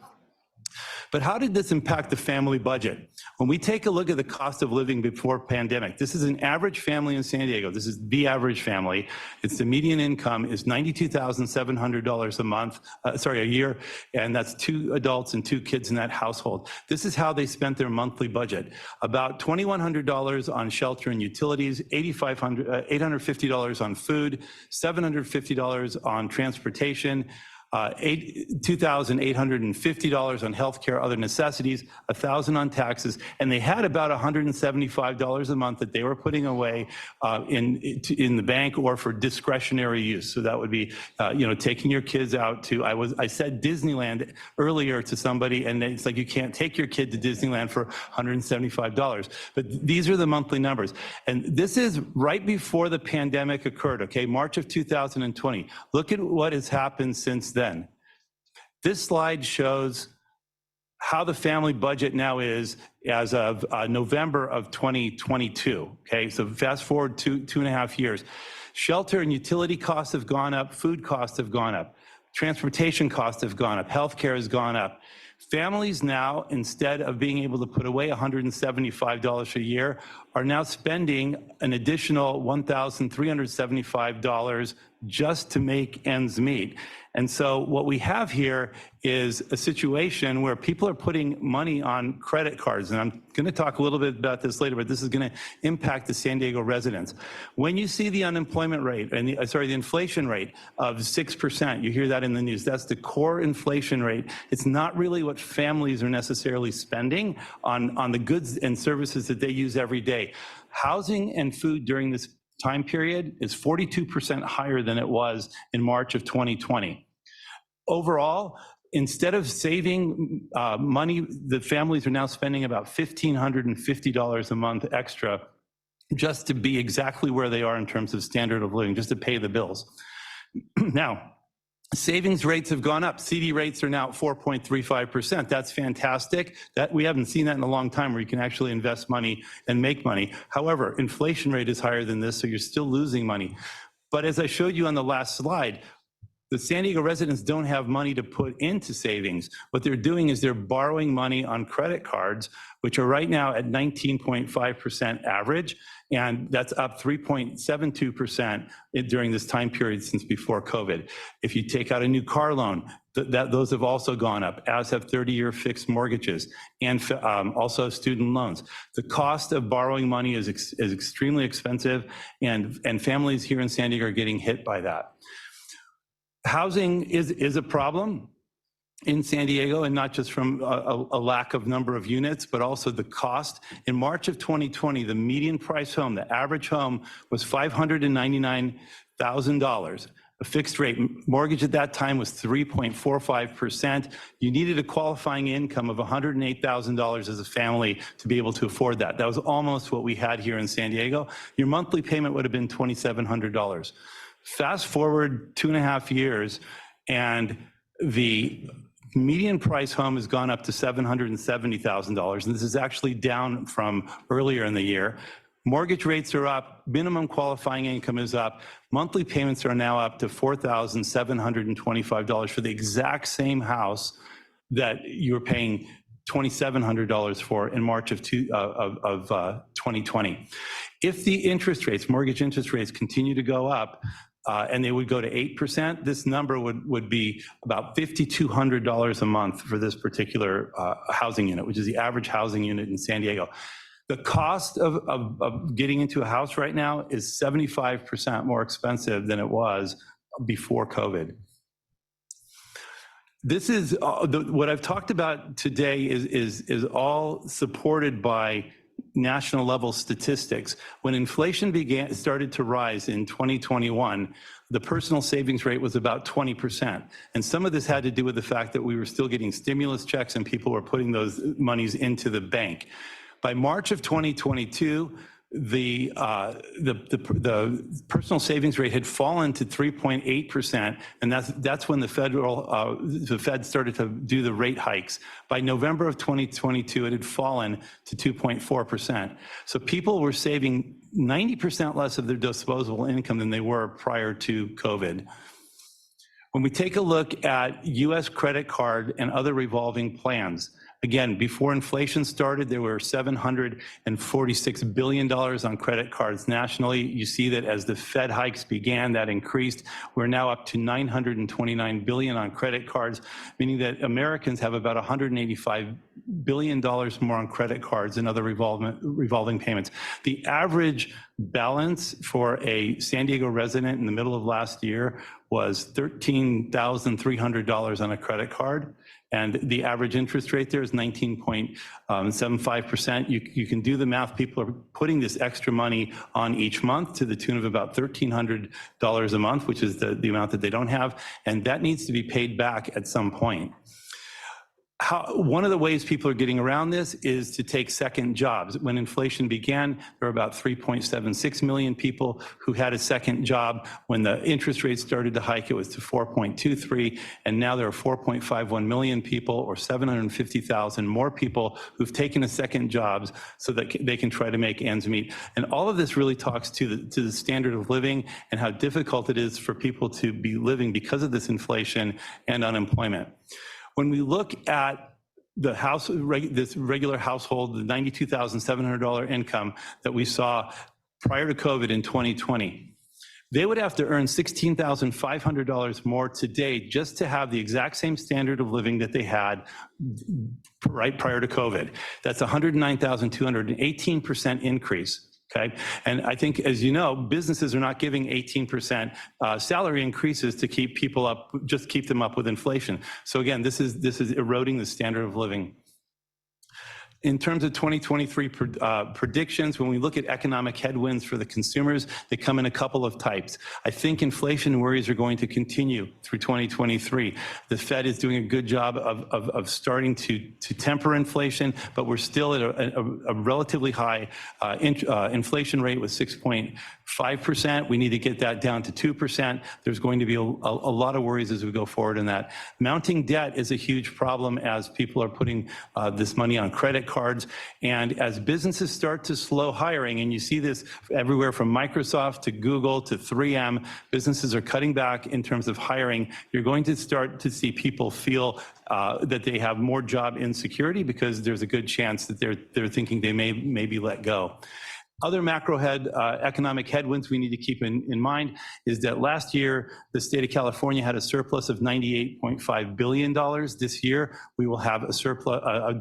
But how did this impact the family budget? When we take a look at the cost of living before pandemic, this is an average family in San Diego. This is the average family. It's the median income is $92,700 a year, and that's 2 adults and 2 kids in that household. This is how they spent their monthly budget. About $2,100 on shelter and utilities, $850 on food, $750 on transportation, $2,850 on healthcare, other necessities, $1,000 on taxes, and they had about $175 a month that they were putting away in the bank or for discretionary use. So that would be, taking your kids out to, I said Disneyland earlier to somebody, and it's like, you can't take your kid to Disneyland for $175. But these are the monthly numbers. And this is right before the pandemic occurred, okay, March of 2020. Look at what has happened since then. This slide shows how the family budget now is as of November of 2022. Okay, so fast forward two and a half years. Shelter and utility costs have gone up, food costs have gone up, transportation costs have gone up, healthcare has gone up. Families now, instead of being able to put away $175 a year, are now spending an additional $1,375 just to make ends meet. And so what we have here is a situation where people are putting money on credit cards. And I'm going to talk a little bit about this later, but this is going to impact the San Diego residents. When you see the unemployment rate and the inflation rate of 6%, you hear that in the news. That's the core inflation rate. It's not really what families are necessarily spending on the goods and services that they use every day. Housing and food during this time period is 42% higher than it was in March of 2020. Overall, instead of saving money, the families are now spending about $1,550 a month extra just to be exactly where they are in terms of standard of living, just to pay the bills. Now, savings rates have gone up. CD rates are now at 4.35%. That's fantastic. We haven't seen that in a long time, where you can actually invest money and make money. However, inflation rate is higher than this, so you're still losing money. But as I showed you on the last slide, the San Diego residents don't have money to put into savings. What they're doing is they're borrowing money on credit cards, which are right now at 19.5% average, and that's up 3.72% during this time period since before COVID. If you take out a new car loan, those have also gone up, as have 30-year fixed mortgages and also student loans. The cost of borrowing money is extremely expensive, and families here in San Diego are getting hit by that. Housing is a problem in San Diego, and not just from a lack of number of units, but also the cost. In March of 2020, the median price home, the average home, was $599,000. A fixed rate mortgage at that time was 3.45%. You needed a qualifying income of $108,000 as a family to be able to afford that. That was almost what we had here in San Diego. Your monthly payment would have been $2,700. Fast forward 2.5 years, and the median price home has gone up to $770,000, and this is actually down from earlier in the year. Mortgage rates are up, minimum qualifying income is up, monthly payments are now up to $4,725 for the exact same house that you were paying $2,700 for in March of 2020. If the interest rates, mortgage interest rates, continue to go up, and they would go to 8%, this number would be about $5,200 a month for this particular housing unit, which is the average housing unit in San Diego. The cost of getting into a house right now is 75% more expensive than it was before COVID. This is what I've talked about today is all supported by national level statistics. When inflation started to rise in 2021, the personal savings rate was about 20%. And some of this had to do with the fact that we were still getting stimulus checks and people were putting those monies into the bank. By March of 2022, the personal savings rate had fallen to 3.8%, and that's when the Fed started to do the rate hikes. By November of 2022, it had fallen to 2.4%. So people were saving 90% less of their disposable income than they were prior to COVID. When we take a look at U.S. credit card and other revolving plans, again, before inflation started, there were $746 billion on credit cards nationally. You see that as the Fed hikes began, that increased. We're now up to $929 billion on credit cards, meaning that Americans have about $185 billion more on credit cards and other revolving payments. The average balance for a San Diego resident in the middle of last year was $13,300 on a credit card. And the average interest rate there is 19.75%. You can do the math. People are putting this extra money on each month to the tune of about $1,300 a month, which is the amount that they don't have. And that needs to be paid back at some point. One of the ways people are getting around this is to take second jobs. When inflation began, there were about 3.76 million people who had a second job. When the interest rate started to hike, it was to 4.23, and now there are 4.51 million people, or 750,000 more people who've taken a second jobs so that they can try to make ends meet. And all of this really talks to the standard of living and how difficult it is for people to be living because of this inflation and unemployment. When we look at the this regular household, the $92,700 income that we saw prior to COVID in 2020, they would have to earn $16,500 more today just to have the exact same standard of living that they had right prior to COVID. That's $109,200, an 18% increase. Okay, and I think, as you know, businesses are not giving 18% salary increases to keep people up, just keep them up with inflation. So again, this is eroding the standard of living. In terms of 2023 predictions, when we look at economic headwinds for the consumers, they come in a couple of types. I think inflation worries are going to continue through 2023. The Fed is doing a good job of starting to temper inflation, but we're still at a relatively high inflation rate with 6.5%. We need to get that down to 2%. There's going to be a lot of worries as we go forward in that. Mounting debt is a huge problem as people are putting this money on credit cards. And as businesses start to slow hiring, and you see this everywhere from Microsoft to Google to 3M, businesses are cutting back in terms of hiring. You're going to start to see people feel that they have more job insecurity because there's a good chance that they're thinking they may be let go. Other economic headwinds we need to keep in mind is that last year, the state of California had a surplus of $98.5 billion. This year, we will have a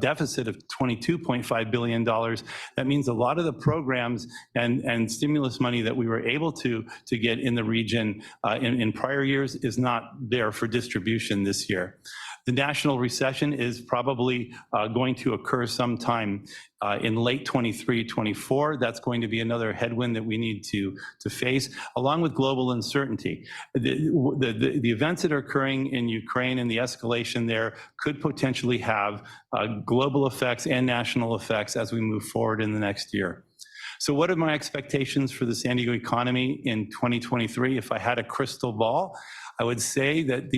deficit of $22.5 billion. That means a lot of the programs and stimulus money that we were able to get in the region in prior years is not there for distribution this year. The national recession is probably going to occur sometime in late 23, 24. That's going to be another headwind that we need to face, along with global uncertainty. The events that are occurring in Ukraine and the escalation there could potentially have global effects and national effects as we move forward in the next year. So what are my expectations for the San Diego economy in 2023? If I had a crystal ball, I would say that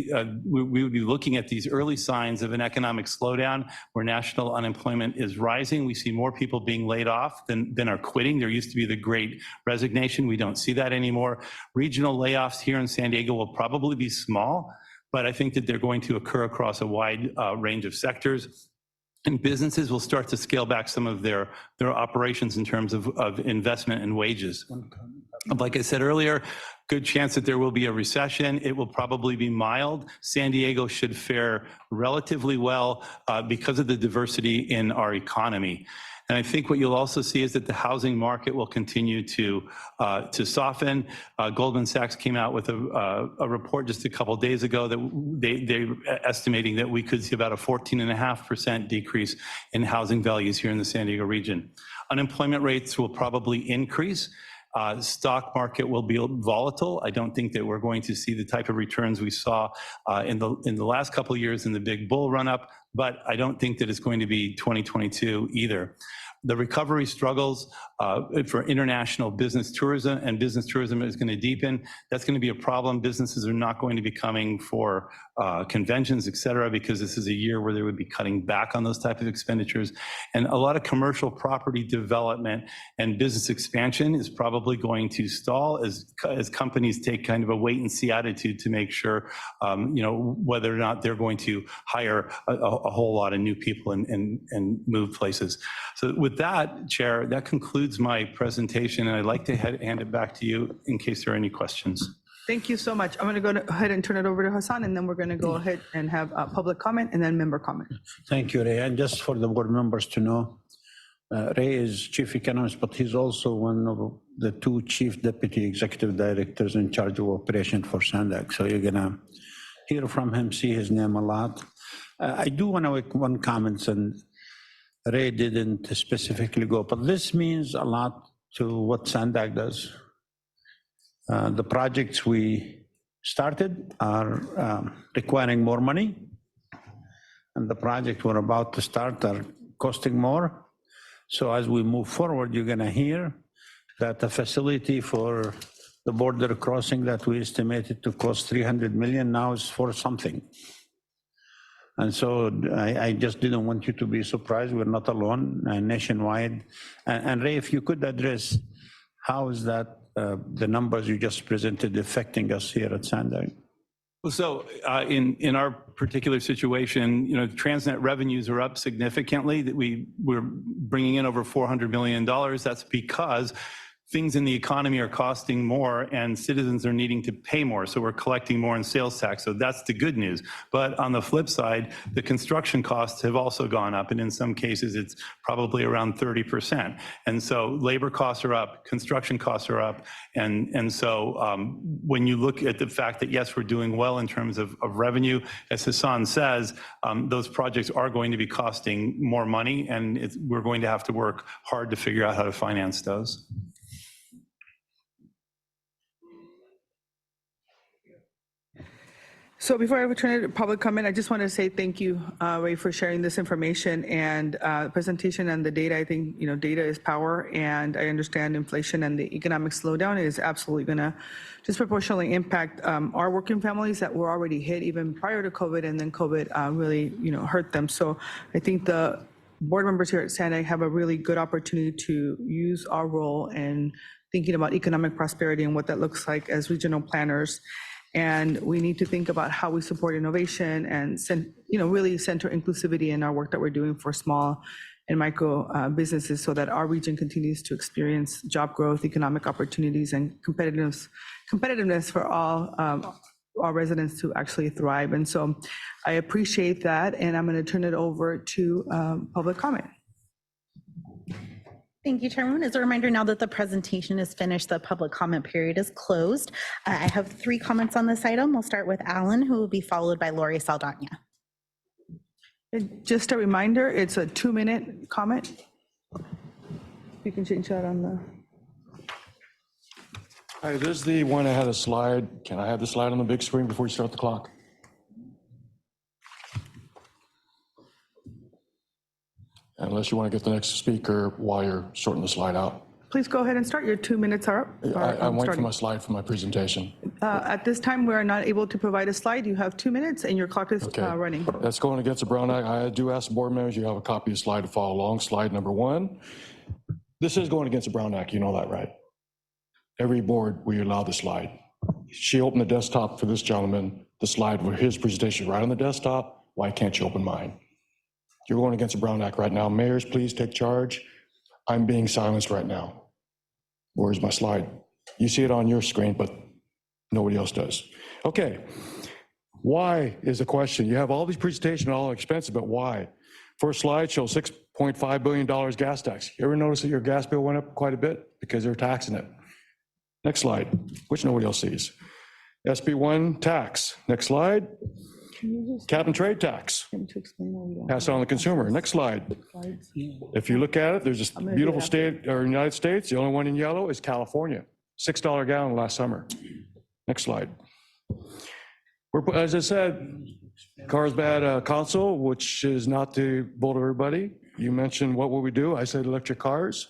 we would be looking at these early signs of an economic slowdown where national unemployment is rising. We see more people being laid off than are quitting. There used to be the great resignation. We don't see that anymore. Regional layoffs here in San Diego will probably be small, but I think that they're going to occur across a wide range of sectors. And businesses will start to scale back some of their operations in terms of investment and wages. Like I said earlier, good chance that there will be a recession. It will probably be mild. San Diego should fare relatively well because of the diversity in our economy. And I think what you'll also see is that the housing market will continue to soften. Goldman Sachs came out with a report just a couple days ago that they're estimating that we could see about a 14.5% decrease in housing values here in the San Diego region. Unemployment rates will probably increase. Stock market will be volatile. I don't think that we're going to see the type of returns we saw in the last couple of years in the big bull run up, but I don't think that it's going to be 2022 either. The recovery struggles for international business tourism, and business tourism is going to deepen. That's going to be a problem. Businesses are not going to be coming for conventions, et cetera, because this is a year where they would be cutting back on those type of expenditures. And a lot of commercial property development and business expansion is probably going to stall as companies take kind of a wait and see attitude to make sure, whether or not they're going to hire a whole lot of new people and move places. So with that, Chair, that concludes my presentation, and I'd like to hand it back to you in case there are any questions. Thank you so much. I'm going to go ahead and turn it over to Hassan, and then we're going to go ahead and have public comment and then member comment. Thank you, Ray. And just for the board members to know, Ray is chief economist, but he's also one of the two chief deputy executive directors in charge of operation for Sandag. So you're going to hear from him, see his name a lot. I do want to make one comment, and Ray didn't specifically go, but this means a lot to what Sandag does. The projects we started are requiring more money, and the projects we're about to start are costing more. So as we move forward, you're going to hear that the facility for the border crossing that we estimated to cost 300 million now is for something. And so I just didn't want you to be surprised. We're not alone, nationwide. And Ray, if you could address how is that the numbers you just presented affecting us here at Sandag? Well, so in our particular situation, Transnet revenues are up significantly. That we're bringing in over $400 million. That's because things in the economy are costing more and citizens are needing to pay more. So we're collecting more in sales tax. So that's the good news. But on the flip side, the construction costs have also gone up. And in some cases, it's probably around 30%. And so labor costs are up, construction costs are up. And so when you look at the fact that, yes, we're doing well in terms of revenue, as Hassan says, those projects are going to be costing more money. And we're going to have to work hard to figure out how to finance those. So before I return it to public comment, I just want to say thank you, Ray, for sharing this information and presentation and the data. I think, data is power, and I understand inflation and the economic slowdown is absolutely going to disproportionately impact our working families that were already hit even prior to COVID, and then COVID really, hurt them. So I think the board members here at Sandag have a really good opportunity to use our role in thinking about economic prosperity and what that looks like as regional planners. And we need to think about how we support innovation and really center inclusivity in our work that we're doing for small and micro businesses, so that our region continues to experience job growth, economic opportunities, and competitiveness for all our residents to actually thrive. And so I appreciate that, and I'm going to turn it over to public comment. Thank you, Chairwoman. As a reminder, now that the presentation is finished, the public comment period is closed. I have 3 comments on this item. We'll start with Alan, who will be followed by Lori Saldana. And just a reminder, it's a 2-minute comment. You can change that on the. Hi, this is the one I had a slide. Can I have the slide on the big screen before you start the clock? Unless you want to get the next speaker while you're sorting the slide out. Please go ahead and start. Your 2 minutes are up. I'm waiting for my slide for my presentation. At this time, we are not able to provide a slide. You have 2 minutes and your clock is running. That's going against the Brown Act. I do ask the board members, you have a copy of the slide to follow along. Slide number 1. This is going against the Brown Act. You know that, right? Every board, we allow the slide. She opened the desktop for this gentleman, the slide with his presentation right on the desktop. Why can't you open mine? You're going against the Brown Act right now. Mayors, please take charge. I'm being silenced right now. Where's my slide? You see it on your screen, but nobody else does. Okay. Why is the question? You have all these presentations, all expensive, but why? First slide shows $6.5 billion gas tax. You ever notice that your gas bill went up quite a bit? Because they're taxing it. Next slide, which nobody else sees. SB1 tax. Next slide. Cap and trade tax. Pass it on to the consumer. Next slide. If you look at it, there's this beautiful state, or United States. The only one in yellow is California. $6 a gallon last summer. Next slide. As I said, Carlsbad Council, which is not to bolt everybody. You mentioned what will we do? I said electric cars.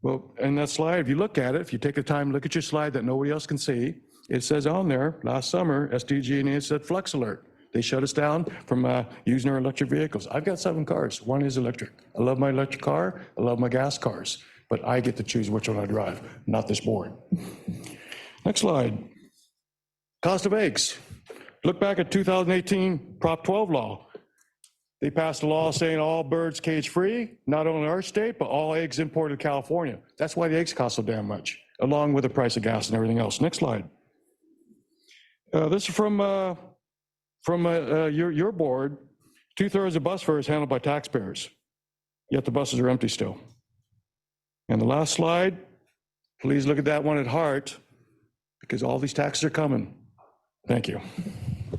Well, in that slide, if you look at it, if you take the time, look at your slide that nobody else can see, it says on there, last summer, SDG&E said Flex Alert. They shut us down from using our electric vehicles. I've got 7 cars. 1 is electric. I love my electric car. I love my gas cars. But I get to choose which one I drive, not this board. Next slide. Cost of eggs. Look back at 2018 Prop 12 law. They passed a law saying all birds cage free, not only our state, but all eggs imported to California. That's why the eggs cost so damn much, along with the price of gas and everything else. Next slide. This is from your board. 2/3 of bus fare is handled by taxpayers, yet the buses are empty still. And the last slide, please look at that one at heart, because all these taxes are coming. Thank you.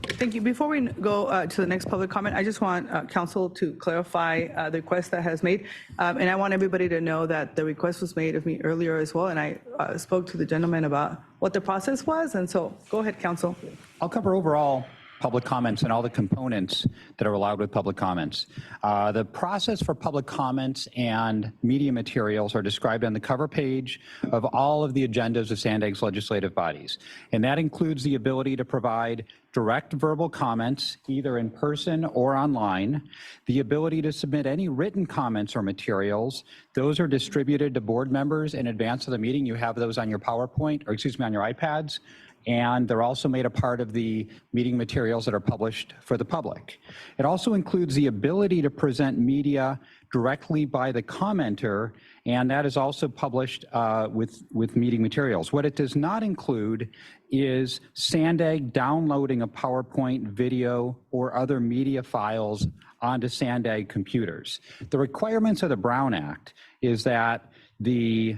Thank you. Before we go to the next public comment, I just want council to clarify the request that has made. And I want everybody to know that the request was made of me earlier as well. And I spoke to the gentleman about what the process was. And so go ahead, council. I'll cover overall public comments and all the components that are allowed with public comments. The process for public comments and media materials are described on the cover page of all of the agendas of Sandag's legislative bodies. And that includes the ability to provide direct verbal comments, either in person or online, the ability to submit any written comments or materials. Those are distributed to board members in advance of the meeting. You have those on your PowerPoint, or excuse me, on your iPads. And they're also made a part of the meeting materials that are published for the public. It also includes the ability to present media directly by the commenter, and that is also published with meeting materials. What it does not include is Sandag downloading a PowerPoint, video, or other media files onto Sandag computers. The requirements of the Brown Act is that the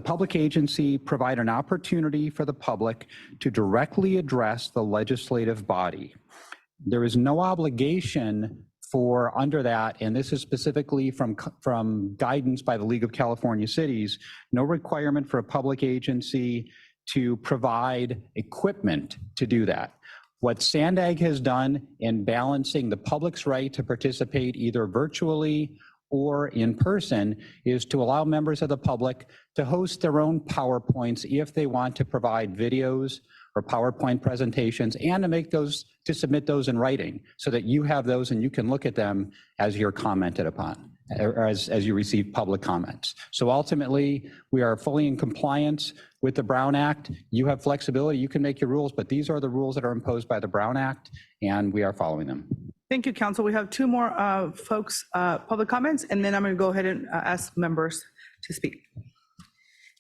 public agency provide an opportunity for the public to directly address the legislative body. There is no obligation for under that, and this is specifically from guidance by the League of California Cities, no requirement for a public agency to provide equipment to do that. What Sandag has done in balancing the public's right to participate either virtually or in person is to allow members of the public to host their own PowerPoints if they want to provide videos or PowerPoint presentations, and to submit those in writing so that you have those and you can look at them as you're commented upon, or as you receive public comments. So ultimately, we are fully in compliance with the Brown Act. You have flexibility, you can make your rules, but these are the rules that are imposed by the Brown Act, and we are following them. Thank you, council. We have two more folks, public comments, and then I'm going to go ahead and ask members to speak.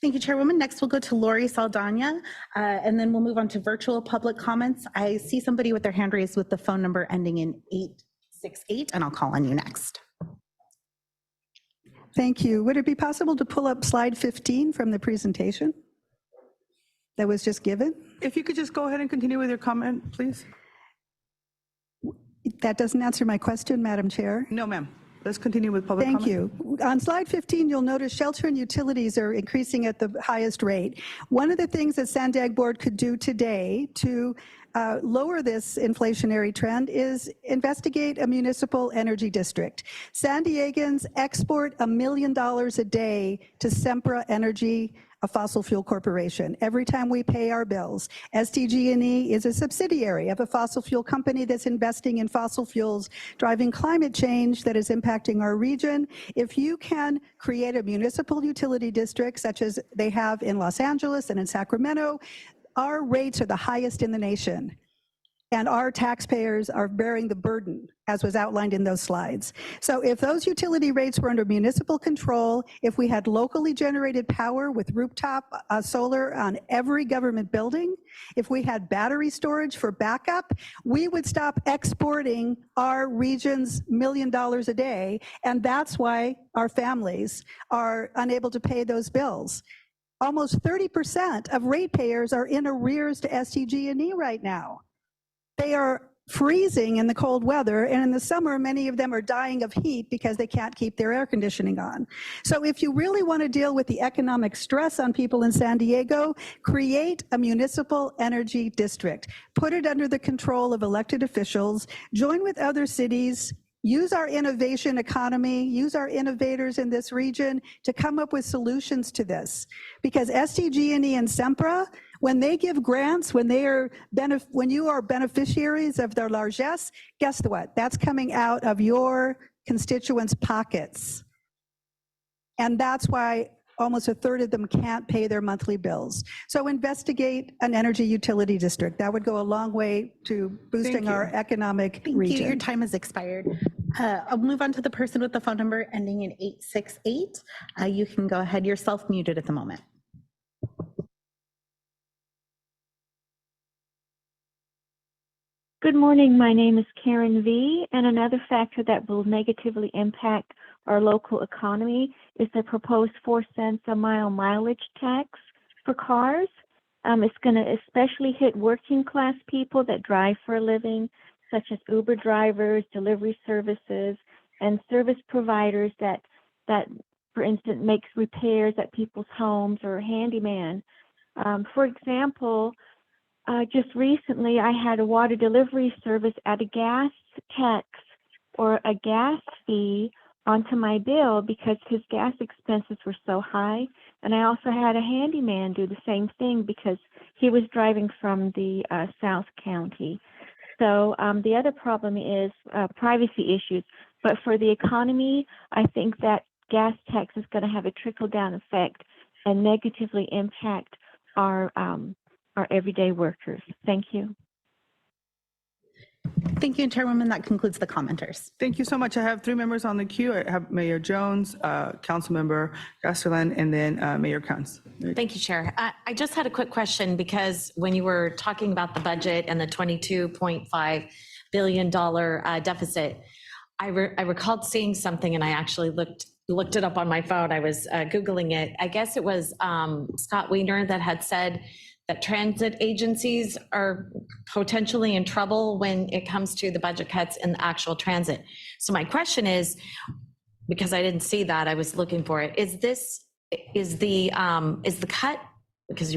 Thank you, Chairwoman. Next, we'll go to Lori Saldana, and then we'll move on to virtual public comments. I see somebody with their hand raised with the phone number ending in 868, and I'll call on you next. Thank you. Would it be possible to pull up slide 15 from the presentation that was just given? If you could just go ahead and continue with your comment, please. That doesn't answer my question, Madam Chair. No, ma'am. Let's continue with public comment. Thank you. On slide 15, you'll notice shelter and utilities are increasing at the highest rate. One of the things that Sandag Board could do today to lower this inflationary trend is investigate a municipal energy district. San Diegans export $1 million a day to Sempra Energy, a fossil fuel corporation, every time we pay our bills. SDG&E is a subsidiary of a fossil fuel company that's investing in fossil fuels, driving climate change that is impacting our region. If you can create a municipal utility district, such as they have in Los Angeles and in Sacramento, our rates are the highest in the nation. And our taxpayers are bearing the burden, as was outlined in those slides. So if those utility rates were under municipal control, if we had locally generated power with rooftop solar on every government building, if we had battery storage for backup, we would stop exporting our region's $1 million a day. And that's why our families are unable to pay those bills. Almost 30% of ratepayers are in arrears to SDG&E right now. They are freezing in the cold weather, and in the summer, many of them are dying of heat because they can't keep their air conditioning on. So if you really want to deal with the economic stress on people in San Diego, create a municipal energy district. Put it under the control of elected officials. Join with other cities. Use our innovation economy, use our innovators in this region to come up with solutions to this. Because SDG&E and Sempra, when they give grants, when you are beneficiaries of their largesse, guess what? That's coming out of your constituents' pockets. And that's why almost a third of them can't pay their monthly bills. So investigate an energy utility district. That would go a long way to boosting our economic region. Thank you. Your time has expired. I'll move on to the person with the phone number ending in 868. You can go ahead. You're self-muted at the moment. Good morning. My name is Karen V. And another factor that will negatively impact our local economy is the proposed 4 cents a mile mileage tax for cars. It's going to especially hit working class people that drive for a living, such as Uber drivers, delivery services, and service providers that for instance, makes repairs at people's homes or a handyman. For example, just recently I had a water delivery service add a gas tax or a gas fee onto my bill because his gas expenses were so high. And I also had a handyman do the same thing because he was driving from the South County. So the other problem is privacy issues. But for the economy, I think that gas tax is going to have a trickle-down effect and negatively impact our everyday workers. Thank you. Thank you, Chairwoman. That concludes the commenters. Thank you so much. I have 3 members on the queue. I have Mayor Jones, Councilmember Gasterland, and then Mayor Kunz. Thank you, Chair. I just had a quick question because when you were talking about the budget and the $22.5 billion deficit, I recalled seeing something and I actually looked it up on my phone. I was Googling it. I guess it was Scott Wiener that had said that transit agencies are potentially in trouble when it comes to the budget cuts in the actual transit. So my question is, because I didn't see that, I was looking for it. Is the cut, because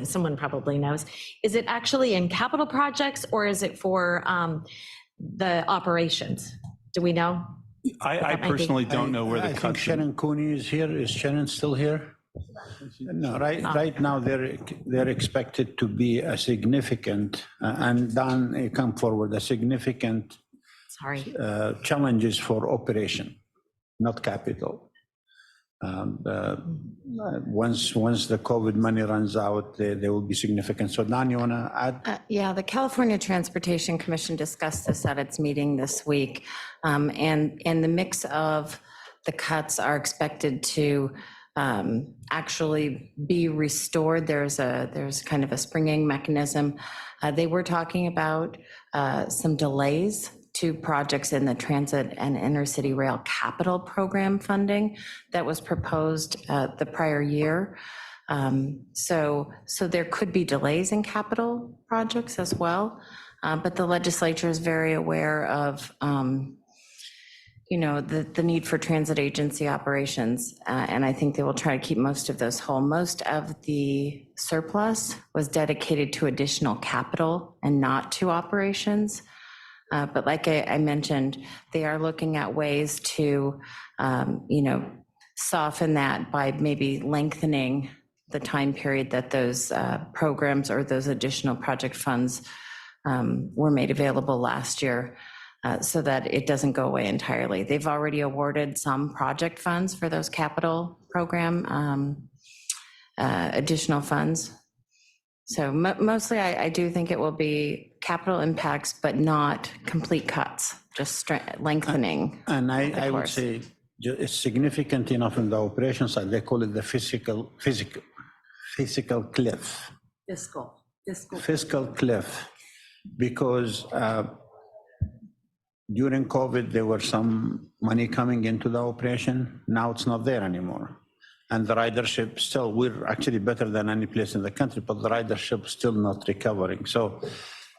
someone probably knows, is it actually in capital projects or is it for the operations? Do we know? I personally don't know where the I think cuts. Sharon Cooney is here. Is Sharon still here? No, right now they're expected to be a significant, and Don, come forward, a significant challenges for operation, not capital. Once the COVID money runs out, they will be significant. So Don, you want to add? Yeah, the California Transportation Commission discussed this at its meeting this week. And the mix of the cuts are expected to actually be restored. There's kind of a springing mechanism. They were talking about some delays to projects in the Transit and Intercity Rail Capital Program funding that was proposed the prior year. So there could be delays in capital projects as well, but the legislature is very aware of the need for transit agency operations, and I think they will try to keep most of those whole. Most of the surplus was dedicated to additional capital and not to operations. But like I mentioned, they are looking at ways to, soften that by maybe lengthening the time period that those programs or those additional project funds were made available last year, so that it doesn't go away entirely. They've already awarded some project funds for those capital program additional funds. So mostly I do think it will be capital impacts, but not complete cuts, just lengthening. And I would say it's significant enough in the operation side. They call it the fiscal cliff. Fiscal cliff, because during COVID, there were some money coming into the operation. Now it's not there anymore. And the ridership still, we're actually better than any place in the country, but the ridership still not recovering. So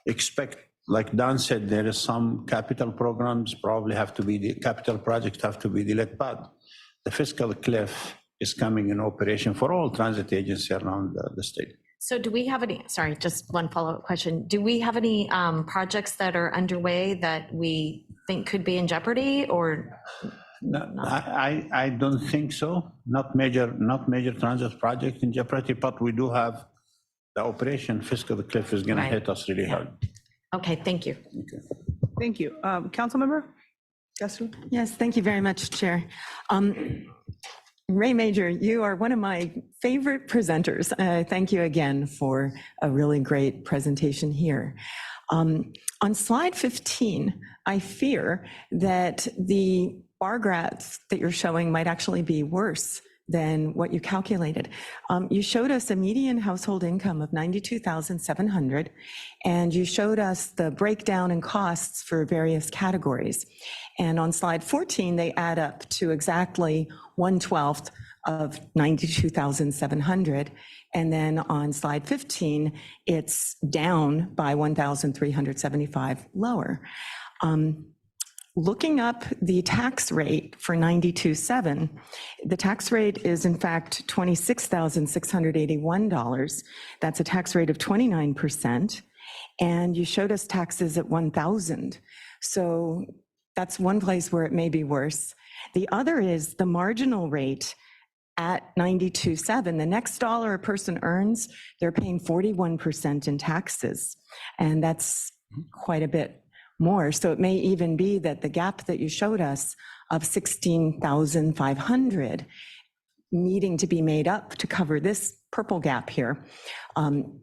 expect, like Don said, there is some capital programs probably have to be, the capital projects have to be delayed, but the fiscal cliff is coming in operation for all transit agencies around the state. So do we have any, sorry, just one follow-up question. Do we have any projects that are underway that we think could be in jeopardy or? No, I don't think so. Not major transit project in jeopardy, but we do have the operation fiscal cliff is going to hit us really hard. Okay, thank you. Okay. Thank you. Councilmember Gasterland? Yes, thank you very much, Chair. Ray Major, you are one of my favorite presenters. Thank you again for a really great presentation here. On slide 15, I fear that the bar graphs that you're showing might actually be worse than what you calculated. You showed us a median household income of $92,700, and you showed us the breakdown in costs for various categories. And on slide 14, they add up to exactly 1/12 of 92,700. And then on slide 15, it's down by 1,375 lower. Looking up the tax rate for 92.7, the tax rate is in fact $26,681. That's a tax rate of 29%. And you showed us taxes at 1,000. So that's one place where it may be worse. The other is the marginal rate at 92.7. The next dollar a person earns, they're paying 41% in taxes. And that's quite a bit more. So it may even be that the gap that you showed us of 16,500 needing to be made up to cover this purple gap here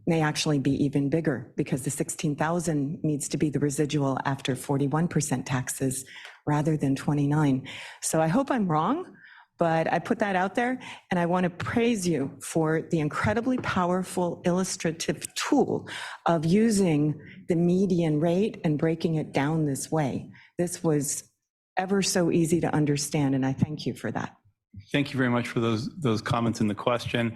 may actually be even bigger, because the 16,000 needs to be the residual after 41% taxes rather than 29. So I hope I'm wrong, but I put that out there, and I want to praise you for the incredibly powerful illustrative tool of using the median rate and breaking it down this way. This was ever so easy to understand, and I thank you for that. Thank you very much for those comments and the question.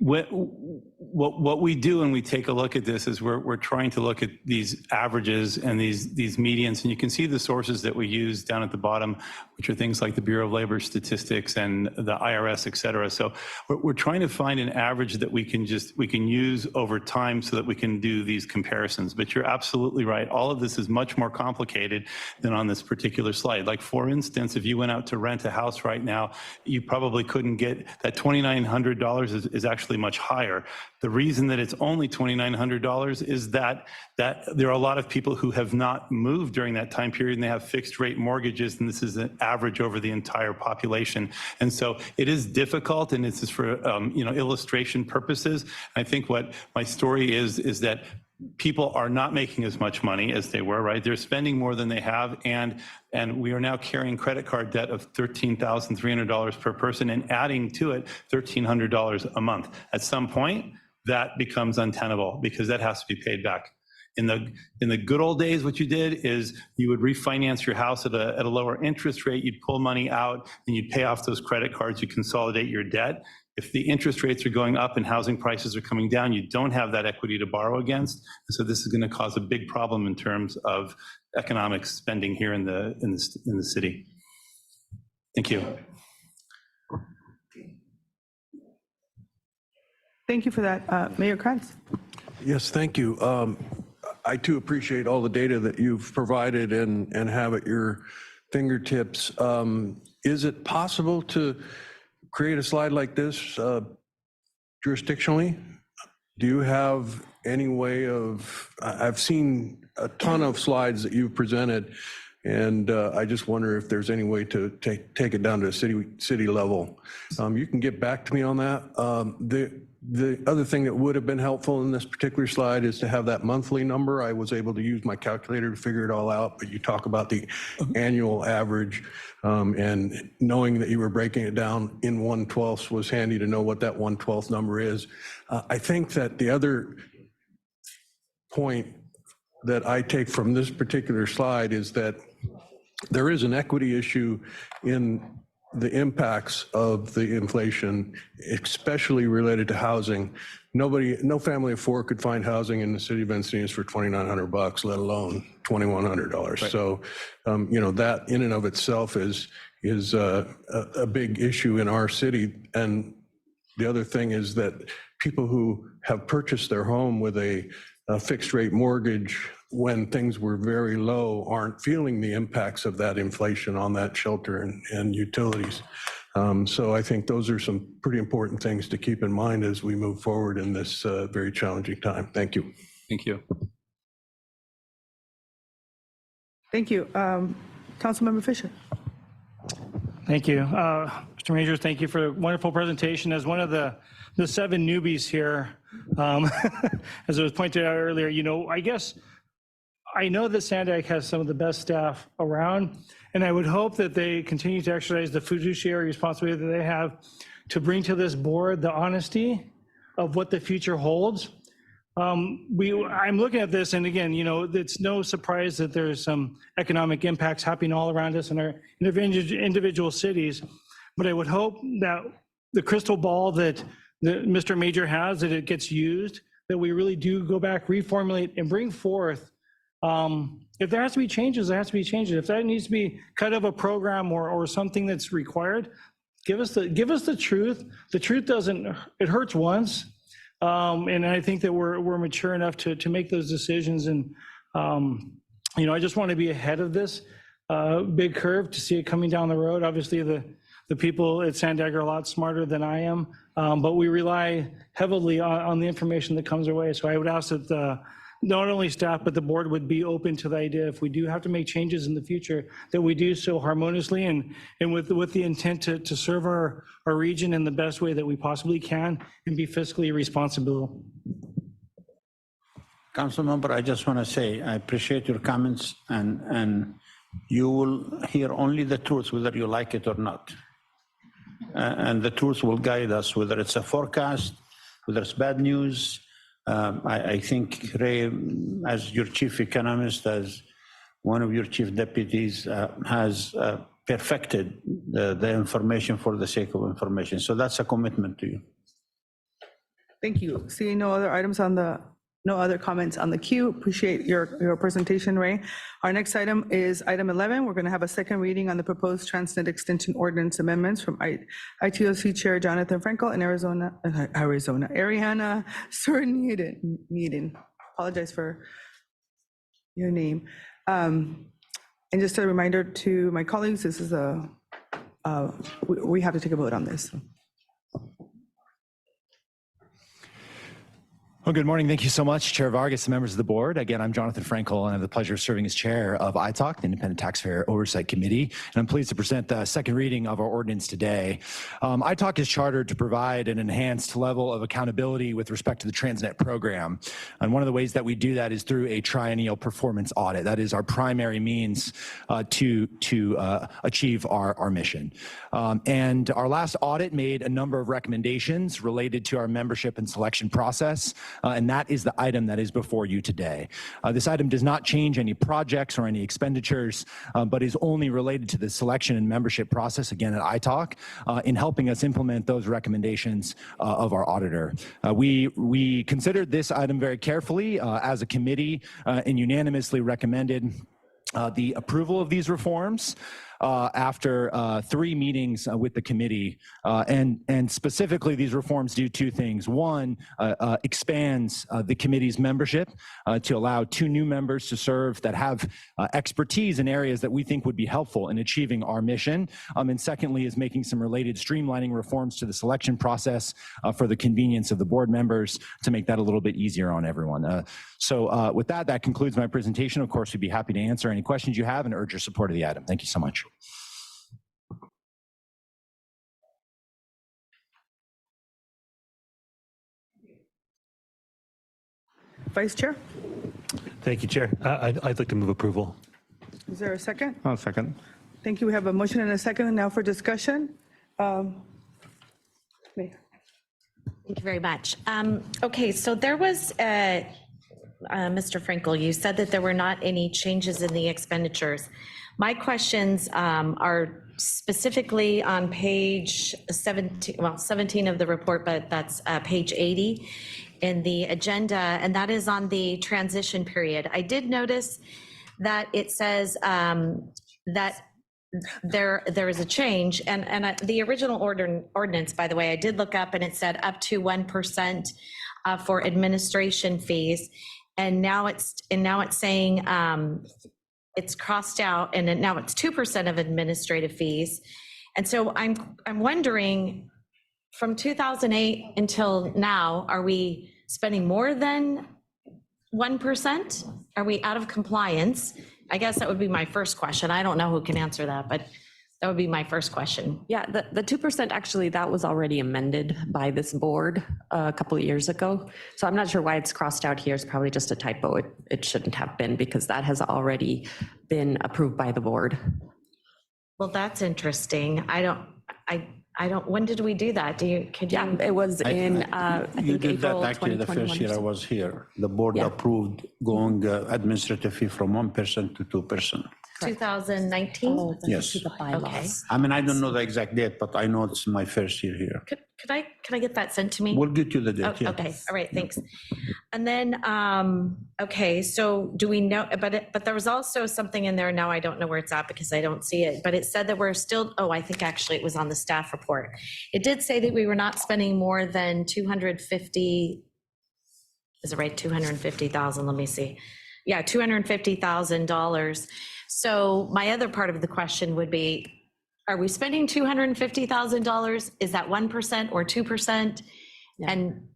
What we do when we take a look at this is we're trying to look at these averages and these medians, and you can see the sources that we use down at the bottom, which are things like the Bureau of Labor Statistics and the IRS, et cetera. So we're trying to find an average that we can use over time so that we can do these comparisons. But you're absolutely right. All of this is much more complicated than on this particular slide. Like, for instance, if you went out to rent a house right now, you probably couldn't get that $2,900 is actually much higher. The reason that it's only $2,900 is that there are a lot of people who have not moved during that time period, and they have fixed rate mortgages, and this is an average over the entire population. And so it is difficult, and this is for illustration purposes. I think what my story is that people are not making as much money as they were, right? They're spending more than they have, and we are now carrying credit card debt of $13,300 per person and adding to it $1,300 a month. At some point, that becomes untenable because that has to be paid back. In the good old days, what you did is you would refinance your house at a lower interest rate, you'd pull money out, and you'd pay off those credit cards, you consolidate your debt. If the interest rates are going up and housing prices are coming down, you don't have that equity to borrow against. And so this is going to cause a big problem in terms of economic spending here in the city. Thank you. Thank you for that, Mayor Kranz. Yes, thank you. I too appreciate all the data that you've provided and have at your fingertips. Is it possible to create a slide like this jurisdictionally? Do you have any way of, I've seen a ton of slides that you've presented, and I just wonder if there's any way to take it down to a city level. You can get back to me on that. The other thing that would have been helpful in this particular slide is to have that monthly number. I was able to use my calculator to figure it all out, but you talk about the annual average, and knowing that you were breaking it down in 1/12 was handy to know what that 1/12 number is. I think that the other point that I take from this particular slide is that there is an equity issue in the impacts of the inflation, especially related to housing. No family of four could find housing in the city of Encinitas for $2,900, let alone $2,100. Right. So, that in and of itself is a big issue in our city. And the other thing is that people who have purchased their home with a fixed rate mortgage when things were very low aren't feeling the impacts of that inflation on that shelter and utilities. So I think those are some pretty important things to keep in mind as we move forward in this very challenging time. Thank you. Thank you. Thank you. Councilmember Fisher. Thank you. Mr. Majors, thank you for a wonderful presentation. As one of the 7 newbies here, as it was pointed out earlier, I guess I know that Sandag has some of the best staff around, and I would hope that they continue to exercise the fiduciary responsibility that they have to bring to this board the honesty of what the future holds. I'm looking at this, and again, it's no surprise that there's some economic impacts happening all around us in our individual cities, but I would hope that the crystal ball that Mr. Major has, that it gets used, that we really do go back, reformulate, and bring forth. If there has to be changes, there has to be changes. If that needs to be cut of a program or something that's required, give us the truth. The truth it hurts once. And I think that we're mature enough to make those decisions. And, I just want to be ahead of this big curve to see it coming down the road. Obviously, the people at Sandag are a lot smarter than I am, but we rely heavily on the information that comes our way. So I would ask that not only staff, but the board would be open to the idea, if we do have to make changes in the future, that we do so harmoniously and with the intent to serve our region in the best way that we possibly can and be fiscally responsible. Councilmember, I just want to say, I appreciate your comments, and you will hear only the truth, whether you like it or not. And the truth will guide us, whether it's a forecast, whether it's bad news. I think Ray, as your chief economist, as one of your chief deputies, has perfected the information for the sake of information. So that's a commitment to you. Thank you. Seeing no other comments on the queue. Appreciate your presentation, Ray. Our next item is item 11. We're going to have a second reading on the proposed Transnet Extension Ordinance amendments from ITOC Chair Jonathan Frankel and Ariana Surneden. Apologize for your name. And just a reminder to my colleagues, this is we have to take a vote on this. Well, good morning. Thank you so much, Chair Vargas and members of the board. Again, I'm Jonathan Frankel, and I have the pleasure of serving as chair of ITOC, the Independent Taxpayer Oversight Committee. And I'm pleased to present the second reading of our ordinance today. ITOC is chartered to provide an enhanced level of accountability with respect to the Transnet program. And one of the ways that we do that is through a triennial performance audit. That is our primary means to achieve our mission. And our last audit made a number of recommendations related to our membership and selection process. And that is the item that is before you today. This item does not change any projects or any expenditures, but is only related to the selection and membership process, again, at ITOC, in helping us implement those recommendations of our auditor. We considered this item very carefully as a committee and unanimously recommended the approval of these reforms after 3 meetings with the committee. And specifically, these reforms do 2 things. One, expands the committee's membership to allow 2 new members to serve that have expertise in areas that we think would be helpful in achieving our mission. And secondly, is making some related streamlining reforms to the selection process for the convenience of the board members to make that a little bit easier on everyone. So with that concludes my presentation. Of course, we'd be happy to answer any questions you have and urge your support of the item. Thank you so much. Vice Chair, Thank you, Chair. I'd like to move approval. is there a second? I'll second. Thank you. We have a motion and a second. And now for discussion. Mayor. Thank you very much. Okay, so there was, Mr. Frankel, you said that there were not any changes in the expenditures. My questions are specifically on page 17 of the report, but that's page 80 in the agenda, and that is on the transition period. I did notice that it says that there is a change, and the original ordinance, by the way, I did look up, and it said up to 1% for administration fees, and now it's saying it's crossed out, and now it's 2% of administrative fees. And so I'm wondering, from 2008 until now, are we spending more than 1%? Are we out of compliance? I guess that would be my first question. I don't know who can answer that, but That would be my first question. Yeah, the 2%, actually, that was already amended by this board a couple of years ago. So I'm not sure why it's crossed out here. It's probably just a typo. It shouldn't have been, because that has already been approved by the board. Well, that's interesting. I don't, when did we do that? Could you? Yeah, it was in, I You think, did that April actually the 2021. first year I was here. The board approved going administrative fee from 1% to 2%. 2019? Yes. Okay. I mean, I don't know the exact date, but I know it's my first year here. Could I get that sent to me? We'll get you the date, yeah. Okay, all right, thanks. And then, okay, so do we know, but there was also something in there, now I don't know where it's at because I don't see it, but it said that we're still, I think actually it was on the staff report. It did say that we were not spending more than 250, is it right, 250,000, let me see. Yeah, $250,000. So my other part of the question would be, are we spending $250,000? Is that 1% or 2%? And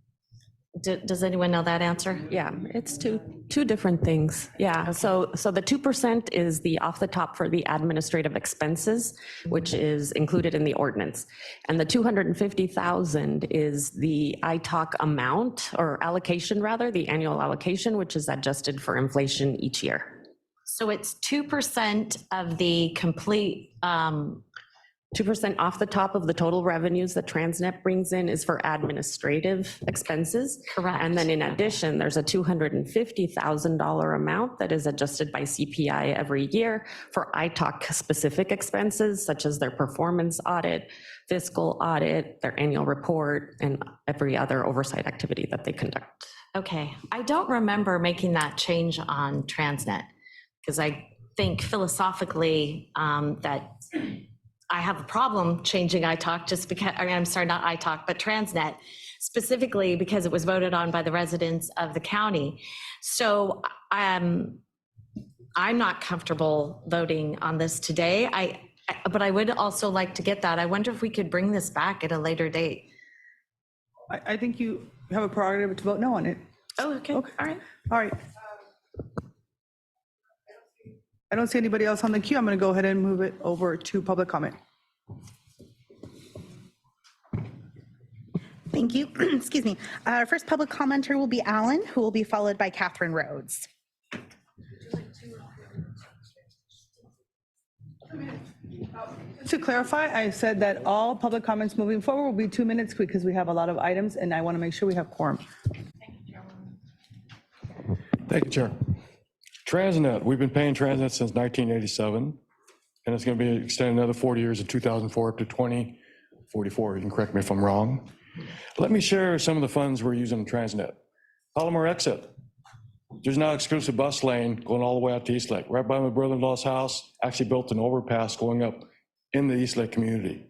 does anyone know that answer? Yeah, it's two different things. Yeah, so the 2% is the off the top for the administrative expenses, which is included in the ordinance. And the 250,000 is the ITALC amount, or allocation rather, the annual allocation, which is adjusted for inflation each year. So it's 2% of the complete, 2% off the top of the total revenues that Transnet brings in is for administrative expenses. Correct. And then in addition, there's a $250,000 amount that is adjusted by CPI every year for ITALC specific expenses, such as their performance audit, fiscal audit, their annual report, and every other oversight activity that they conduct. okay. I don't remember making that change on Transnet, because I think philosophically that I have a problem changing ITALC just because, I'm sorry, not ITALC, but Transnet, specifically because it was voted on by the residents of the county. So I'm not comfortable voting on this today. But I would also like to get that. I wonder if we could bring this back at a later date. I think you have a prerogative to vote no on it. Oh, okay. All right. All right. I don't see anybody else on the queue. I'm going to go ahead and move it over to public comment. Thank you. Excuse me. Our first public commenter will be Alan, who will be followed by Catherine Rhodes. To clarify, I said that all public comments moving forward will be 2 minutes because we have a lot of items and I want to make sure we have quorum. Thank you, Chair. Transnet, we've been paying Transnet since 1987, and it's going to be extended another 40 years in 2004 up to 2044. You can correct me if I'm wrong. Let me share some of the funds we're using in Transnet. Palomar exit. There's now exclusive bus lane going all the way out to East Lake. Right by my brother-in-law's house, actually built an overpass going up in the East Lake community.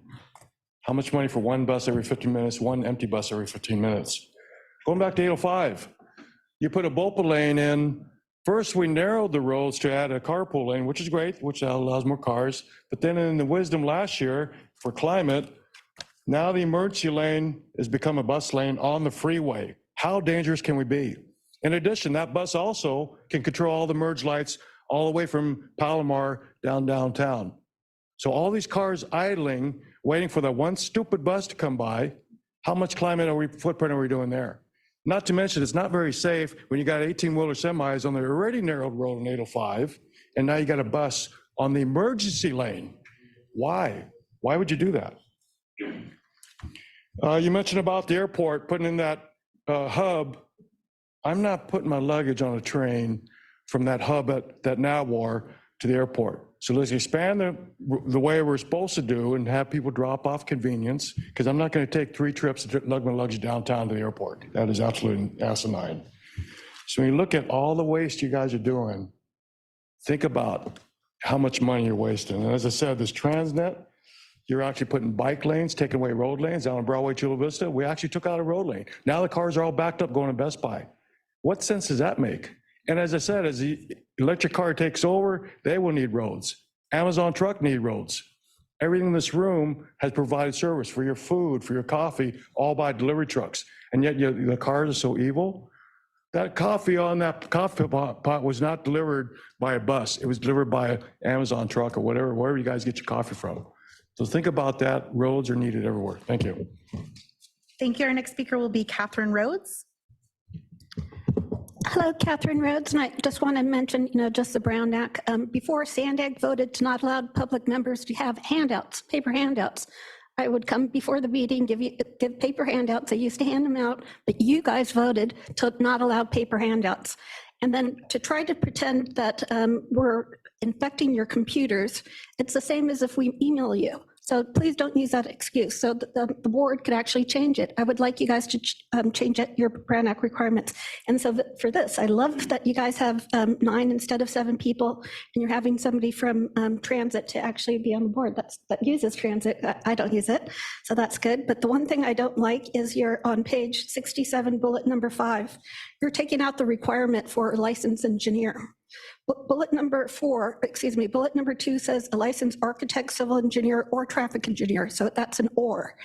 How much money for one bus every 15 minutes, one empty bus every 15 minutes? Going back to 805, you put a BOPA lane in. First, we narrowed the roads to add a carpool lane, which is great, which allows more cars. But then in the wisdom last year for climate, now the emergency lane has become a bus lane on the freeway. How dangerous can we be? In addition, that bus also can control all the merge lights all the way from Palomar downtown. So all these cars idling, waiting for that one stupid bus to come by, how much footprint are we doing there? Not to mention, it's not very safe when you got 18-wheeler semis on the already narrowed road in 805, and now you got a bus on the emergency lane. Why? Why would you do that? You mentioned about the airport, putting in that hub. I'm not putting my luggage on a train from that hub at that Nawar to the airport. So let's expand the way we're supposed to do and have people drop off convenience, because I'm not going to take 3 trips to lug my luggage downtown to the airport. That is absolutely asinine. So when you look at all the waste you guys are doing, think about how much money you're wasting. And as I said, this Transnet, you're actually putting bike lanes, taking away road lanes down on Broadway, Chula Vista. We actually took out a road lane. Now the cars are all backed up going to Best Buy. What sense does that make? And as I said, as the electric car takes over, they will need roads. Amazon truck need roads. Everything in this room has provided service for your food, for your coffee, all by delivery trucks. And yet the cars are so evil. That coffee on that coffee pot was not delivered by a bus. It was delivered by an Amazon truck or wherever you guys get your coffee from. So think about that. Roads are needed everywhere. Thank you. Thank you. Our next speaker will be Catherine Rhodes. Hello, Catherine Rhodes, and I just want to mention, just the Brown Act. Before Sandag voted to not allow public members to have handouts, paper handouts, I would come before the meeting, give paper handouts. I used to hand them out, but you guys voted to not allow paper handouts. And then to try to pretend that we're infecting your computers, it's the same as if we email you. So please don't use that excuse. So the board could actually change it. I would like you guys to change your Brown Act requirements. And so for this, I love that you guys have 9 instead of 7 people, and you're having somebody from transit to actually be on the board that uses transit. I don't use it, so that's good. But the one thing I don't like is you're on page 67, bullet number 5. You're taking out the requirement for a licensed engineer. Bullet number 2 says a licensed architect, civil engineer, or traffic engineer. So that's an or.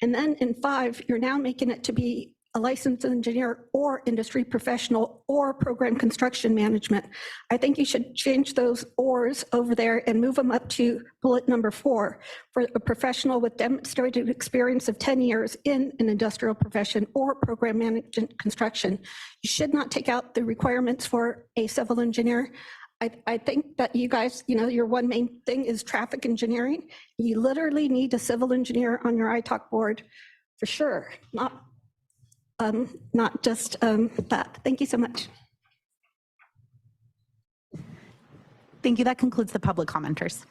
And then in 5, you're now making it to be a licensed engineer or industry professional or program construction management. I think you should change those ors over there and move them up to bullet number 4 for a professional with demonstrated experience of 10 years in an industrial profession or program management construction. You should not take out the requirements for a civil engineer. I think that you guys, your one main thing is traffic engineering. You literally need a civil engineer on your ITALK board for sure, not just that. Thank you so much. Thank you. That concludes the public commenters.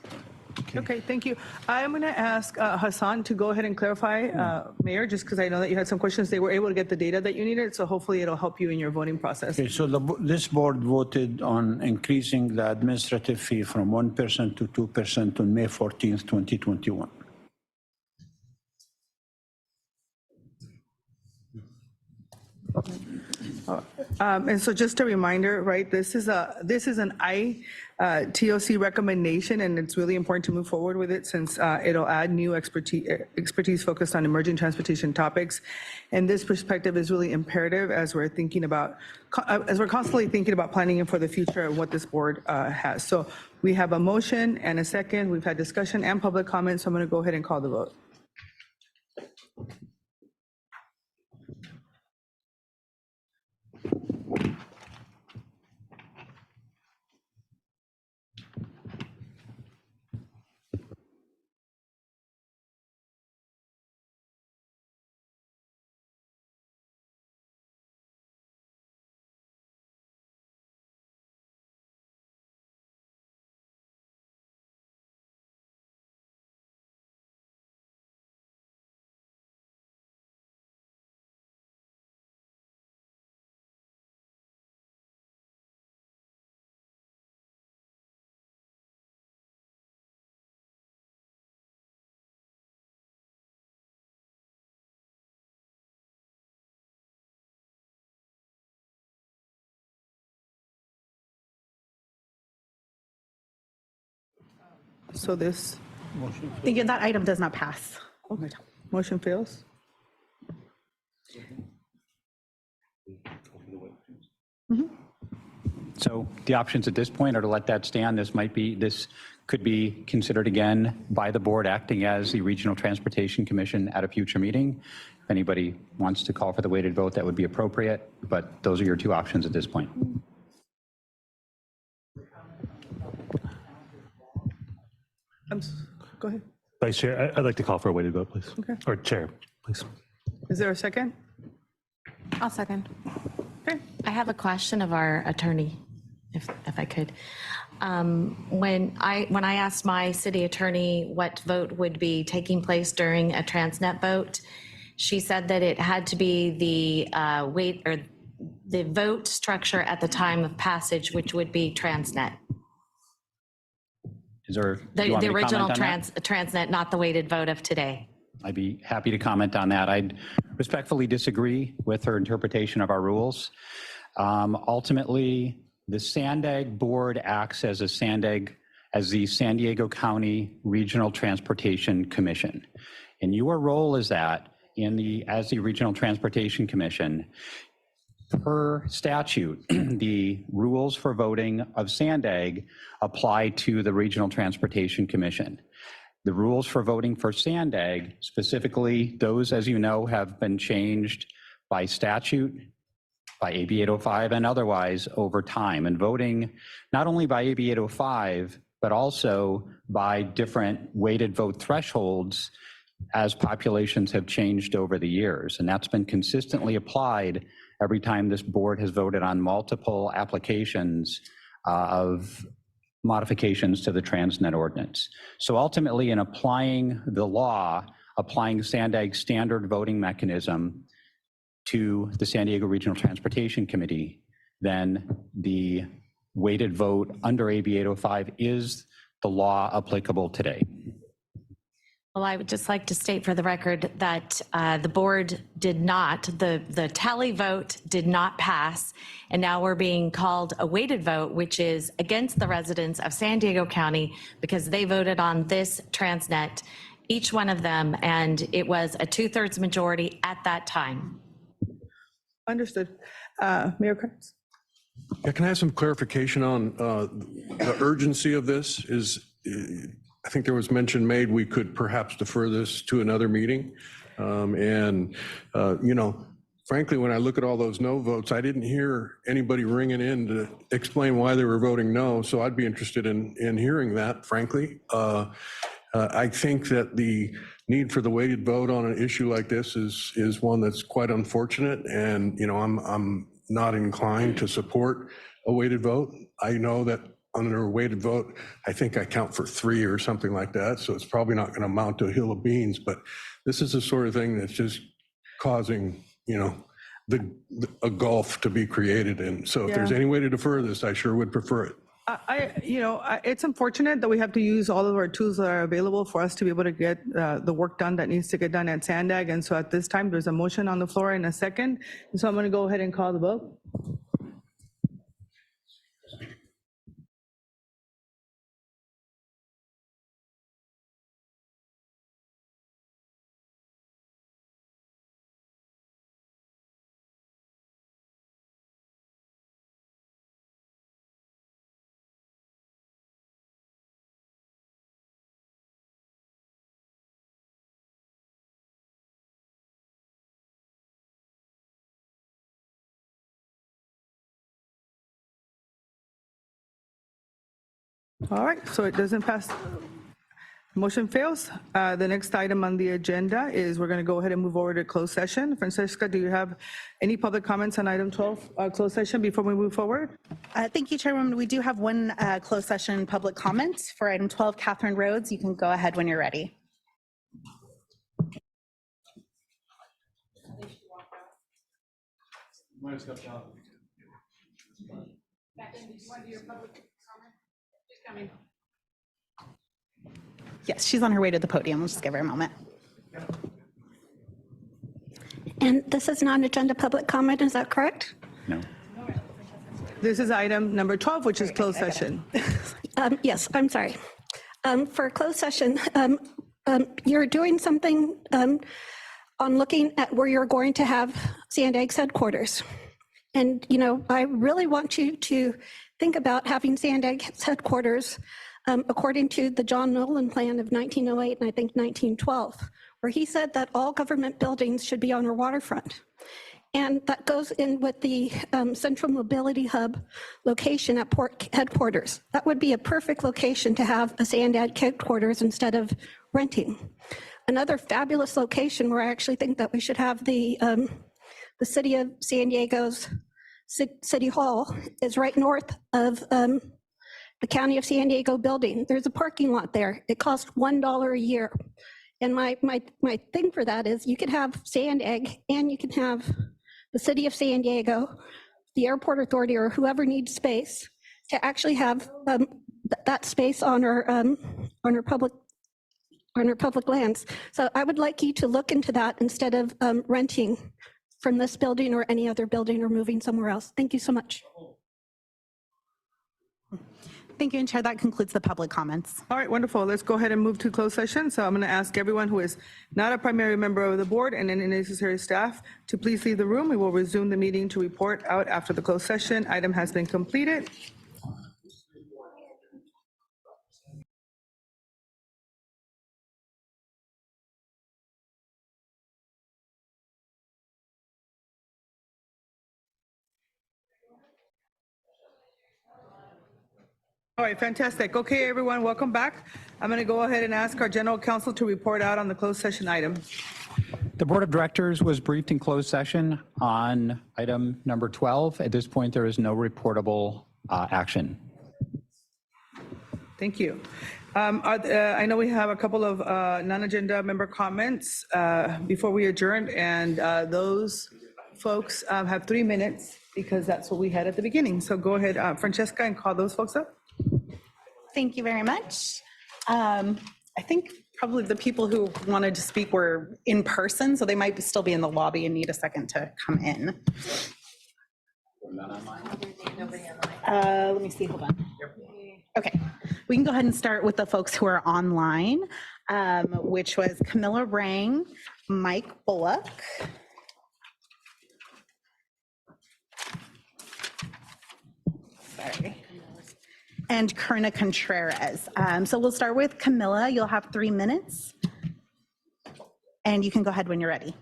Okay, thank you. I'm going to ask Hassan to go ahead and clarify, Mayor, just because I know that you had some questions. They were able to get the data that you needed, so hopefully it'll help you in your voting process. Okay, so this board voted on increasing the administrative fee from 1% to 2% on May 14th, 2021. And so just a reminder, right, this is an ITOC recommendation, and it's really important to move forward with it since it'll add new expertise focused on emerging transportation topics. And this perspective is really imperative as we're constantly thinking about planning for the future of what this board has. So we have a motion and a second. We've had discussion and public comments. So I'm going to go ahead and call the vote. So this Thank you. That item does not pass. motion fails. So the options at this point are to let that stand. This could be considered again by the board acting as the Regional Transportation Commission at a future meeting. If anybody wants to call for the weighted vote, that would be appropriate, but those are your 2 options at this point. Go ahead. Vice Chair, I'd like to call for a weighted vote, please. Okay. Or Chair, please. Is there a second? I'll second. Okay. I have a question of our attorney, if I could. When I asked my city attorney what vote would be taking place during a Transnet vote, she said that it had to be the vote structure at the time of passage, which would be Transnet. Is there, The original Transnet, not the weighted vote of today. I'd be happy to comment on that. I'd respectfully disagree with her interpretation of our rules. Ultimately, the Sandag Board acts as the San Diego County Regional Transportation Commission. And your role is that as the Regional Transportation Commission, per statute, the rules for voting of Sandag apply to the Regional Transportation Commission. The rules for voting for Sandag, specifically, those, as you know, have been changed by statute, by AB 805 and otherwise over time. And voting not only by AB 805, but also by different weighted vote thresholds as populations have changed over the years. And that's been consistently applied every time this board has voted on multiple applications of modifications to the Transnet ordinance. So ultimately, in applying the law, applying Sandag's standard voting mechanism to the San Diego Regional Transportation Committee, then the weighted vote under AB 805 is the law applicable today. Well, I would just like to state for the record that the board did not, the tally vote did not pass, and now we're being called a weighted vote, which is against the residents of San Diego County because they voted on this Transnet, each one of them, and it was a 2/3 majority at that time. Understood. Mayor Kratz? Yeah, can I have some clarification on the urgency of this? I think there was mention made we could perhaps defer this to another meeting. You know, frankly, when I look at all those no votes, I didn't hear anybody ringing in to explain why they were voting no. So I'd be interested in hearing that, frankly. I think that the need for the weighted vote on an issue like this is one that's quite unfortunate. And, you know, I'm not inclined to support a weighted vote. I know that under a weighted vote, I think I count for 3 or something like that. So it's probably not going to amount to a hill of beans, but this is the sort of thing that's just causing, you know, a gulf to be created. And so if there's any way to defer this, I sure would prefer it. It's unfortunate that we have to use all of our tools that are available for us to be able to get the work done that needs to get done at Sandag. And so at this time, there's a motion on the floor in a second. And so I'm going to go ahead and call the vote. All right, so it doesn't pass. Motion fails. The next item on the agenda is we're going to go ahead and move over to closed session. Francesca, do you have any public comments on item 12, closed session, before we move forward? Thank you, Chairwoman. We do have one closed session public comment for item 12, Catherine Rhodes. You can go ahead when you're ready. Yes, she's on her way to the podium. We'll just give her a moment. And this is non-agenda public comment, is that correct? No. This is item number 12, which is closed session. Yes, I'm sorry. For closed session, you're doing something on looking at where you're going to have Sandag's headquarters. And, you know, I really want you to think about having Sandag's headquarters according to the John Nolan plan of 1908 and I think 1912, where he said that all government buildings should be on our waterfront. And that goes in with the Central Mobility Hub location at Port headquarters. That would be a perfect location to have a Sandag headquarters instead of renting. Another fabulous location where I actually think that we should have the city of San Diego's City Hall is right north of the County of San Diego building. There's a parking lot there. It costs $1 a year. And my thing for that is you could have Sandag and you can have the city of San Diego, the airport authority, or whoever needs space to actually have that space on our public lands. So I would like you to look into that instead of renting from this building or any other building or moving somewhere else. Thank you so much. Thank you, and Chair, that concludes the public comments. All right, wonderful. Let's go ahead and move to closed session. So I'm going to ask everyone who is not a primary member of the board and any necessary staff to please leave the room. We will resume the meeting to report out after the closed session. Item has been completed. All right, fantastic. Okay, everyone, welcome back. I'm going to go ahead and ask our general counsel to report out on the closed session item. The Board of Directors was briefed in closed session on item number 12. At this point, there is no reportable action. Thank you. I know we have a couple of non-agenda member comments before we adjourn, and those folks have 3 minutes because that's what we had at the beginning. So go ahead, Francesca, and call those folks up. Thank you very much. I think probably the people who wanted to speak were in person, so they might still be in the lobby and need a second to come in. Let me see, hold on. Okay, we can go ahead and start with the folks who are online, which was Camilla Rang, Mike Bullock, and Kerna Contreras. So we'll start with Camilla. You'll have 3 minutes. And you can go ahead when you're ready.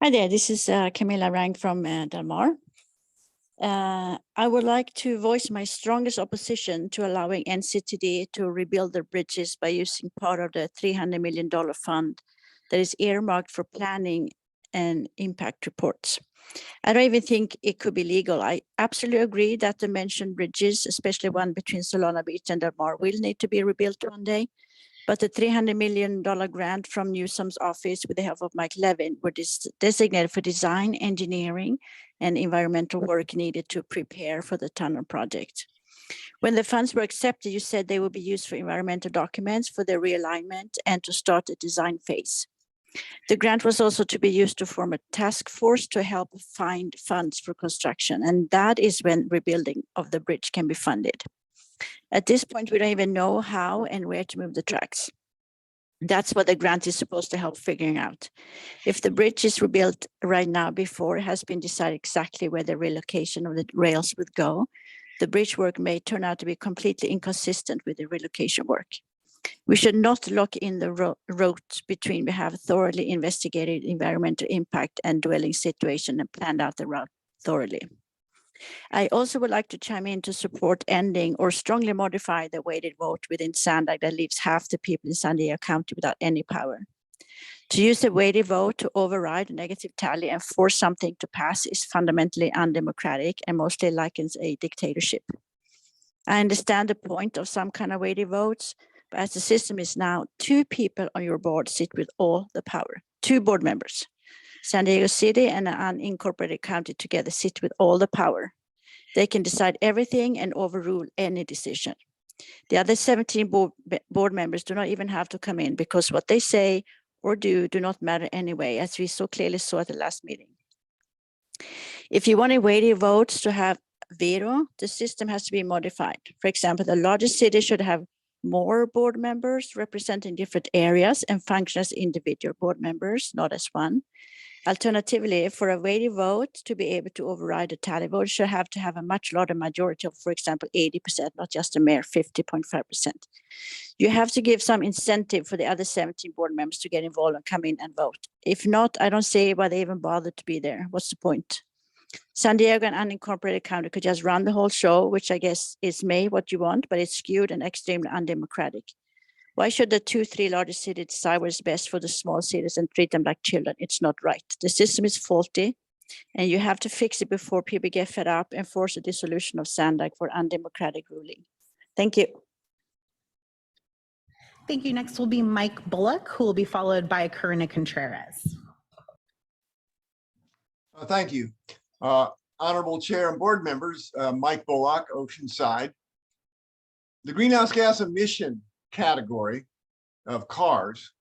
Hi there, this is Camilla Rang from Del Mar. I would like to voice my strongest opposition to allowing NCTD to rebuild their bridges by using part of the $300 million fund that is earmarked for planning and impact reports. I don't even think it could be legal. I absolutely agree that the mentioned bridges, especially one between Solana Beach and Del Mar, will need to be rebuilt one day. But the $300 million grant from Newsom's office with the help of Mike Levin were designated for design, engineering, and environmental work needed to prepare for the tunnel project. When the funds were accepted, you said they would be used for environmental documents for the realignment and to start the design phase. The grant was also to be used to form a task force to help find funds for construction, and that is when rebuilding of the bridge can be funded. At this point, we don't even know how and where to move the tracks. That's what the grant is supposed to help figuring out. If the bridge is rebuilt right now before it has been decided exactly where the relocation of the rails would go, the bridge work may turn out to be completely inconsistent with the relocation work. We should not lock in the route between we have thoroughly investigated environmental impact and dwelling situation and planned out the route thoroughly. I also would like to chime in to support ending or strongly modify the weighted vote within Sandag that leaves half the people in San Diego County without any power. To use the weighted vote to override a negative tally and force something to pass is fundamentally undemocratic and mostly likens a dictatorship. I understand the point of some kind of weighted votes, but as the system is now, 2 people on your board sit with all the power, 2 board members. San Diego City and an unincorporated county together sit with all the power. They can decide everything and overrule any decision. The other 17 board members do not even have to come in because what they say or do not matter anyway, as we so clearly saw at the last meeting. If you want a weighted votes to have veto, the system has to be modified. For example, the largest city should have more board members representing different areas and function as individual board members, not as one. Alternatively, for a weighted vote to be able to override a tally vote, should have to have a much larger majority of, for example, 80%, not just a mere 50.5%. You have to give some incentive for the other 17 board members to get involved and come in and vote. If not, I don't see why they even bother to be there. What's the point? San Diego and unincorporated county could just run the whole show, which I guess is what you want, but it's skewed and extremely undemocratic. Why should the 2-3 largest cities decide what is best for the small cities and treat them like children? It's not right. The system is faulty, and you have to fix it before people get fed up and force a dissolution of Sandag for undemocratic ruling. Thank you. Thank you. Next will be Mike Bullock, who will be followed by Karina Contreras. Thank you. Honorable Chair and board members, Mike Bullock, Oceanside. The greenhouse gas emission category of cars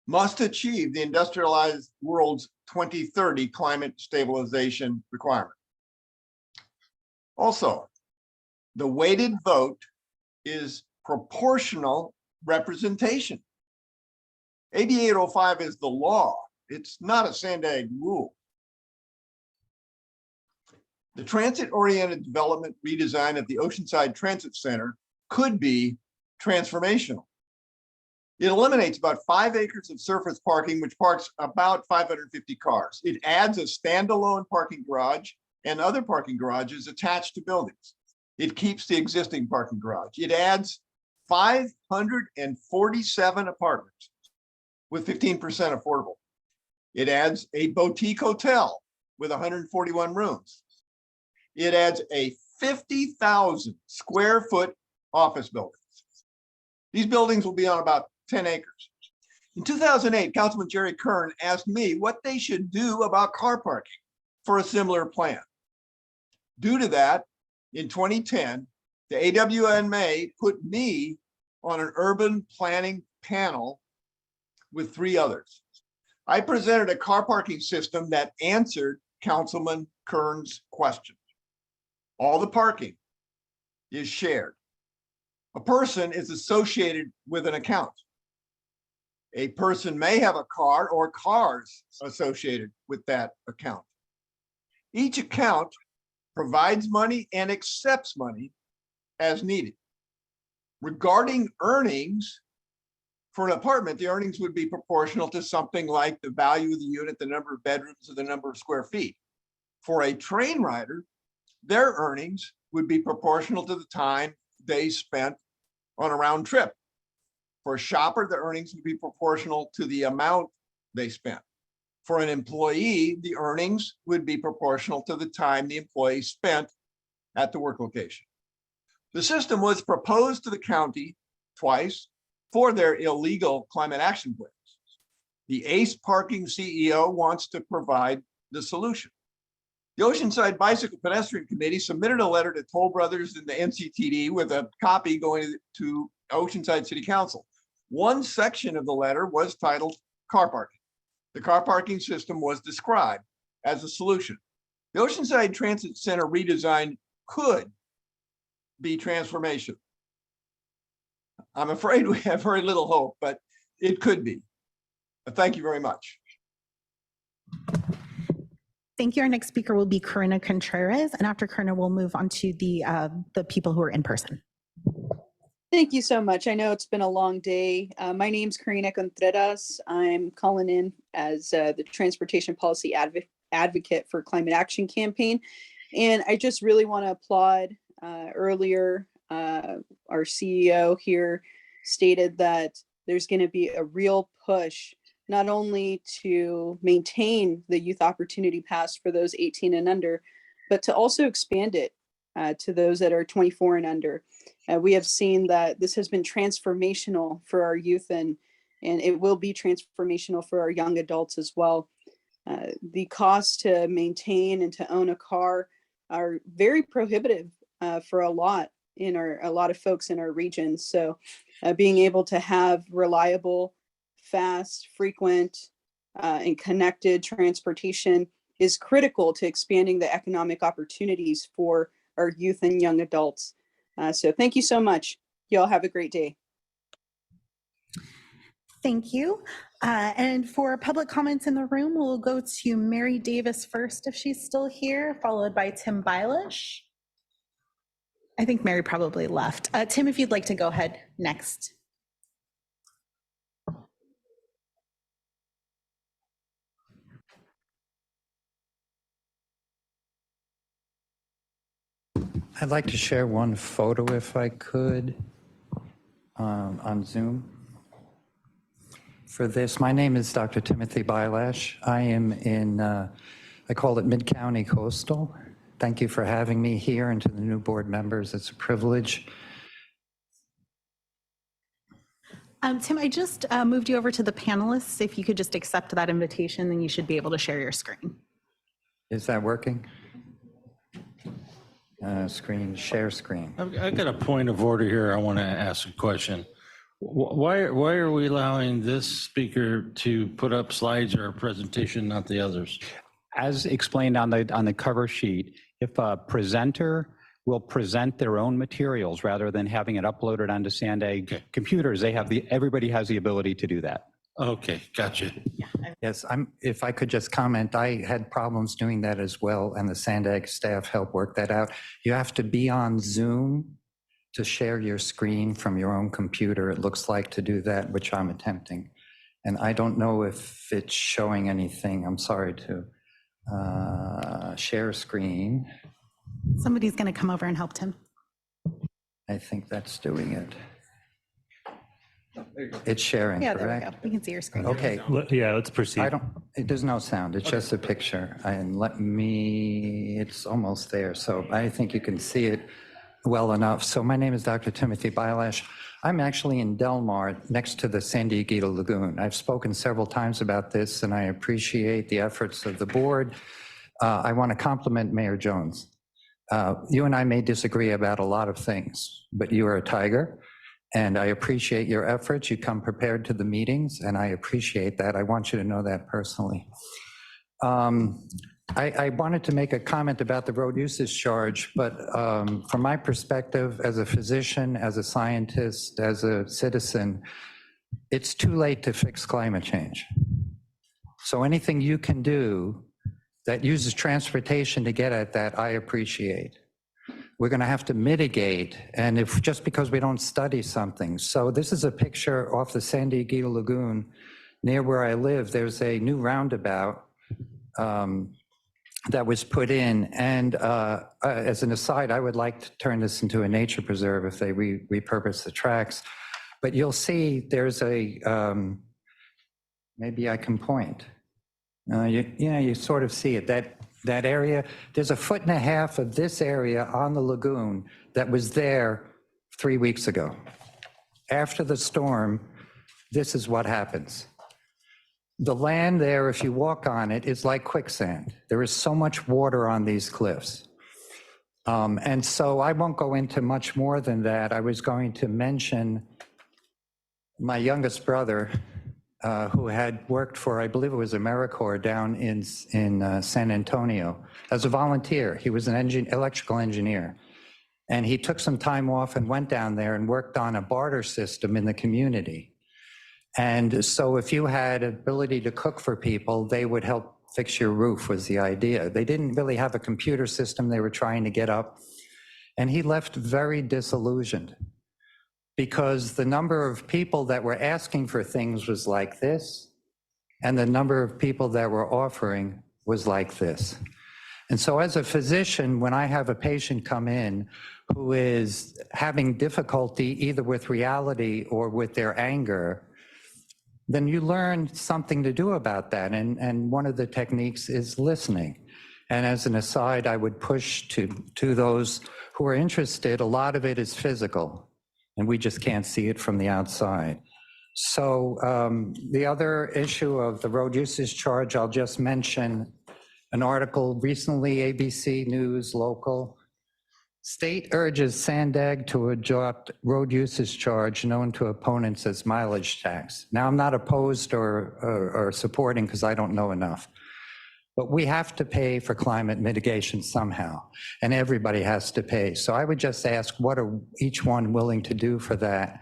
must achieve the industrialized world's 2030 climate stabilization requirement. Also, the weighted vote is proportional representation. AB 805 is the law. It's not a Sandag rule. The transit-oriented development redesign of the Oceanside Transit Center could be transformational. It eliminates about 5 acres of surface parking, which parks about 550 cars. It adds a standalone parking garage and other parking garages attached to buildings. It keeps the existing parking garage. It adds 547 apartments with 15% affordable. It adds a boutique hotel with 141 rooms. It adds a 50,000 square foot office building. These buildings will be on about 10 acres. In 2008, Councilman Jerry Kern asked me what they should do about car parking for a similar plan. Due to that, in 2010, the AWMA put me on an urban planning panel with 3 others. I presented a car parking system that answered Councilman Kern's question. All the parking is shared. A person is associated with an account. A person may have a car or cars associated with that account. Each account provides money and accepts money as needed. Regarding earnings, for an apartment, the earnings would be proportional to something like the value of the unit, the number of bedrooms, or the number of square feet. For a train rider, their earnings would be proportional to the time they spent on a round trip. For a shopper, the earnings would be proportional to the amount they spent. For an employee, the earnings would be proportional to the time the employee spent at the work location. The system was proposed to the county twice for their illegal climate action plans. The ACE Parking CEO wants to provide the solution. The Oceanside Bicycle Pedestrian Committee submitted a letter to Toll Brothers and the NCTD with a copy going to Oceanside City Council. One section of the letter was titled car parking. The car parking system was described as a solution. The Oceanside Transit Center redesign could be transformational. I'm afraid we have very little hope, but it could be. Thank you very much. Thank you. Our next speaker will be Corina Contreras, and after Corina, we'll move on to the people who are in person. Thank you so much. I know it's been a long day. My name's Corina Contreras. I'm calling in as the Transportation Policy Advocate for Climate Action Campaign. And I just really want to applaud earlier, our CEO here stated that there's going to be a real push not only to maintain the Youth Opportunity Pass for those 18 and under, but to also expand it to those that are 24 and under. We have seen that this has been transformational for our youth, and it will be transformational for our young adults as well. The costs to maintain and to own a car are very prohibitive for a lot of folks in our region. So being able to have reliable, fast, frequent, and connected transportation is critical to expanding the economic opportunities for our youth and young adults. So thank you so much. Y'all have a great day. Thank you. And for public comments in the room, we'll go to Mary Davis first, if she's still here, followed by Tim Eilish. I think Mary probably left. Tim, if you'd like to go ahead next. I'd like to share one photo if I could on Zoom. For this, my name is Dr. Timothy Bylash. I am in, I call it Mid-County Coastal. Thank you for having me here, and to the new board members, it's a privilege. Tim, I just moved you over to the panelists. If you could just accept that invitation, then you should be able to share your screen. Is that working? Share screen. I've got a point of order here. I want to ask a question. Why are we allowing this speaker to put up slides or a presentation, not the others? As explained on the cover sheet, if a presenter will present their own materials rather than having it uploaded onto Sandag computers, everybody has the ability to do that. Okay, gotcha. Yes, if I could just comment, I had problems doing that as well, and the Sandag staff helped work that out. You have to be on Zoom to share your screen from your own computer, it looks like, to do that, which I'm attempting. And I don't know if it's showing anything. I'm sorry to share screen. Somebody's going to come over and help Tim. I think that's doing it. It's sharing, Yeah, there we correct? go. We can see your screen. Okay. Yeah, let's proceed. There's no sound, it's just a picture. And it's almost there, so I think you can see it well enough. So my name is Dr. Timothy Bilash. I'm actually in Del Mar, next to the San Dieguito Lagoon. I've spoken several times about this, and I appreciate the efforts of the board. I want to compliment Mayor Jones. You and I may disagree about a lot of things, but you are a tiger. And I appreciate your efforts. You come prepared to the meetings, and I appreciate that. I want you to know that personally. I wanted to make a comment about the road usage charge, but from my perspective as a physician, as a scientist, as a citizen, it's too late to fix climate change. So anything you can do that uses transportation to get at that, I appreciate. We're going to have to mitigate, and if just because we don't study something. So this is a picture off the San Dieguito Lagoon near where I live. There's a new roundabout that was put in, and as an aside, I would like to turn this into a nature preserve if they repurpose the tracks. But you'll see there's a, maybe I can point. You sort of see it, that area, there's 1.5 feet of this area on the lagoon that was there 3 weeks ago. After the storm, this is what happens. The land there, if you walk on it, is like quicksand. There is so much water on these cliffs. And so I won't go into much more than that. I was going to mention my youngest brother, who had worked for, I believe it was AmeriCorps down in San Antonio as a volunteer. He was an electrical engineer. And he took some time off and went down there and worked on a barter system in the community. And so if you had ability to cook for people, they would help fix your roof was the idea. They didn't really have a computer system they were trying to get up. And he left very disillusioned, because the number of people that were asking for things was like this, and the number of people that were offering was like this. And so as a physician, when I have a patient come in who is having difficulty either with reality or with their anger, then you learn something to do about that. And one of the techniques is listening. And as an aside, I would push to those who are interested, a lot of it is physical, and we just can't see it from the outside. So the other issue of the road usage charge, I'll just mention an article recently, ABC News Local. State urges Sandag to adopt road usage charge known to opponents as mileage tax. Now, I'm not opposed or supporting because I don't know enough. But we have to pay for climate mitigation somehow, and everybody has to pay. So I would just ask, what are each one willing to do for that?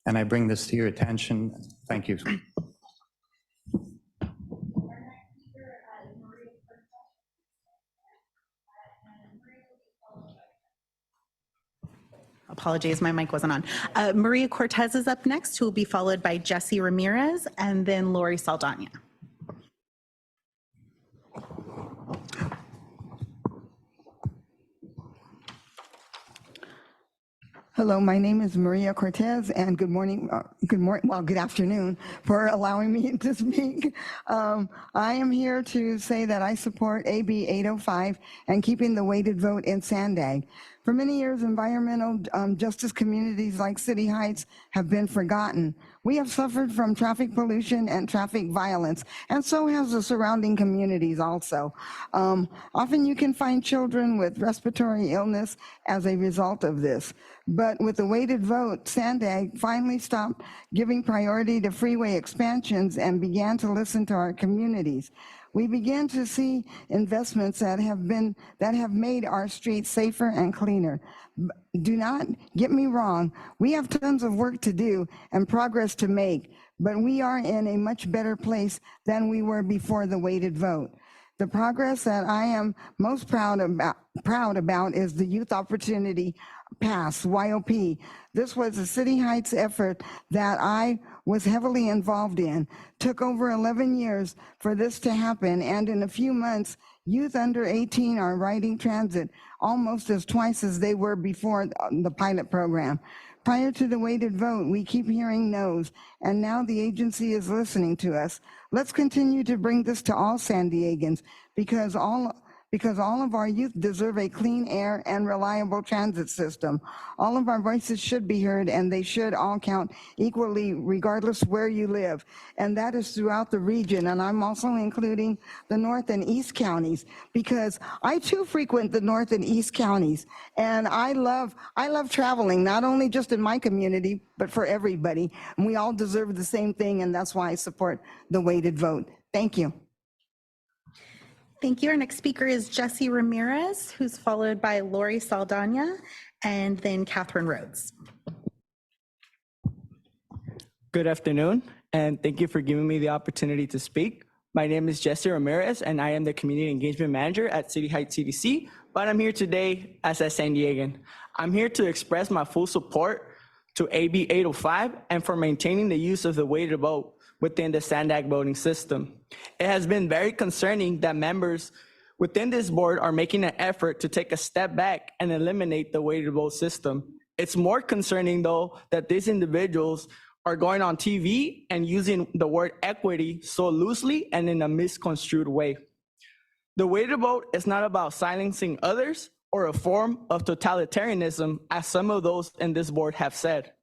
And I bring this to your attention. Thank you. Apologies, my mic wasn't on. Maria Cortez is up next, who will be followed by Jesse Ramirez and then Lori Saldana. Hello, my name is Maria Cortez, and good morning, good afternoon, for allowing me to speak. I am here to say that I support AB 805 and keeping the weighted vote in Sandag. For many years, environmental justice communities like City Heights have been forgotten. We have suffered from traffic pollution and traffic violence, and so has the surrounding communities also. Often you can find children with respiratory illness as a result of this. But with the weighted vote, Sandag finally stopped giving priority to freeway expansions and began to listen to our communities. We began to see investments that have made our streets safer and cleaner. Do not get me wrong, we have tons of work to do and progress to make, but we are in a much better place than we were before the weighted vote. The progress that I am most proud about is the youth opportunity passed, YOP. This was a City Heights effort that I was heavily involved in. Took over 11 years for this to happen, and in a few months, youth under 18 are riding transit almost as twice as they were before the pilot program. Prior to the weighted vote, we keep hearing no's, and now the agency is listening to us. Let's continue to bring this to all San Diegans because all of our youth deserve a clean air and reliable transit system. All of our voices should be heard, and they should all count equally regardless where you live. And that is throughout the region. And I'm also including the North and East counties because I too frequent the North and East counties. And I love traveling, not only just in my community, but for everybody. And we all deserve the same thing, and that's why I support the weighted vote. Thank you. Thank you. Our next speaker is Jesse Ramirez, who's followed by Lori Saldana and then Catherine Rhodes. Good afternoon, and thank you for giving me the opportunity to speak. My name is Jesse Ramirez, and I am the Community Engagement Manager at City Heights CDC, but I'm here today as a San Diegan. I'm here to express my full support to AB 805 and for maintaining the use of the weighted vote within the SANDAG voting system. It has been very concerning that members within this board are making an effort to take a step back and eliminate the weighted vote system. It's more concerning though that these individuals are going on TV and using the word equity so loosely and in a misconstrued way. The weighted vote is not about silencing others or a form of totalitarianism, as some of those in this board have said.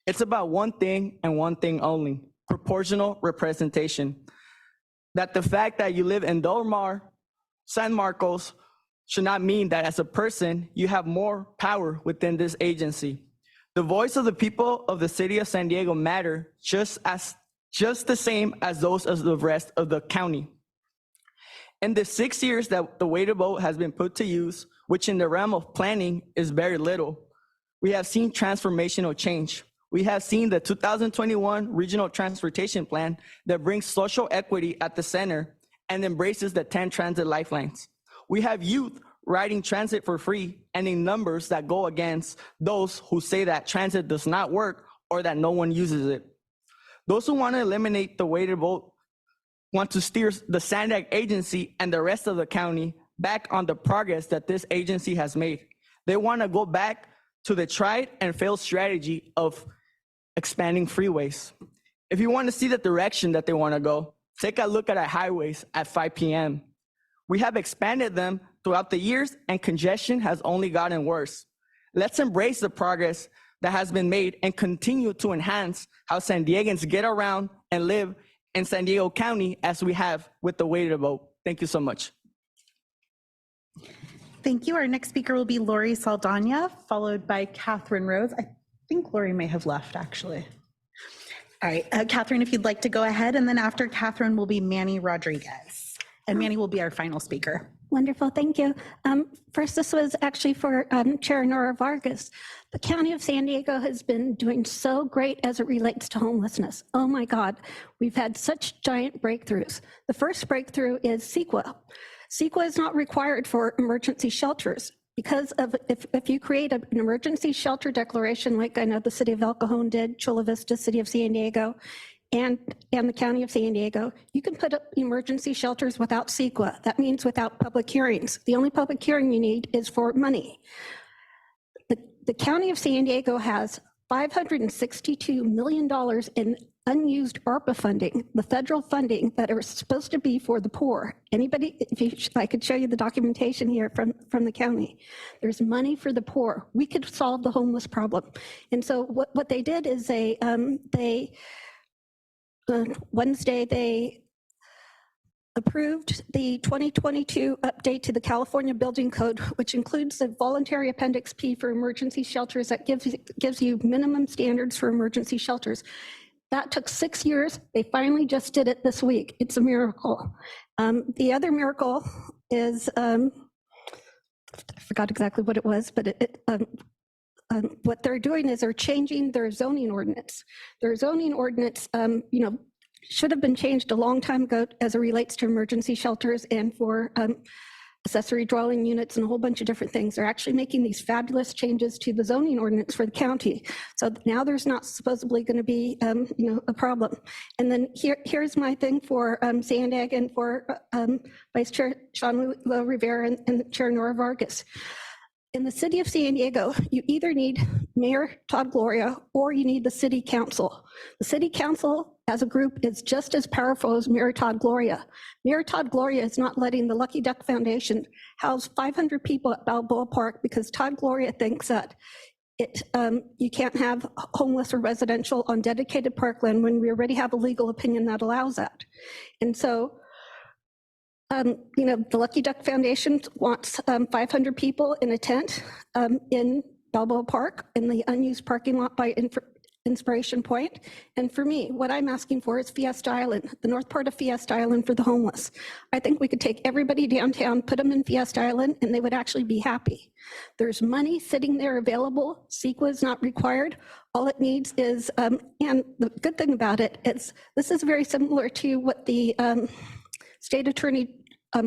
It's about one thing and one thing only: proportional representation. That the fact that you live in Del Mar, San Marcos, should not mean that as a person, you have more power within this agency. The voice of the people of the city of San Diego matter just the same as those of the rest of the county. In the 6 years that the weighted vote has been put to use, which in the realm of planning is very little, we have seen transformational change. We have seen the 2021 Regional Transportation Plan that brings social equity at the center and embraces the 10 transit lifelines. We have youth riding transit for free and in numbers that go against those who say that transit does not work or that no one uses it. Those who want to eliminate the weighted vote want to steer the SANDAG agency and the rest of the county back on the progress that this agency has made. They want to go back to the tried and failed strategy of expanding freeways. If you want to see the direction that they want to go, take a look at our highways at 5 p.m. We have expanded them throughout the years and congestion has only gotten worse. Let's embrace the progress that has been made and continue to enhance how San Diegans get around and live in San Diego County as we have with the weighted vote. Thank you so much. Thank you. Our next speaker will be Lori Saldana, followed by Catherine Rhodes. I think Lori may have left, actually. All right, Catherine, if you'd like to go ahead, and then after Catherine will be Manny Rodriguez. And Manny will be our final speaker. Wonderful, thank you. First, this was actually for Chair Nora Vargas. The County of San Diego has been doing so great as it relates to homelessness. Oh my God, we've had such giant breakthroughs. The first breakthrough is CEQA. CEQA is not required for emergency shelters because of if you create an emergency shelter declaration, like I know the city of El Cajon did, Chula Vista, city of San Diego, and the County of San Diego, you can put up emergency shelters without CEQA. That means without public hearings. The only public hearing you need is for money. The County of San Diego has $562 million in unused ARPA funding, the federal funding that are supposed to be for the poor. Anybody, if I could show you the documentation here from the county, there's money for the poor. We could solve the homeless problem. And so what they did is Wednesday, they approved the 2022 update to the California Building Code, which includes the voluntary Appendix P for emergency shelters that gives you minimum standards for emergency shelters. That took 6 years. They finally just did it this week. It's a miracle. The other miracle is, I forgot exactly what it was, but what they're doing is they're changing their zoning ordinance. Their zoning ordinance, should have been changed a long time ago as it relates to emergency shelters and for accessory dwelling units and a whole bunch of different things. They're actually making these fabulous changes to the zoning ordinance for the county. So now there's not supposedly going to be, a problem. And then here's my thing for Sandag and for Vice Chair Sean Rivera and Chair Nora Vargas. In the city of San Diego, you either need Mayor Todd Gloria or you need the city council. The city council as a group is just as powerful as Mayor Todd Gloria. Mayor Todd Gloria is not letting the Lucky Duck Foundation house 500 people at Balboa Park because Todd Gloria thinks that you can't have homeless or residential on dedicated parkland when we already have a legal opinion that allows that. And so the Lucky Duck Foundation wants 500 people in a tent in Balboa Park in the unused parking lot by Inspiration Point. And for me, what I'm asking for is Fiesta Island, the north part of Fiesta Island for the homeless. I think we could take everybody downtown, put them in Fiesta Island, and they would actually be happy. There's money sitting there available. CEQA is not required. All it needs is, and the good thing about it is this is very similar to what the State Attorney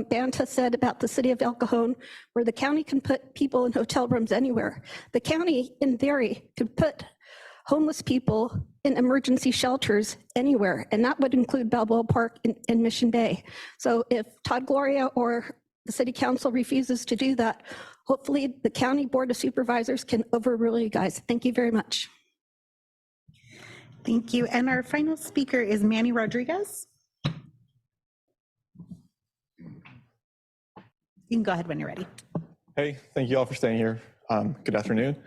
Banta said about the city of El Cajon, where the county can put people in hotel rooms anywhere. The county, in theory, could put homeless people in emergency shelters anywhere, and that would include Balboa Park and Mission Bay. So if Todd Gloria or the city council refuses to do that, hopefully the county board of supervisors can overrule you guys. Thank you very much. Thank you. And our final speaker is Manny Rodriguez. You can go ahead when you're ready. Hey, thank you all for staying here. Good afternoon.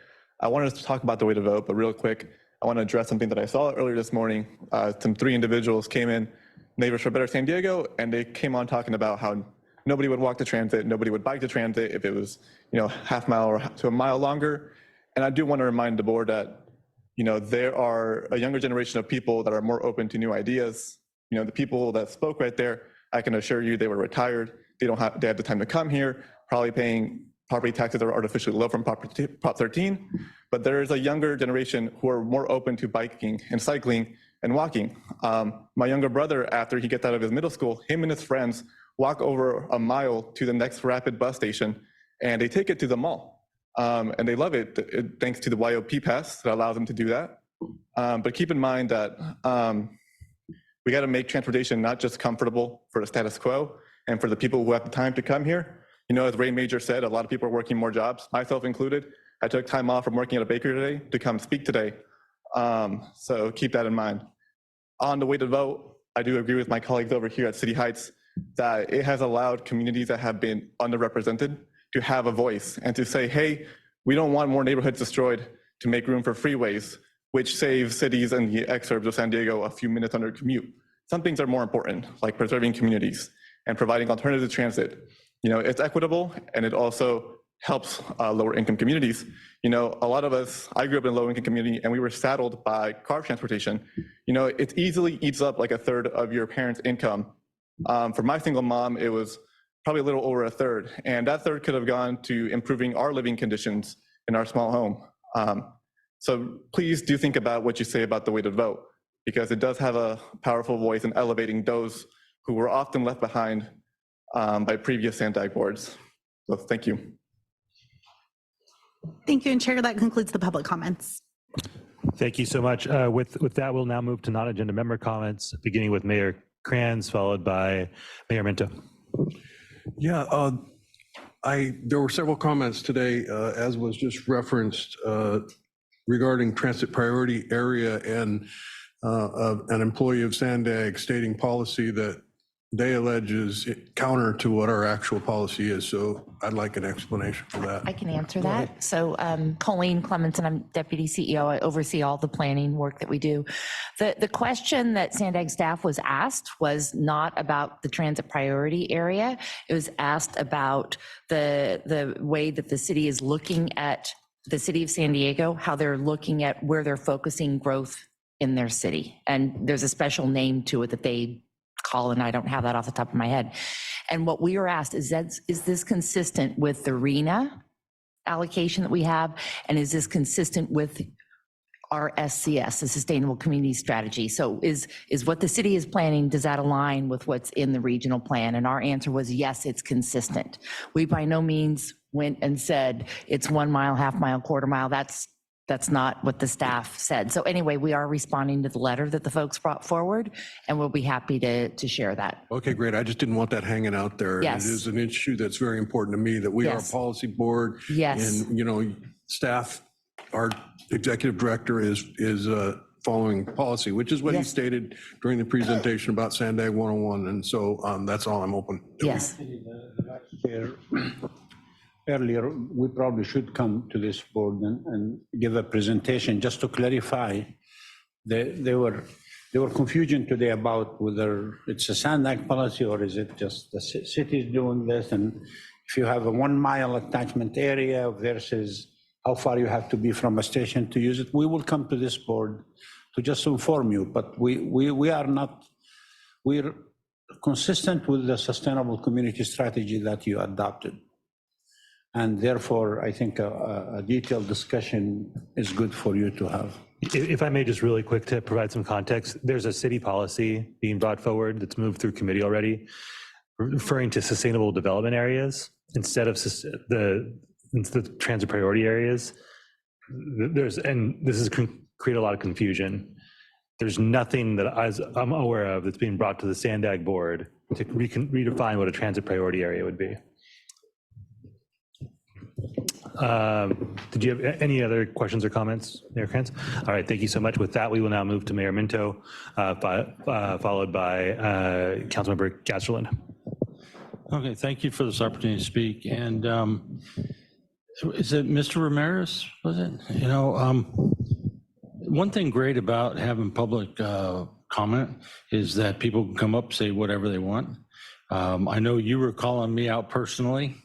I wanted to talk about the way to vote, but real quick, I want to address something that I saw earlier this morning. Some 3 individuals came in, Neighbors for Better San Diego, and they came on talking about how nobody would walk to transit, nobody would bike to transit if it was, half mile or to a mile longer. And I do want to remind the board that, there are a younger generation of people that are more open to new ideas. The people that spoke right there, I can assure you they were retired. They have the time to come here, probably paying property taxes that are artificially low from Prop 13. But there is a younger generation who are more open to biking and cycling and walking. My younger brother, after he gets out of his middle school, him and his friends walk over a mile to the next rapid bus station, and they take it to the mall. And they love it, thanks to the YOP pass that allows them to do that. But keep in mind that we got to make transportation not just comfortable for the status quo, and for the people who have the time to come here. As Ray Major said, a lot of people are working more jobs, myself included. I took time off from working at a bakery today to come speak today. So keep that in mind. On the way to vote, I do agree with my colleagues over here at City Heights that it has allowed communities that have been underrepresented to have a voice and to say, hey, we don't want more neighborhoods destroyed to make room for freeways, which saves cities and the exurbs of San Diego a few minutes on their commute. Some things are more important, like preserving communities and providing alternative transit. It's equitable, and it also helps lower income communities. A lot of us, I grew up in a low income community, and we were saddled by car transportation. It easily eats up like a third of your parents' income. For my single mom, it was probably a little over a third, and that third could have gone to improving our living conditions in our small home. So please do think about what you say about the way to vote, because it does have a powerful voice in elevating those who were often left behind by previous Sandag boards. So thank you. Thank you, and Chair, that concludes the public comments. Thank you so much. With that, we'll now move to non-agenda member comments, beginning with Mayor Kranz, followed by Mayor Minto. Yeah, there were several comments today, as was just referenced, regarding transit priority area and an employee of Sandag stating policy that they allege is counter to what our actual policy is. So I'd like an explanation for that. I can answer that. So Colleen Clemenson, I'm Deputy CEO. I oversee all the planning work that we do. The question that Sandag staff was asked was not about the transit priority area. It was asked about the way that the city is looking at the city of San Diego, how they're looking at where they're focusing growth in their city. And there's a special name to it that they call, and I don't have that off the top of my head. And what we were asked is this consistent with the RENA allocation that we have? And is this consistent with our SCS, the Sustainable Community Strategy. So is what the city is planning, does that align with what's in the regional plan? And our answer was yes, it's consistent. We by no means went and said it's 1 mile, half mile, quarter mile. That's not what the staff said. So anyway, we are responding to the letter that the folks brought forward, and we'll be happy to share that. Okay, great. I just didn't want that hanging out there. Yes. It is an issue that's very important to me, that we are a Yes. policy board. Yes. And, you know, staff, our executive director is following policy, which is what he Yes. stated during the presentation about Sandag 101. And so that's all I'm open. Yes. Earlier, we probably should come to this board and give a presentation just to clarify. There were confusion today about whether it's a Sandag policy or is it just the city is doing this, and if you have a 1 mile attachment area versus how far you have to be from a station to use it. We will come to this board to just inform you, but we are not, we're consistent with the sustainable community strategy that you adopted. And therefore, I think a detailed discussion is good for you to have. If I may just really quick to provide some context, there's a city policy being brought forward that's moved through committee already, referring to sustainable development areas instead of the transit priority areas. And this has created a lot of confusion. There's nothing that I'm aware of that's being brought to the Sandag board to redefine what a transit priority area would be. Did you have any other questions or comments, Mayor Krantz? All right, thank you so much. With that, we will now move to Mayor Minto, followed by Councilmember Gasterland. Okay, thank you for this opportunity to speak. And is it Mr. Ramirez, was it? You know, one thing great about having public comment is that people can come up, say whatever they want. I know you were calling me out personally,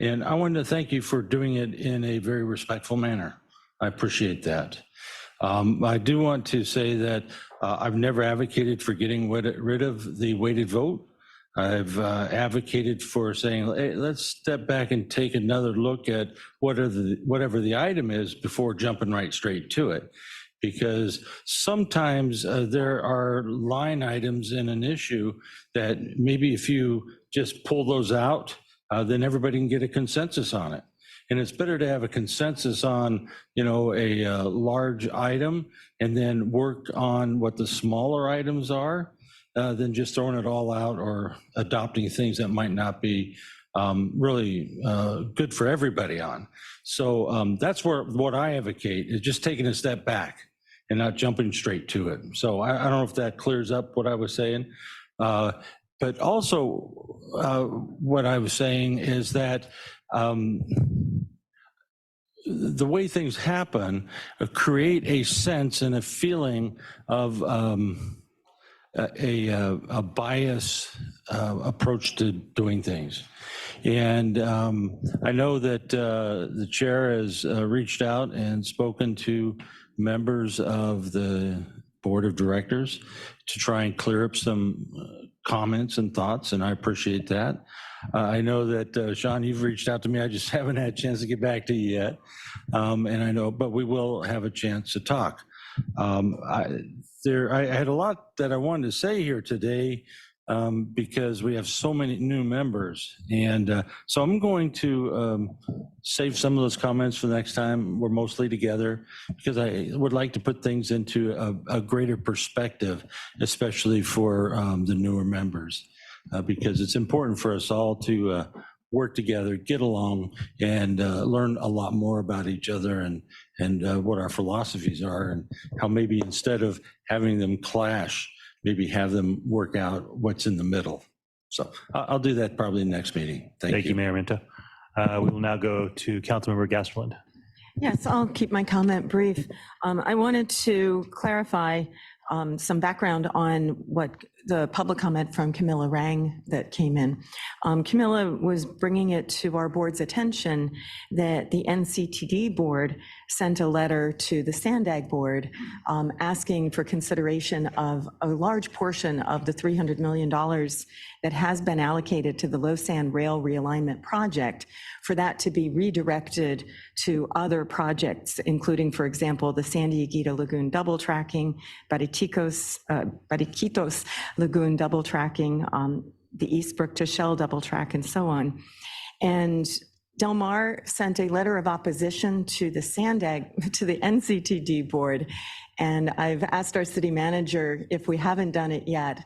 and I wanted to thank you for doing it in a very respectful manner. I appreciate that. I do want to say that I've never advocated for getting rid of the weighted vote. I've advocated for saying, hey, let's step back and take another look at whatever the item is before jumping right straight to it. Because sometimes there are line items in an issue that maybe if you just pull those out, then everybody can get a consensus on it. And it's better to have a consensus on, you know, a large item and then work on what the smaller items are than just throwing it all out or adopting things that might not be really good for everybody on. So that's what I advocate, is just taking a step back and not jumping straight to it. So I don't know if that clears up what I was saying. But also what I was saying is that the way things happen create a sense and a feeling of a bias approach to doing things. And I know that the chair has reached out and spoken to members of the board of directors to try and clear up some comments and thoughts, and I appreciate that. I know that, Sean, you've reached out to me. I just haven't had a chance to get back to you yet. And I know, but we will have a chance to talk. I had a lot that I wanted to say here today because we have so many new members. And so I'm going to save some of those comments for the next time we're mostly together, because I would like to put things into a greater perspective, especially for the newer members, because it's important for us all to work together, get along, and learn a lot more about each other and what our philosophies are, and how maybe instead of having them clash, maybe have them work out what's in the middle. So I'll do that probably next meeting. Thank you, Mayor Minto. We will now go to Councilmember Gasterland. Yes, I'll keep my comment brief. I wanted to clarify some background on what the public comment from Camilla Rang that came in. Camilla was bringing it to our board's attention that the NCTD board sent a letter to the Sandag board asking for consideration of a large portion of the $300 million that has been allocated to the Lausanne Rail Realignment Project, for that to be redirected to other projects, including, for example, the San Dieguito Lagoon double tracking, Bariquitos Lagoon double tracking, the Eastbrook to Shell double track, and so on. And Del Mar sent a letter of opposition to the NCTD board. And I've asked our city manager, if we haven't done it yet,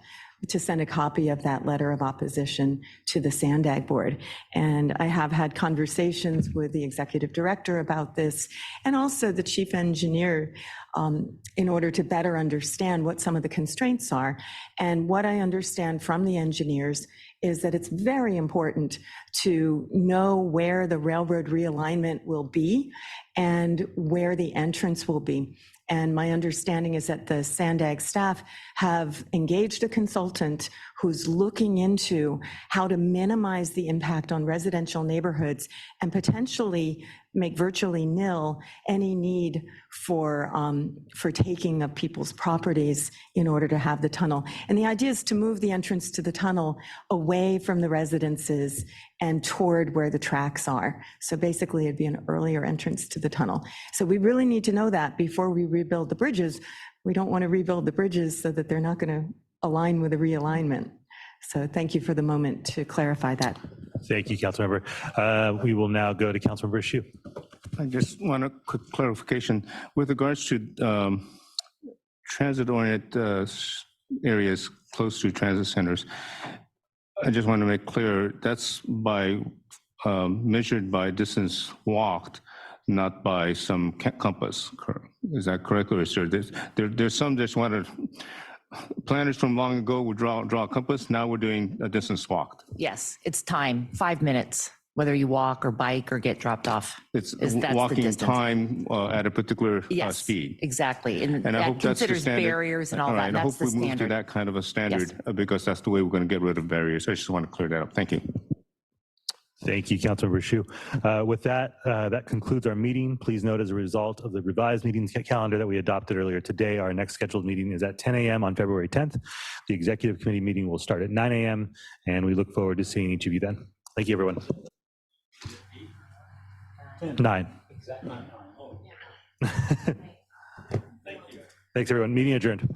to send a copy of that letter of opposition to the Sandag board. And I have had conversations with the executive director about this, and also the chief engineer, in order to better understand what some of the constraints are. And what I understand from the engineers is that it's very important to know where the railroad realignment will be and where the entrance will be. And my understanding is that the Sandag staff have engaged a consultant who's looking into how to minimize the impact on residential neighborhoods and potentially make virtually nil any need for taking of people's properties in order to have the tunnel. And the idea is to move the entrance to the tunnel away from the residences and toward where the tracks are. So basically it'd be an earlier entrance to the tunnel. So we really need to know that before we rebuild the bridges. We don't want to rebuild the bridges so that they're not going to align with the realignment. So thank you for the moment to clarify that. Thank you, Councilmember. We will now go to Councilmember Shu. I just want a quick clarification with regards to transit-oriented areas close to transit centers. I just want to make clear that's by measured by distance walked, not by some compass. Is that correct, or is there's some just wanted? Planners from long ago would draw a compass. Now we're doing a distance walked. Yes, it's time, 5 minutes, whether you walk or bike or get dropped off. It's that's the walking distance. time at a particular Yes, speed. Exactly. And I that hope that's the considers standard. barriers and all All that. right, And I that's hope the we move to standard. that kind of a standard because that's the way we're going to get rid of barriers. I just want to clear that up. Thank you. Thank you, Councilmember Shu. With that, that concludes our meeting. Please note, as a result of the revised meeting calendar that we adopted earlier today, our next scheduled meeting is at 10 a.m. on February 10th. The executive committee meeting will start at 9 a.m. and we look forward to seeing each of you then. Thank you, everyone. 9. Thanks, everyone. Meeting adjourned.